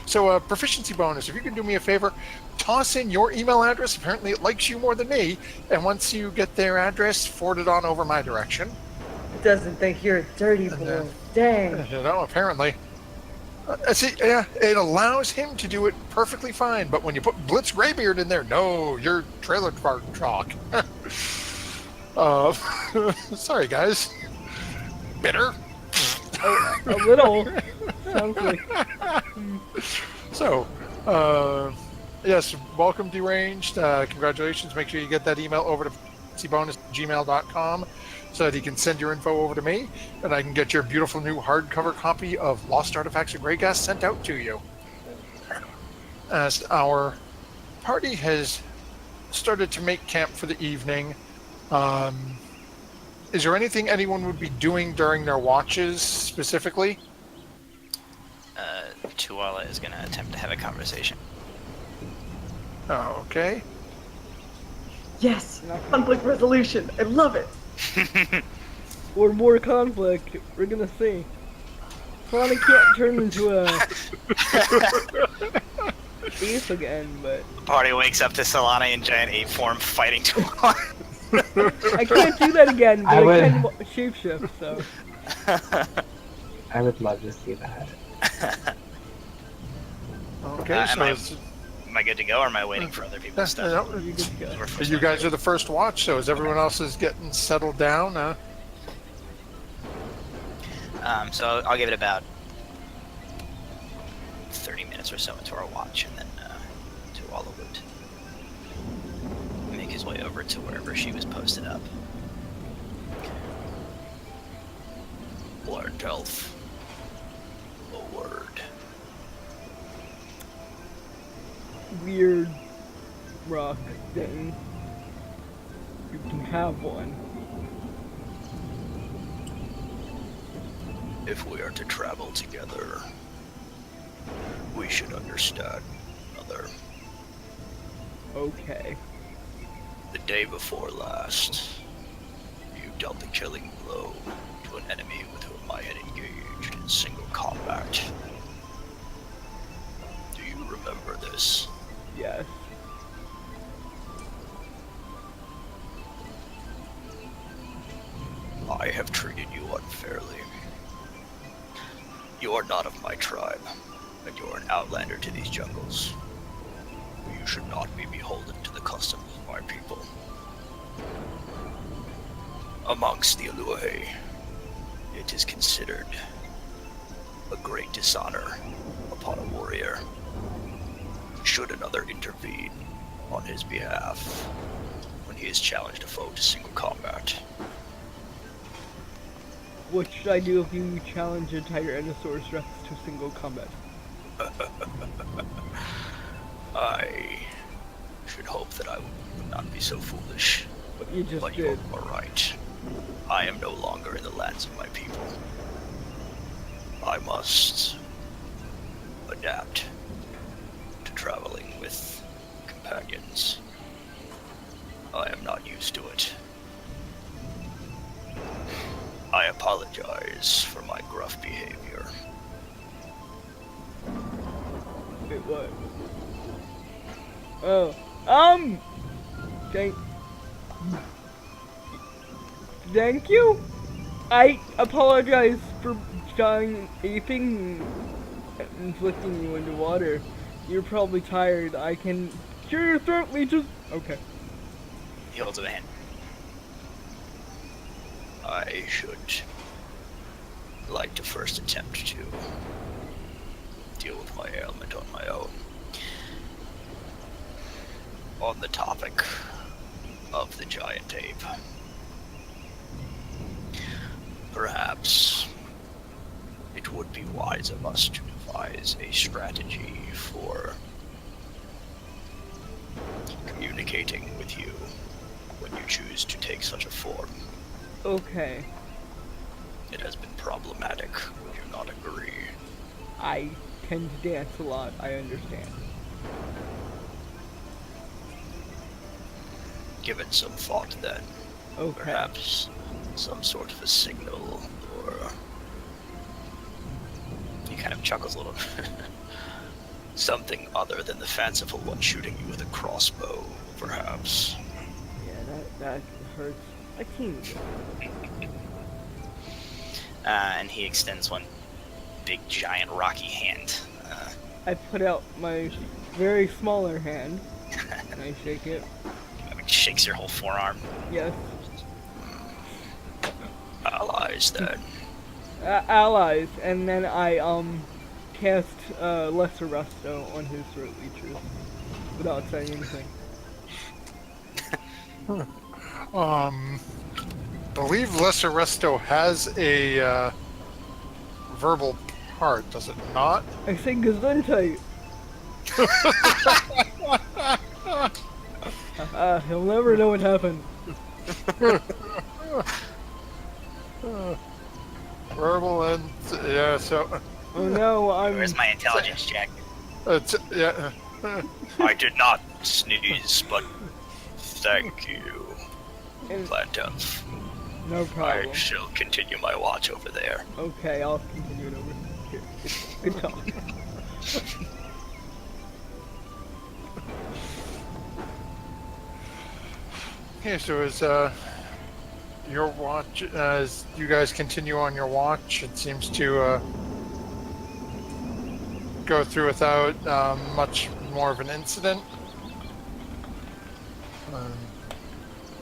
So, proficiency bonus. If you can do me a favor, toss in your email address. Apparently, it likes you more than me. And once you get their address, forward it on over my direction. It doesn't think you're a dirty boy. Dang. You know, apparently. See, yeah, it allows him to do it perfectly fine. But when you put Blitz Graybeard in there, no, you're trailer park chalk. Sorry, guys. Bitter. A little. Sounds like. So, yes, welcome Deranged. Congratulations. Make sure you get that email over to bonus@gmail.com so that he can send your info over to me and I can get your beautiful new hardcover copy of Lost Artifacts of Greygas sent out to you. As our party has started to make camp for the evening, is there anything anyone would be doing during their watches specifically? Tuala is going to attempt to have a conversation. Okay. Yes, conflict resolution. I love it. Or more conflict. We're gonna see. Probably can't turn into a thief again, but Party wakes up to Solana in giant ape form fighting Tuala. I can't do that again. But I I would- can shapeshift, so. I would love to see that. Okay, am so I- it's- Am I good to go, or am I waiting for other people's stuff? no, You're good to go. We're first you one. guys are the first watch, so as everyone else is getting settled down, So I'll give it about 30 minutes or so into our watch, and then Tuala would make his way over to wherever she was posted up. Large elf. A word. Weird rock thing. You can have one. If we are to travel together, we should understand another. Okay. The day before last, you dealt the killing blow to an enemy with whom I had engaged in single combat. Do you remember this? Yes. I have treated you unfairly. You are not of my tribe, and you are an outlander to these jungles. You should not be beholden to the customs of my people. Amongst the Aluahe, it is considered a great dishonor upon a warrior should another intervene on his behalf when he has challenged a foe to single combat. What should I do if you challenge a Tyrannosaurus Rex to single combat? I should hope that I would not be so foolish, What you just but did. you are right. I am no longer in the lands of my people. I must adapt to traveling with companions. I am not used to it. I apologize for my gruff behavior. Wait, what? Oh. Thank... Thank you? I apologize for dying aping and inflicting you into water. You're probably tired. I can cure your throat leeches. Okay. He holds up a hand. I should like to first attempt to deal with my ailment on my own. On the topic of the giant ape, perhaps it would be wise of us to devise a strategy for communicating with you when you choose to take such a form. Okay. It has been problematic, would you not agree? I tend to dance a lot. I understand. Give it some thought then. Okay. Perhaps some sort of a signal, or... He kind of chuckles a little. Something other than the fanciful one shooting you with a crossbow, perhaps. Yeah, that hurts a teeny bit. And he extends one big, giant, rocky hand. I put out my very smaller hand. And I shake it. It shakes your whole forearm. Yes. Allies, then. Allies, and then I cast Lesser Resto on his throat leeches without saying anything. Believe Lesser Resto has a verbal part, does it not? I say Gesundheit. He'll never know what happened. Verbal and yeah, so Oh no, I'm. Where's my intelligence check? yeah. I did not sneeze, but thank you, And- Plant Elf. No problem. I shall continue my watch over there. Okay, I'll continue it over here. Good talk. Okay, so as your watch, as you guys continue on your watch, it seems to go through without much more of an incident.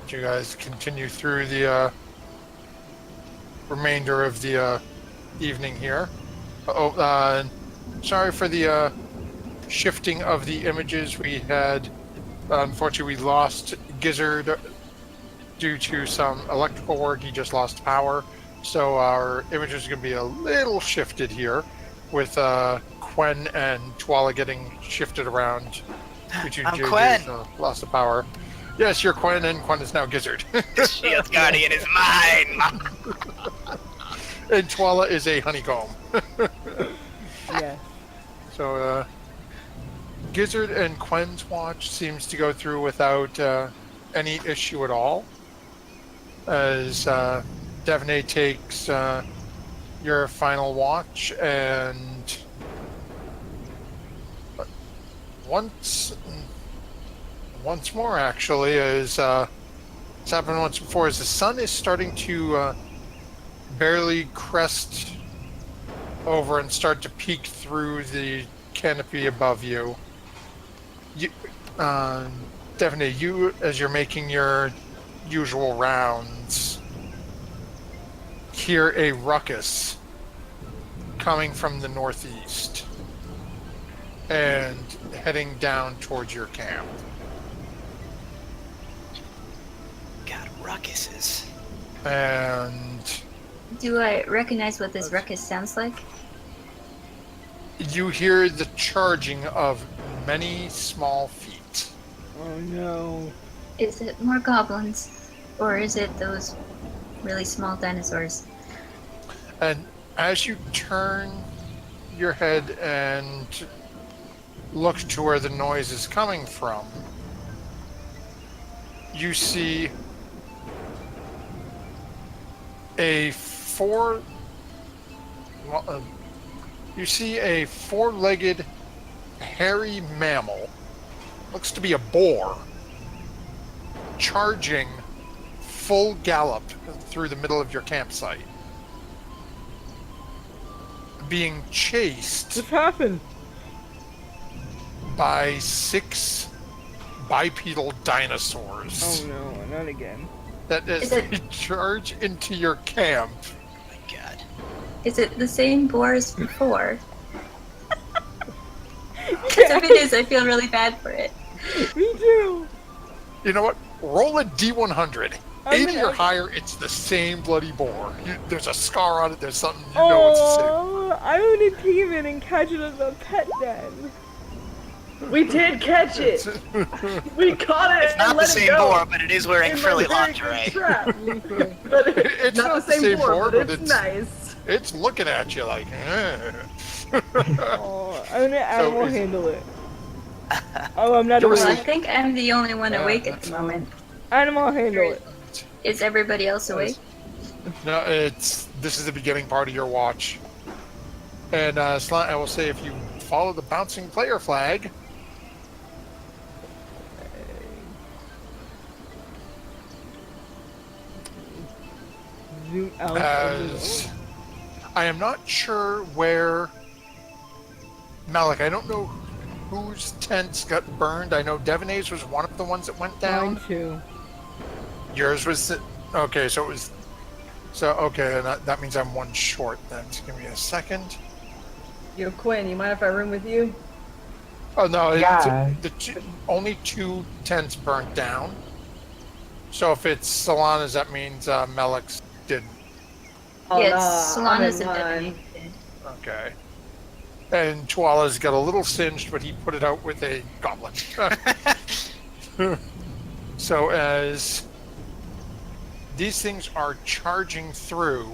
You guys continue through the remainder of the evening here. Sorry for the shifting of the images. We had, unfortunately, we lost Gizzard due to some electrical work. He just lost power, so our images are going to be a little shifted here, with Quen and Tuala getting shifted around due to I'm JJ's Quen. loss of power. Yes, you're Quen, and Quen is now Gizzard. Shield Guardian is mine! And Tuala is a honeycomb. Yes. So, Gizzard and Quen's watch seems to go through without any issue at all. As Devaney takes your final watch, and once more, actually, as it's happened once before, as the sun is starting to barely crest over and start to peek through the canopy above you. Definitely, you, as you're making your usual rounds, hear a ruckus coming from the northeast and heading down towards your camp. God, ruckuses. And Do I recognize what this ruckus sounds like? you hear the charging of many small feet. Oh no. Is it more goblins? Or is it those really small dinosaurs? And as you turn your head and look to where the noise is coming from, you see a four-legged hairy mammal, looks to be a boar, charging full gallop through the middle of your campsite, being chased This happened. by 6 bipedal dinosaurs Oh no, not again. that as Is it- they charge into your camp. Oh my god. Is it the same boar as before? Because if it is, I feel really bad for it. Me too. You know what? Roll a D100. I'm 80 gonna- or higher, it's the same bloody boar. There's a scar on it, there's something, you know it's the same. Oh, I want to team it and catch it as a pet then. We did catch it. We caught it It's and not the let it same go. boar, but it is wearing in frilly my very good lingerie. trap. But It's not the same boar, but it's nice. It's looking at you like, Oh, I'm gonna animal it's- handle it. Oh, I'm not You're Well, I awake. think I'm the only one Yeah, awake at the moment. Animal handle it. Is everybody else awake? No, this is the beginning part of your watch. And I will say, if you follow the bouncing player flag, Zoom out. as I am not sure where Malik. I don't know whose tents got burned. I know Devonay's was one of the ones that went down. Mine too. Yours was okay. So it was. So okay, and that means I'm one short then. So give me a second. Yo, Quinn, you mind if I room with you? Oh no! Yeah. Only 2 tents burnt down. So if it's Solana's, that means Malik's didn't. Oh, Yes, nah, I'm in Solana's and mine. Devin. Okay. And Tuala's got a little singed, but he put it out with a goblin. So as these things are charging through,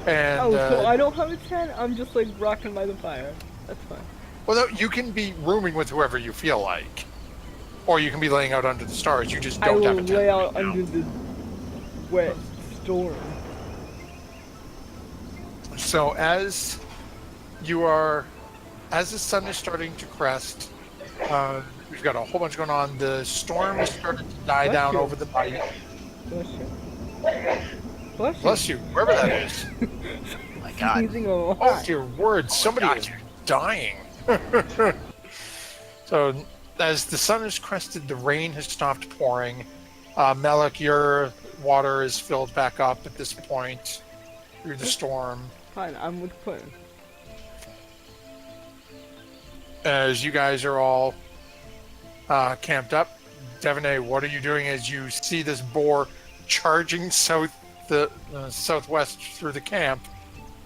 and Oh, so I don't have a tent? I'm just like rocking by the fire. That's fine. well, no, you can be rooming with whoever you feel like, or you can be laying out under the stars. You just I don't will have a tent lay right out now. under the wet storm. So as the sun is starting to crest, we've got a whole bunch going on. The storm is starting to die Bless down you. over the bite. Bless you. Bless you. Bless you, wherever that is. Oh my god. Sneezing a lot. Oh dear word, somebody is dying. So as the sun is crested, the rain has stopped pouring. Malik, your water is filled back up at this point through the storm. Fine, I'm with Quinn. As you guys are all camped up, Devonay, what are you doing as you see this boar charging southwest through the camp?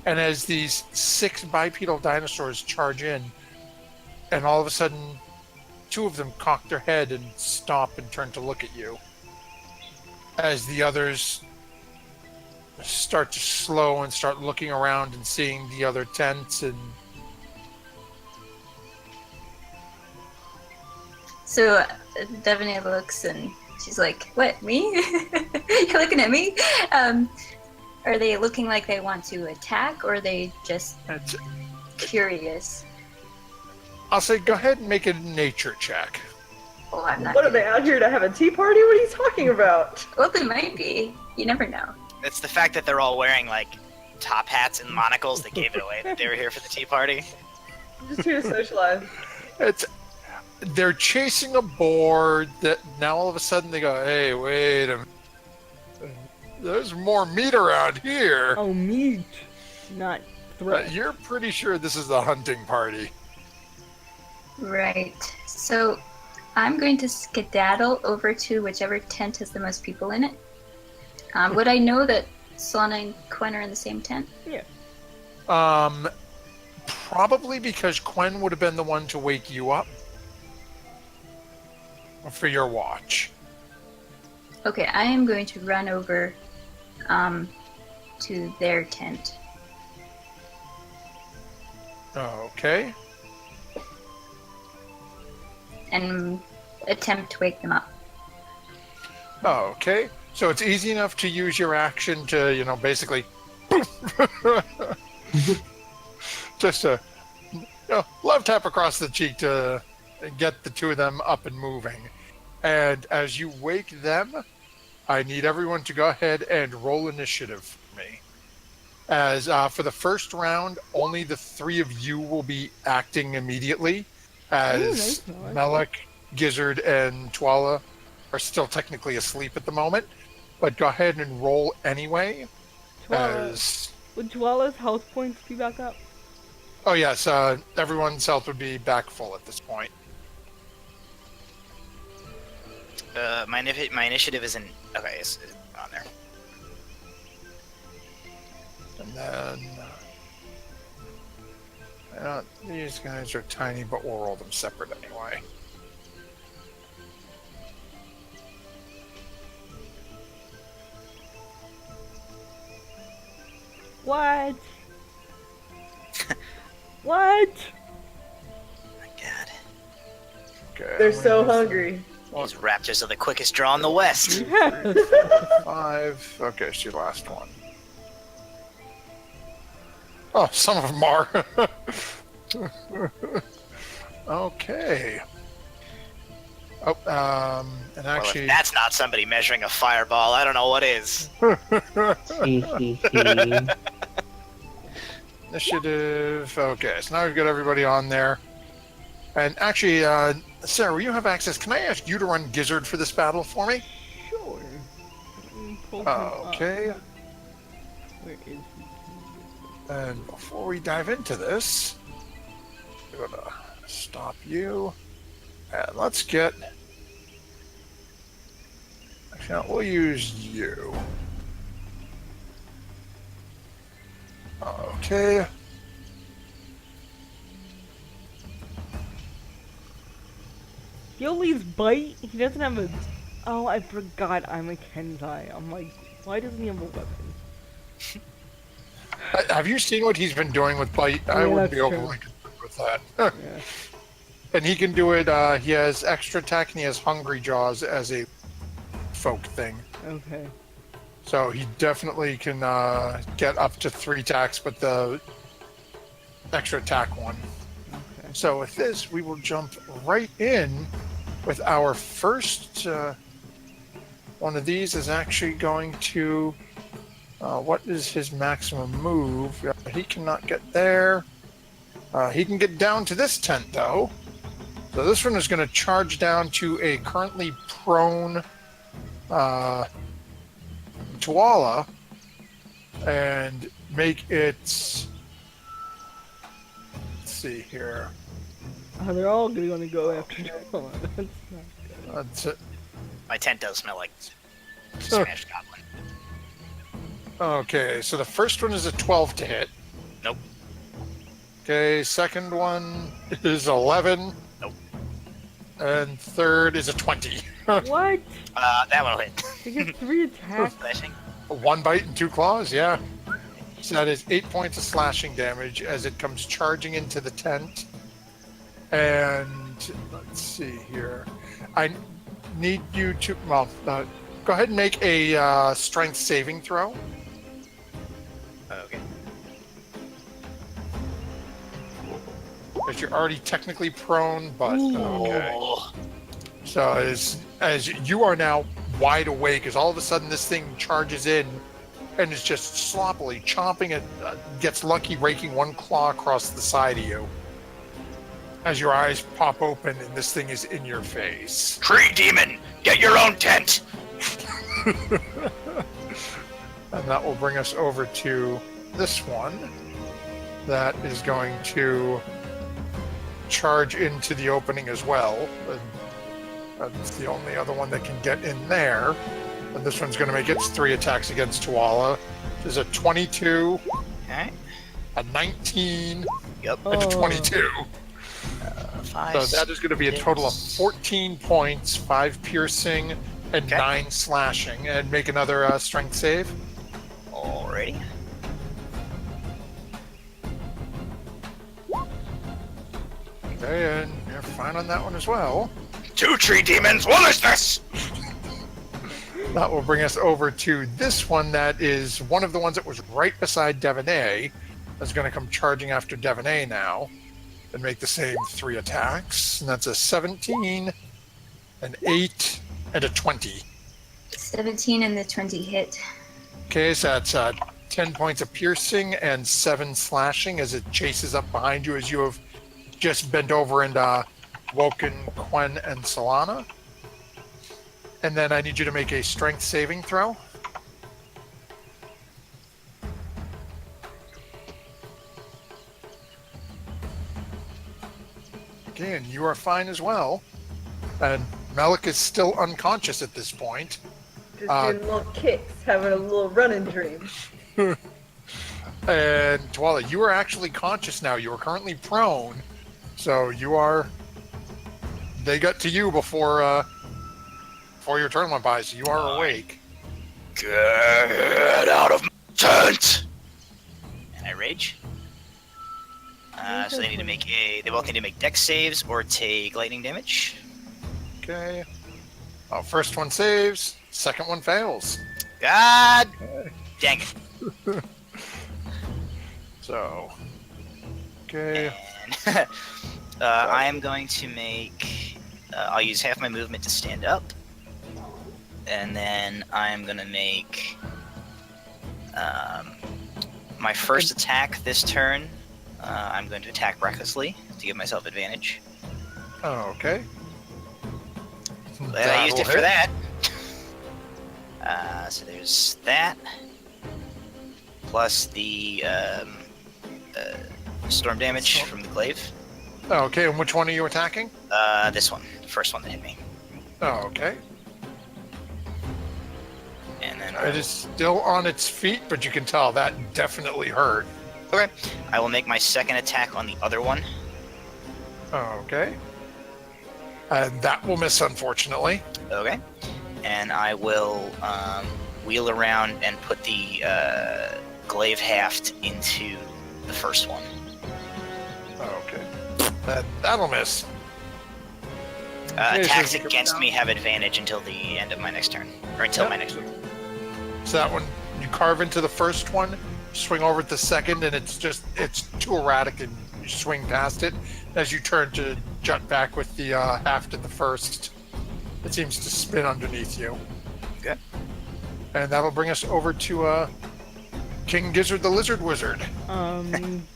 And as these 6 bipedal dinosaurs charge in, and all of a sudden, 2 of them cock their head and stop and turn to look at you, as the others start to slow and start looking around and seeing the other tents and So Devonay looks and she's like, "What, me? You're looking at me?" Are they looking like they want to attack, or are they just it's, curious? I'll say go ahead and make a nature check. Oh, I'm not. What are they out here to have a tea party? What are you talking about? Well, they might be. You never know. It's the fact that they're all wearing like top hats and monocles that gave it away that they were here for the tea party. I'm just here to socialize. They're chasing a boar that now all of a sudden they go, hey, wait a minute. There's more meat around here. Oh, meat, not threat. You're pretty sure this is the hunting party. Right. So I'm going to skedaddle over to whichever tent has the most people in it. Would I know that Solana and Quen are in the same tent? Yeah. Probably because Quen would have been the one to wake you up for your watch. Okay, I am going to run over to their tent. Okay. And attempt to wake them up. Okay. So it's easy enough to use your action to, basically just a love tap across the cheek to get the 2 of them up and moving. And as you wake them, I need everyone to go ahead and roll initiative for me. As for the first round, only the 3 of you will be acting immediately. as Ooh, nice. Melek, Gizzard, and Twala are still technically asleep at the moment. But go ahead and roll anyway. As Would Dwella's health points be back up? oh yes, everyone's health would be back full at this point. My initiative isn't okay. It's on there. And then these guys are tiny, but we'll roll them separate anyway. What? What? My God, Okay, They're so hungry. these raptors are the quickest draw in the West. Yes. 5. Okay, it's your last one. Oh, some of them are. Okay. Oh, and Well, actually, if that's not somebody measuring a fireball, I don't know what is. Hee hee hee. initiative. Okay, so now we've got everybody on there. And actually, Sarah, you have access. Can I ask you to run Gizzard for this battle for me? Sure. Let me pull him up. Okay. Where is he? And before we dive into this, I'm gonna stop you. And let's get. Actually, no, we'll use you. Okay. Yoli's bite? He doesn't have a... Oh, I forgot I'm a Kenzai. I'm like, why doesn't he have a weapon? Have you seen what he's been doing with Bite? I Yeah, wouldn't be that's overly true. concerned with that. Yeah. And he can do it. He has extra attack and he has Hungry Jaws as a folk thing. Okay. So he definitely can get up to 3 attacks, but the extra attack one. Okay. So with this, we will jump right in with our first one of these is actually going to. What is his maximum move? He cannot get there. He can get down to this tent, though. So this one is going to charge down to a currently prone Tuala and make it. Let's see here. Oh, they're all gonna go after Dwella. That's not good. That's it. My tent does smell like smashed goblin. Okay, so the first one is a 12 to hit. Nope. Okay, second one is 11. Nope. And third is a 20. What? That one will hit. He gets 3 attacks? Slashing. 1 bite and 2 claws, yeah. So that is 8 points of slashing damage as it comes charging into the tent. And let's see here. I need you to, well, go ahead and make a strength saving throw. Okay. Because you're already technically prone, but okay. Oh, So as you are now wide awake, as all of a sudden this thing charges in and is just sloppily chomping it, gets lucky raking 1 claw across the side of you. As your eyes pop open and this thing is in your face. tree demon, get your own tent. And that will bring us over to this one. That is going to charge into the opening as well. And that's the only other one that can get in there. And this one's going to make its 3 attacks against Tuala. There's a 22, Alright. a 19, Yep. and a Oh. 22. 5. So that is going to be a total of 14 points, 5 piercing, and Okay. 9 slashing. And make another strength save. Alrighty. Okay, and you're fine on that one as well. 2 tree demons, what is this? That will bring us over to this one that is one of the ones that was right beside Devaney. That's going to come charging after Devaney now and make the same 3 attacks. And that's a 17, an 8, and a 20. 17 and the 20 hit. Okay, so that's 10 points of piercing and 7 slashing as it chases up behind you as you have just bent over and woken Quen and Solana. And then I need you to make a strength saving throw. Again, you are fine as well. And Melik is still unconscious at this point. Just doing little kicks, having a little running dream. And Twala, you are actually conscious now. You are currently prone. So you are... They got to you before your turn went by, so you are awake. Get out of my tent! And I rage. So they both need to make dex saves or take lightning damage. Okay. Oh, first one saves, second one fails. God dang it. So, okay. And I am going to make... I'll use half my movement to stand up. And then I'm going to make... my first attack this turn. I'm going to attack recklessly to give myself advantage. Oh, okay. I used it for that. So there's that. Plus the storm damage from the glaive. Oh, okay, and which one are you attacking? This one. The first one that hit me. Oh, okay. And then It is still on its feet, but you can tell that definitely hurt. okay. I will make my second attack on the other one. Oh, okay. And that will miss, unfortunately. Okay. And I will wheel around and put the glaive haft into the first one. Oh, okay. That'll miss. Attacks so- against me have advantage until the end of my next turn. Or until Yep. my next turn. So that one, you carve into the first one, swing over at the second, and it's too erratic, and you swing past it. As you turn to jut back with the haft at the first, it seems to spin underneath you. Okay. And that'll bring us over to King Gizzard the Lizard Wizard.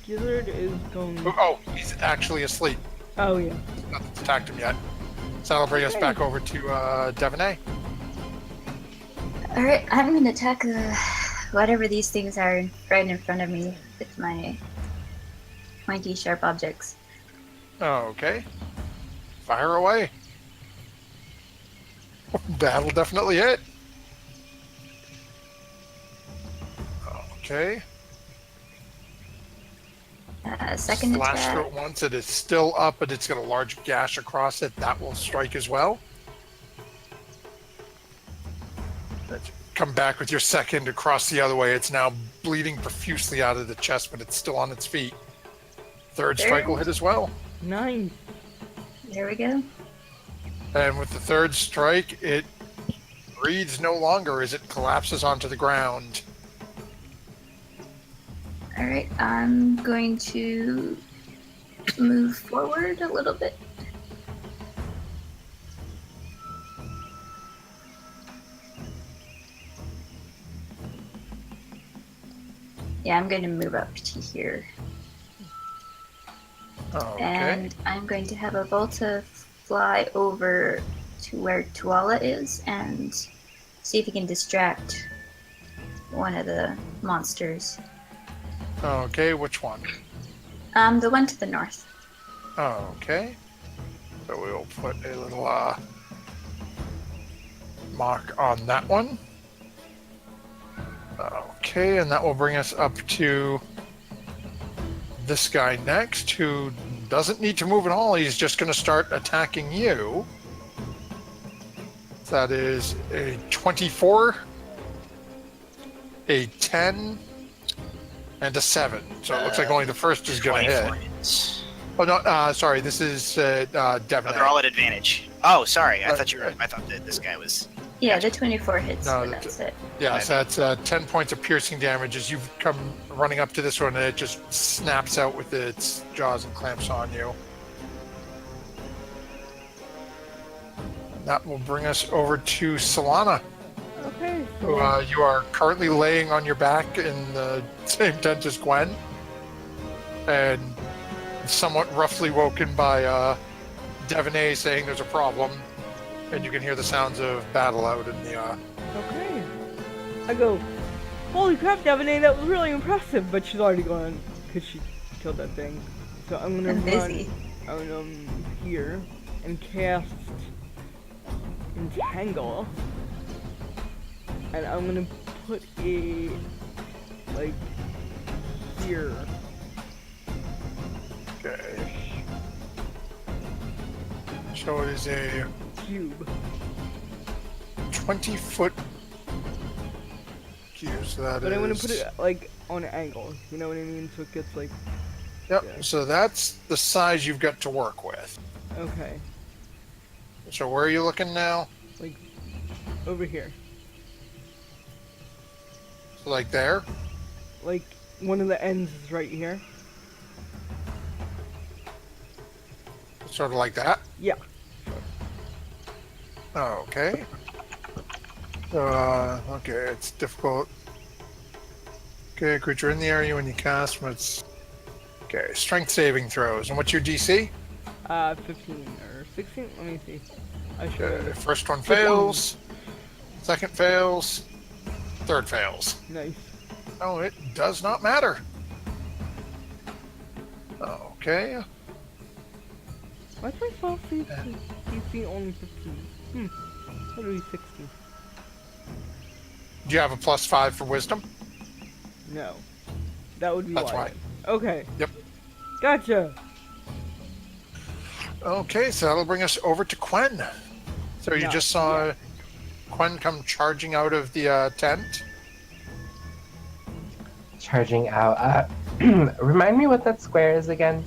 Gizzard is going... Oh, he's actually asleep. Oh, yeah. Nothing's attacked him yet. So that'll bring us back over to Devonay. Alright, I'm going to attack whatever these things are right in front of me with my pointy, sharp objects. Okay. Fire away. That'll definitely hit. Okay. Second Slash through attack. it once. It is still up, but it's got a large gash across it. That will strike as well. Come back with your second across the other way. It's now bleeding profusely out of the chest, but it's still on its feet. Third strike will hit as well. Nice. There we go. And with the third strike, it breathes no longer as it collapses onto the ground. Alright, I'm going to move forward a little bit. Yeah, I'm going to move up to here. Okay. And I'm going to have a Volta fly over to where Tuala is and see if he can distract one of the monsters. Okay, which one? The one to the north. Okay. So we'll put a little mark on that one. Okay, and that will bring us up to this guy next, who doesn't need to move at all. He's just going to start attacking you. That is a 24, a 10, and a 7. So it looks like only the first is going to hit. 24 hits. Oh no, sorry. This is Devon. Oh, they're all at advantage. Oh, sorry. I thought that this guy was. Yeah, the 24 hits, No, but that's it. Yeah, so that's 10 points of piercing damage as you've come running up to this one, and it just snaps out with its jaws and clamps on you. That will bring us over to Solana, Okay, who so you are currently laying on your back in the same tent as Gwen, and somewhat roughly woken by Devaney saying there's a problem, and you can hear the sounds of battle out in the. Okay. I go, holy crap, Devaney, that was really impressive. But she's already gone because she killed that thing. So I'm gonna I'm run busy. here and cast Entangle. And I'm gonna put a like here. Okay. So it is a Cube. 20-foot cube. So that But is. I'm gonna put it like on an angle. You know what I mean? So it gets like Yep. yeah. So that's the size you've got to work with. okay. So where are you looking now? Like over here. So like there. Like one of the ends is right here. Sort of like that. Yeah. Okay. So, okay, it's difficult. Okay, creature in the area when you cast when it's. Okay, strength saving throws. And what's your DC? 15 or 16. Let me see. I should. Okay, first one fails. Second fails. Third fails. Nice. Oh, it does not matter. Okay. Why's my spell CC only 15? Literally 60. Do you have a +5 for wisdom? No. That would be That's why. Okay. Yep. Gotcha. Okay, so that'll bring us over to Quen. So you Yeah, just saw Quen come charging out of the tent. Charging out. Remind me what that square is again?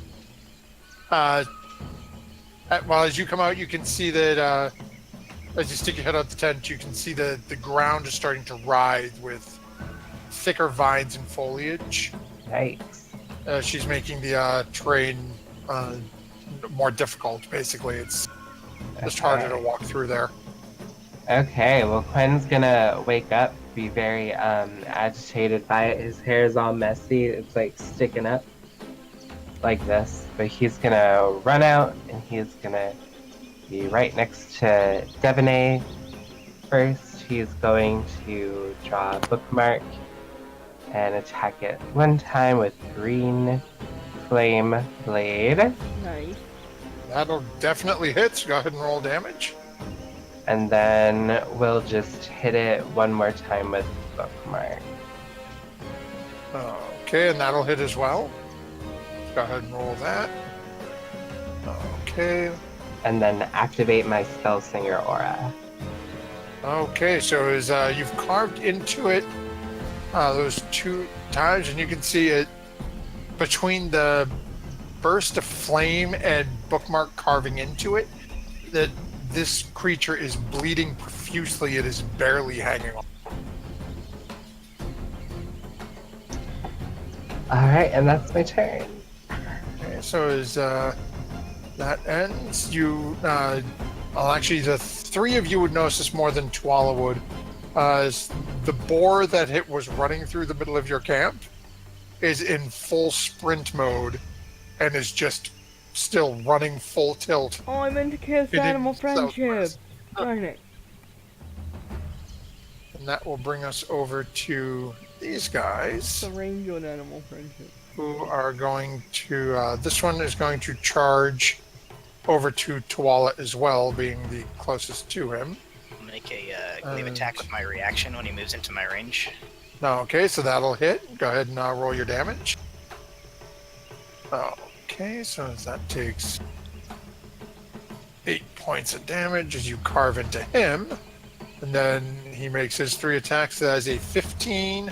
Well, as you come out, you can see that as you stick your head out the tent, you can see the ground is starting to writhe with thicker vines and foliage. Yikes. She's making the terrain more difficult, basically. It's just harder to walk through there. Okay, well, Quinn's gonna wake up, be very agitated by it. His hair is all messy. It's like sticking up like this. But he's gonna run out and he's gonna be right next to Devaney. First, he's going to draw a bookmark and attack it one time with green flame blade. Nice. That'll definitely hit, so go ahead and roll damage. And then we'll just hit it one more time with bookmark. Okay, and that'll hit as well. Go ahead and roll that. Okay. And then activate my spell singer aura. Okay, so as you've carved into it those 2 times, and you can see it between the burst of flame and bookmark carving into it, that this creature is bleeding profusely. It is barely hanging on. Alright, and that's my turn. Okay, so as that ends, you well, actually, the 3 of you would notice this more than Tuala would. As the boar that was running through the middle of your camp is in full sprint mode and is just still running full tilt. Oh, I meant to cast It Animal is Friendship. southwest. Darn it. And that will bring us over to these guys, It's a range on Animal Friendship. who are going to. This one is going to charge over to Tuala as well, being the closest to him. I'll make a glaive attack with my reaction when he moves into my range. No, okay, so that'll hit. Go ahead and roll your damage. Okay, so that takes 8 points of damage as you carve into him. And then he makes his 3 attacks. That is a 15,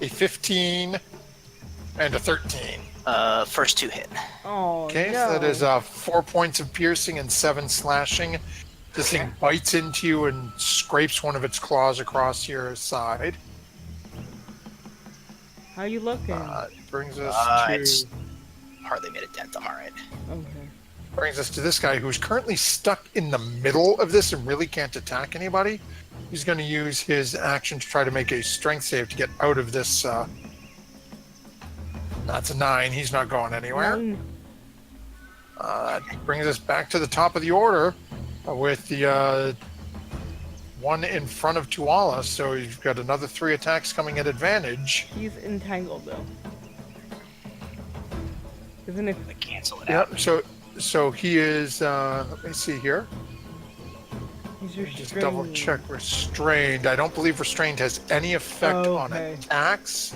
a 15, and a 13. First 2 hit. Oh, Okay, no. so that is 4 points of piercing and 7 slashing. This thing bites into you and scrapes one of its claws across your side. How you looking? It brings us It's to hardly made a dent. I'm alright. Okay. this guy who's currently stuck in the middle of this and really can't attack anybody. He's going to use his action to try to make a strength save to get out of this. That's a 9. He's not going anywhere. Brings us back to the top of the order with the one in front of Tuala. So you've got another 3 attacks coming at advantage. He's entangled though. Isn't it? I cancel it out. Yep. So he is. Let me see here. He's Just restrained. double check restrained. I don't believe restrained has any effect on Okay. attacks.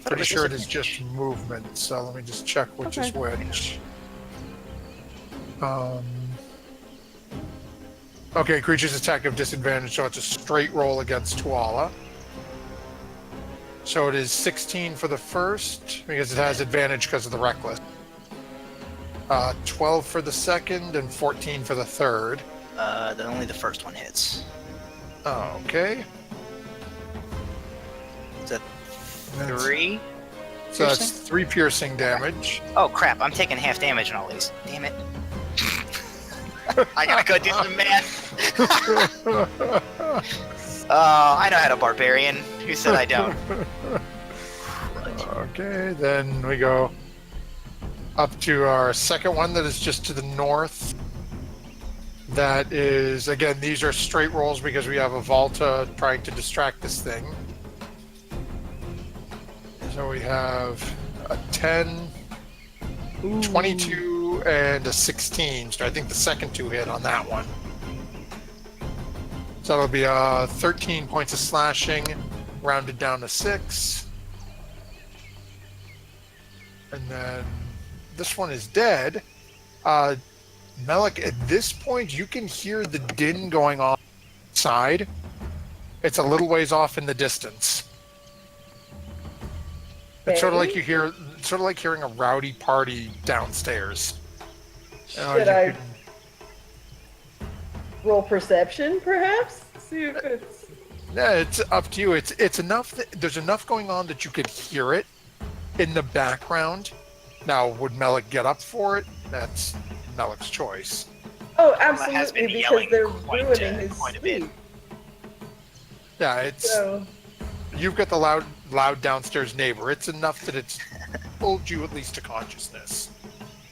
Pretty was sure it is disadvantage. just movement. So let me just check which is Okay. which. Okay, creatures attack of disadvantage, so it's a straight roll against Tuala. So it is 16 for the first, because it has advantage because of the reckless. 12 for the second, and 14 for the third. Only the first one hits. Okay. Is that That's- 3? So that's Piercing? 3 piercing damage. Oh crap! I'm taking half damage on all these. Damn it! I gotta go do some math. I know how to barbarian. Who said I don't? Okay, then we go up to our second one that is just to the north. That is, again, these are straight rolls because we have a Volta trying to distract this thing. So we have a 10, Ooh. 22, and a 16. So I think the second 2 hit on that one. So that'll be 13 points of slashing, rounded down to 6. And then this one is dead. Melik, at this point, you can hear the din going on outside. It's a little ways off in the distance. It's sort of like hearing a rowdy party downstairs. Should I roll perception, perhaps? See if it's. Yeah, it's up to you. It's enough. There's enough going on that you could hear it in the background. Now, would Melik get up for it? That's Melik's choice. Oh, Well, it has been absolutely, because yelling they're quite, ruining his quite a bit. sleep. Yeah, it's So, you've got the loud downstairs neighbor. It's enough that it's pulled you at least to consciousness.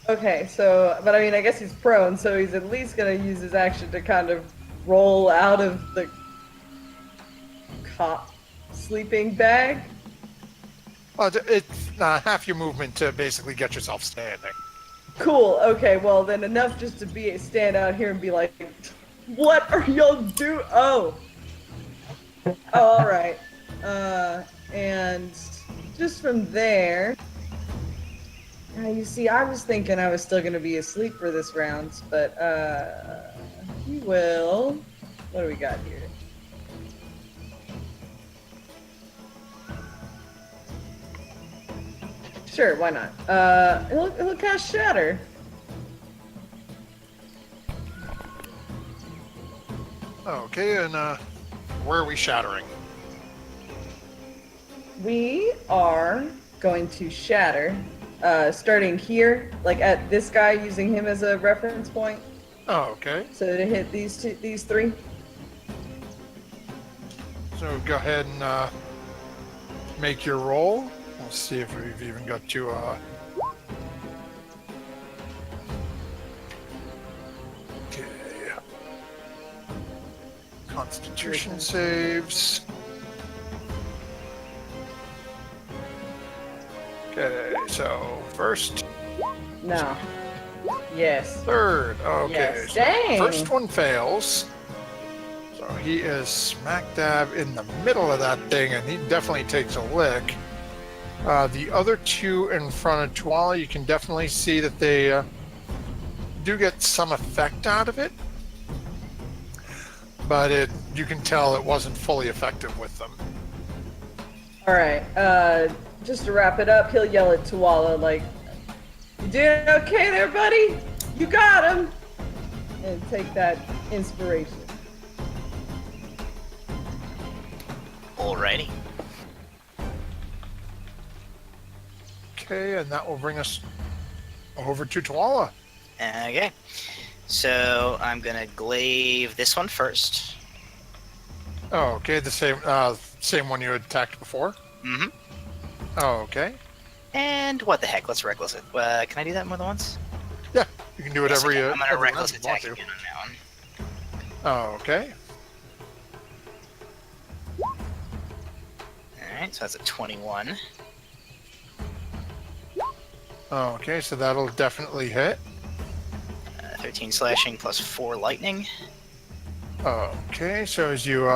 okay, so, but I mean, I guess he's prone, so he's at least gonna use his action to kind of roll out of the sleeping bag. It's half your movement to basically get yourself standing. Cool. Okay. Well, then enough just to stand out here and be like, "What are y'all do?" Oh. All right. And just from there, you see, I was thinking I was still gonna be asleep for this round, but he will. What do we got here? Sure, why not? He'll cast Shatter. Okay, and where are we shattering? We are going to shatter, starting here, like at this guy, using him as a reference point. Oh, okay. So to hit these 3. So go ahead and make your roll. We'll see if we've even got to. Okay. Constitution saves. Okay, so first, No. Yes. third. Okay, Yes. so Dang. first one fails. So he is smack dab in the middle of that thing, and he definitely takes a lick. The other 2 in front of Tuala, you can definitely see that they do get some effect out of it, but you can tell it wasn't fully effective with them. All right. Just to wrap it up, he'll yell at Tuala like, "You doing okay there, buddy? You got him!" And take that inspiration. Alrighty. Okay, and that will bring us over to Tuala. Okay. So I'm gonna glaive this one first. Oh, okay, the same one you had attacked before. Mm-hmm. Oh, okay. And what the heck? Let's reckless it. Can I do that more than once? Yeah. You can do whatever you. I'm gonna every reckless round you want attack to. again on that one. Oh, okay. Alright, so that's a 21. Okay, so that'll definitely hit. 13 slashing plus 4 lightning. Okay, so as you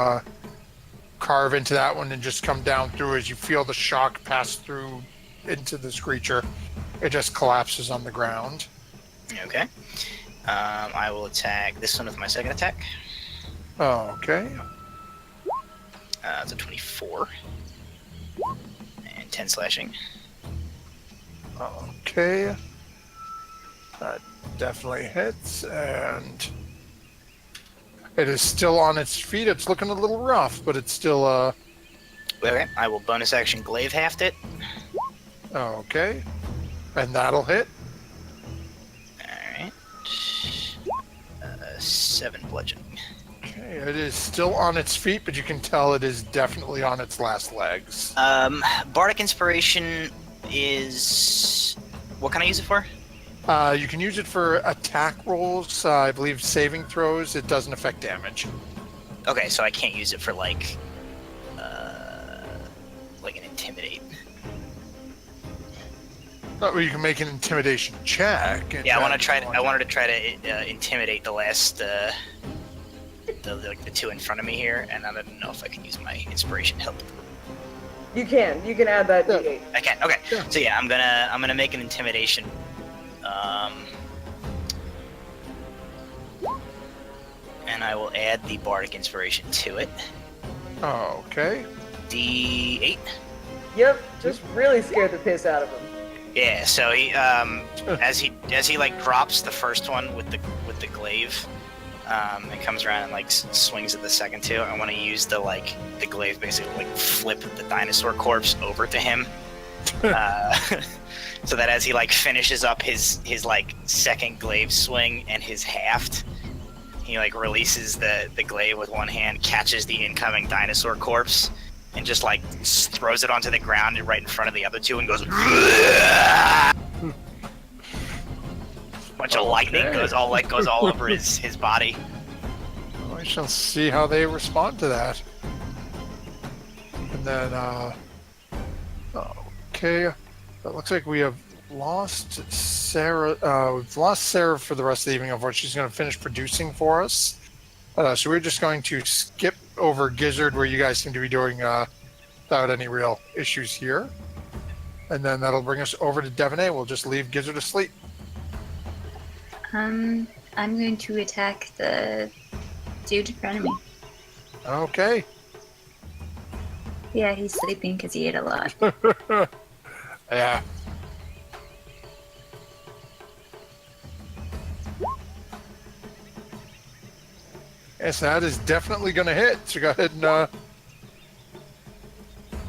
carve into that one and just come down through, as you feel the shock pass through into this creature, it just collapses on the ground. Okay. I will attack this one with my second attack. Okay. It's a 24. And 10 slashing. Okay. That definitely hits, and it is still on its feet. It's looking a little rough, but it's still Okay, I will bonus action glaive haft it. okay. And that'll hit. Alright. 7 bludgeoning. Okay, it is still on its feet, but you can tell it is definitely on its last legs. Bardic Inspiration is... What can I use it for? You can use it for attack rolls, I believe saving throws. It doesn't affect damage. Okay, so I can't use it for, like an Intimidate. You can make an intimidation check. Yeah, I want to try. I wanted to try to intimidate the last, the two in front of me here, and I don't know if I can use my inspiration help. You can add that Yeah. D8. I can. Okay. Yeah. So yeah, I'm gonna make an intimidation. And I will add the bardic inspiration to it. Okay. D8. Yep, just really scared the piss out of him. Yeah. So he, as he like drops the first one with the glaive, and comes around and like swings at the second two. I want to use the glaive basically like flip the dinosaur corpse over to him, so that as he like finishes up his like second glaive swing and his haft, he like releases the glaive with one hand, catches the incoming dinosaur corpse, and just like throws it onto the ground and right in front of the other two and goes. Bunch of lightning goes all over his body. I shall see how they respond to that. And then, okay, it looks like we have lost Sarah. We've lost Sarah for the rest of the evening. Unfortunately, she's going to finish producing for us. So we're just going to skip over Gizzard, where you guys seem to be doing without any real issues here. And then that'll bring us over to Devonay. We'll just leave Gizzard asleep. I'm going to attack the dude in front of me. Okay. Yeah, he's sleeping because he ate a lot. Yeah. Yes, that is definitely going to hit. So go ahead and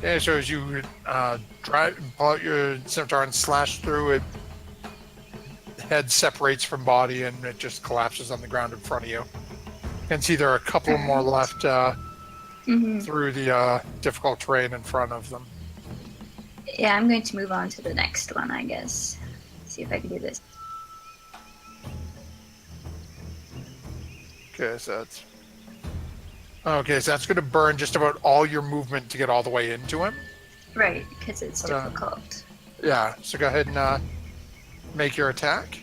yeah. So as you pull out your scimitar and slash through it, the head separates from body and it just collapses on the ground in front of you. You can see there are a couple more left through the difficult terrain in front of them. Yeah, I'm going to move on to the next one, I guess. See if I can do this. Okay, so that's going to burn just about all your movement to get all the way into him. Right, because it's difficult. Yeah, so go ahead and make your attack.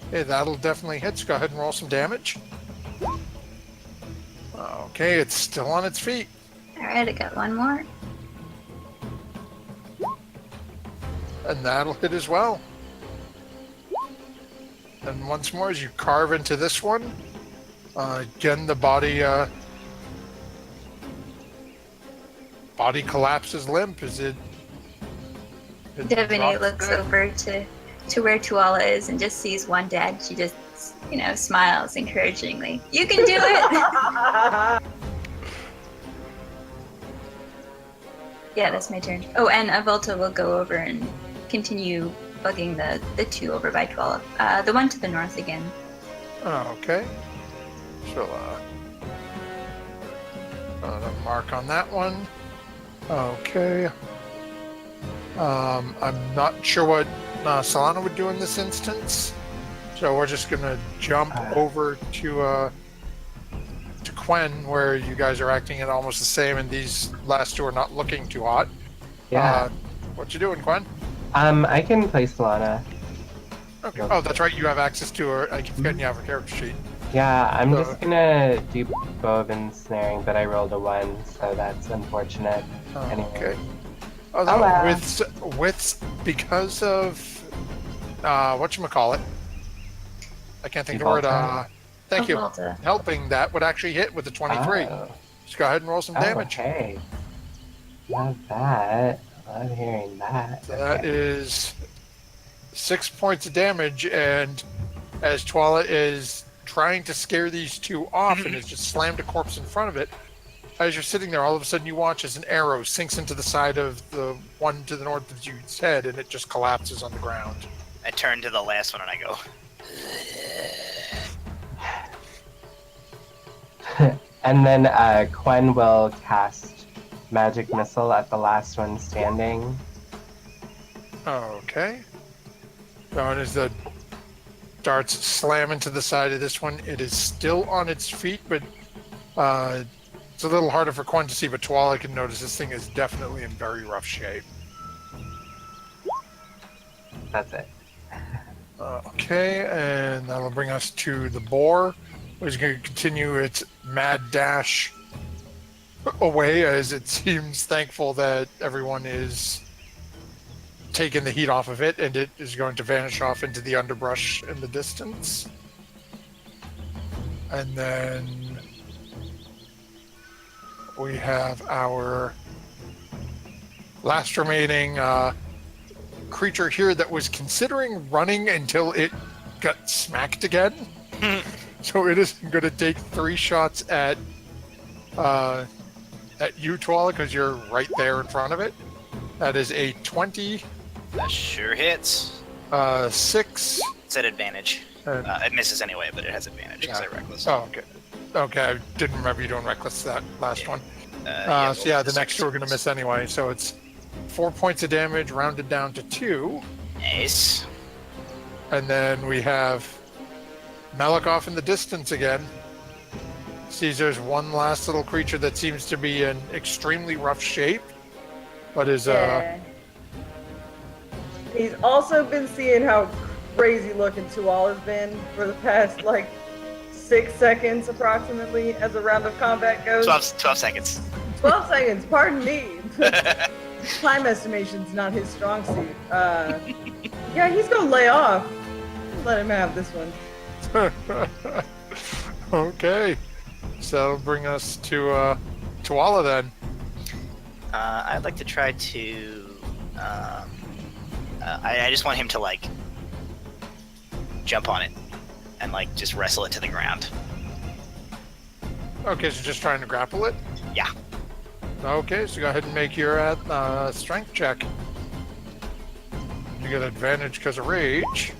Okay, that'll definitely hit, so go ahead and roll some damage. Okay, it's still on its feet. Alright, I got one more. And that'll hit as well. And once more, as you carve into this one, again, the body collapses limp. Is it? Devonay looks over to where Tuala is and just sees one dead. She just, smiles encouragingly. You can do it! Yeah, that's my turn. Oh, and Avolta will go over and continue bugging the two over by Tuala. The one to the north again. Okay. So, Mark on that one. Okay. I'm not sure what Solana would do in this instance, so we're just gonna jump over to Quen, where you guys are acting at almost the same, and these last two are not looking too hot. Yeah. What you doing, Quen? I can play Solana. Okay. Oh, that's right. You have access to her. I keep forgetting you have her character sheet. Yeah, I'm just gonna do bow of ensnaring, but I rolled a 1, so that's unfortunate. Anyway. Okay. Although well. with because of whatchamacallit, I can't think of the word. Thank you. Volta. Helping that would actually hit with a 23. Oh. Just go ahead and roll some damage. Okay. Love that. Love hearing that. So that is 6 points of damage, and as Twala is trying to scare these two off and has just slammed a corpse in front of it, as you're sitting there, all of a sudden you watch as an arrow sinks into the side of the one to the north of you's head, and it just collapses on the ground. I turn to the last one and I go. And then Quen will cast Magic Missile at the last one standing. Okay. So as the darts slam into the side of this one, it is still on its feet, but it's a little harder for Quen to see, but Twala can notice this thing is definitely in very rough shape. That's it. Okay, and that'll bring us to the boar, which is going to continue its mad dash away, as it seems thankful that everyone is taking the heat off of it, and it is going to vanish off into the underbrush in the distance. And then we have our last remaining creature here that was considering running until it got smacked again. So it is going to take 3 shots at you, Twala, because you're right there in front of it. That is a 20, That sure hits. 6. It's at advantage. It misses anyway, but it has advantage because I reckless. Oh, okay. Okay, I didn't remember you doing reckless that last one. So yeah, the next two are going to miss anyway. So it's 4 points of damage, rounded down to 2. Nice. And then we have Malak off in the distance again. Sees there's one last little creature that seems to be in extremely rough shape, but is He's also been seeing how crazy looking Tual has been for the past 6 seconds approximately as a round of combat goes. 12 seconds. 12 seconds, pardon me. Time estimation's not his strong suit. Yeah, he's gonna lay off. Let him have this one. Okay. So that'll bring us to Twala then. I'd like to try to. I just want him to jump on it and just wrestle it to the ground. Okay, so just trying to grapple it? Yeah. Okay, so go ahead and make your strength check. You get advantage because of rage.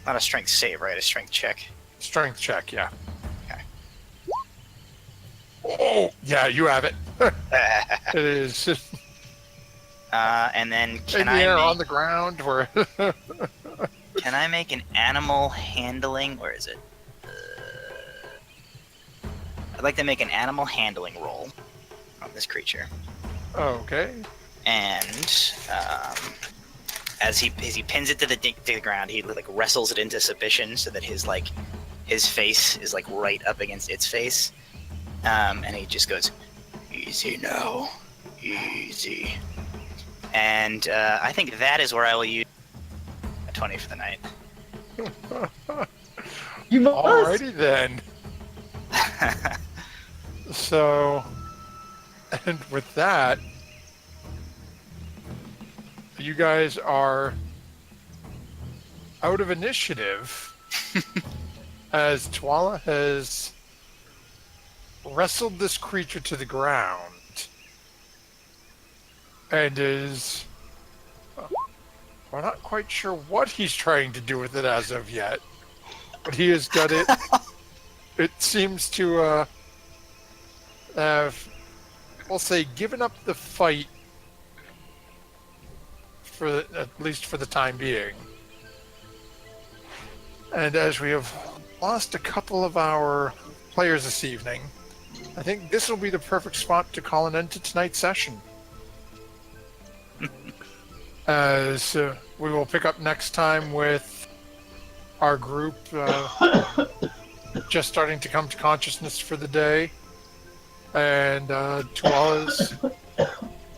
Not a strength save, right? A strength check. Strength check, yeah. Okay. Oh, yeah, you have it. It is in And then the air on the ground. Where can I make an animal handling? Where is it? I'd like to make an animal handling roll on this creature. Okay. And as he pins it to the ground, he wrestles it into submission so that his face is right up against its face, and he just goes, "Easy now, easy." And I think that is where I will use a 20 for the night. You must. Alrighty then. So, and with that, you guys are out of initiative as Twala has wrestled this creature to the ground and is, we're not quite sure what he's trying to do with it as of yet. but he has got it. It seems to have, we'll say, given up the fight for at least for the time being. And as we have lost a couple of our players this evening, I think this will be the perfect spot to call an end to tonight's session. As we will pick up next time with our group just starting to come to consciousness for the day, and Tuala's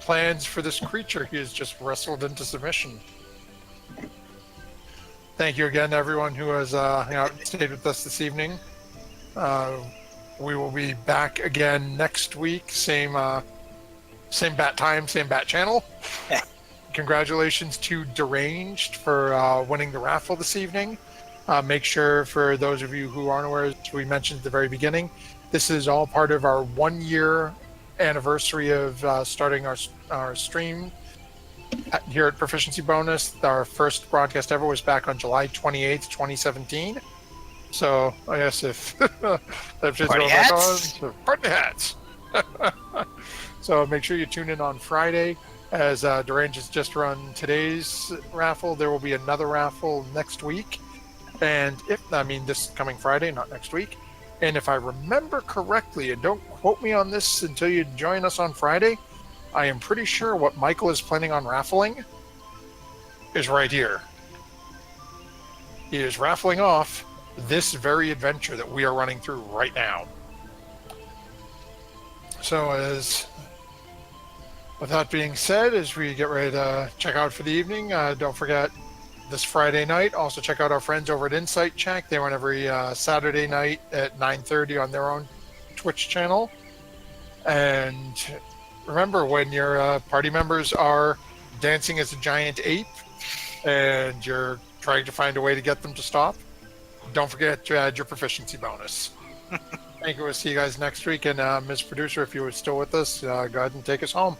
plans for this creature he has just wrestled into submission. Thank you again to everyone who has stayed with us this evening. We will be back again next week, same bat time, same bat channel. Congratulations to Deranged for winning the raffle this evening. Make sure, for those of you who aren't aware, as we mentioned at the very beginning, this is all part of our 1-year anniversary of starting our stream here at Proficiency Bonus. Our first broadcast ever was back on July 28th, 2017. So I guess if Party hats? Party hats. So make sure you tune in on Friday. As Deranged has just run today's raffle, there will be another raffle next week. And this coming Friday, not next week. And if I remember correctly, and don't quote me on this until you join us on Friday, I am pretty sure what Michael is planning on raffling is right here. He is raffling off this very adventure that we are running through right now. So with that being said, as we get ready to check out for the evening, don't forget this Friday night, also check out our friends over at Insight Check. They run every Saturday night at 9:30 on their own Twitch channel. And remember, when your party members are dancing as a giant ape and you're trying to find a way to get them to stop, don't forget to add your proficiency bonus. Thank you. We'll see you guys next week. And Ms. Producer, if you were still with us, go ahead and take us home.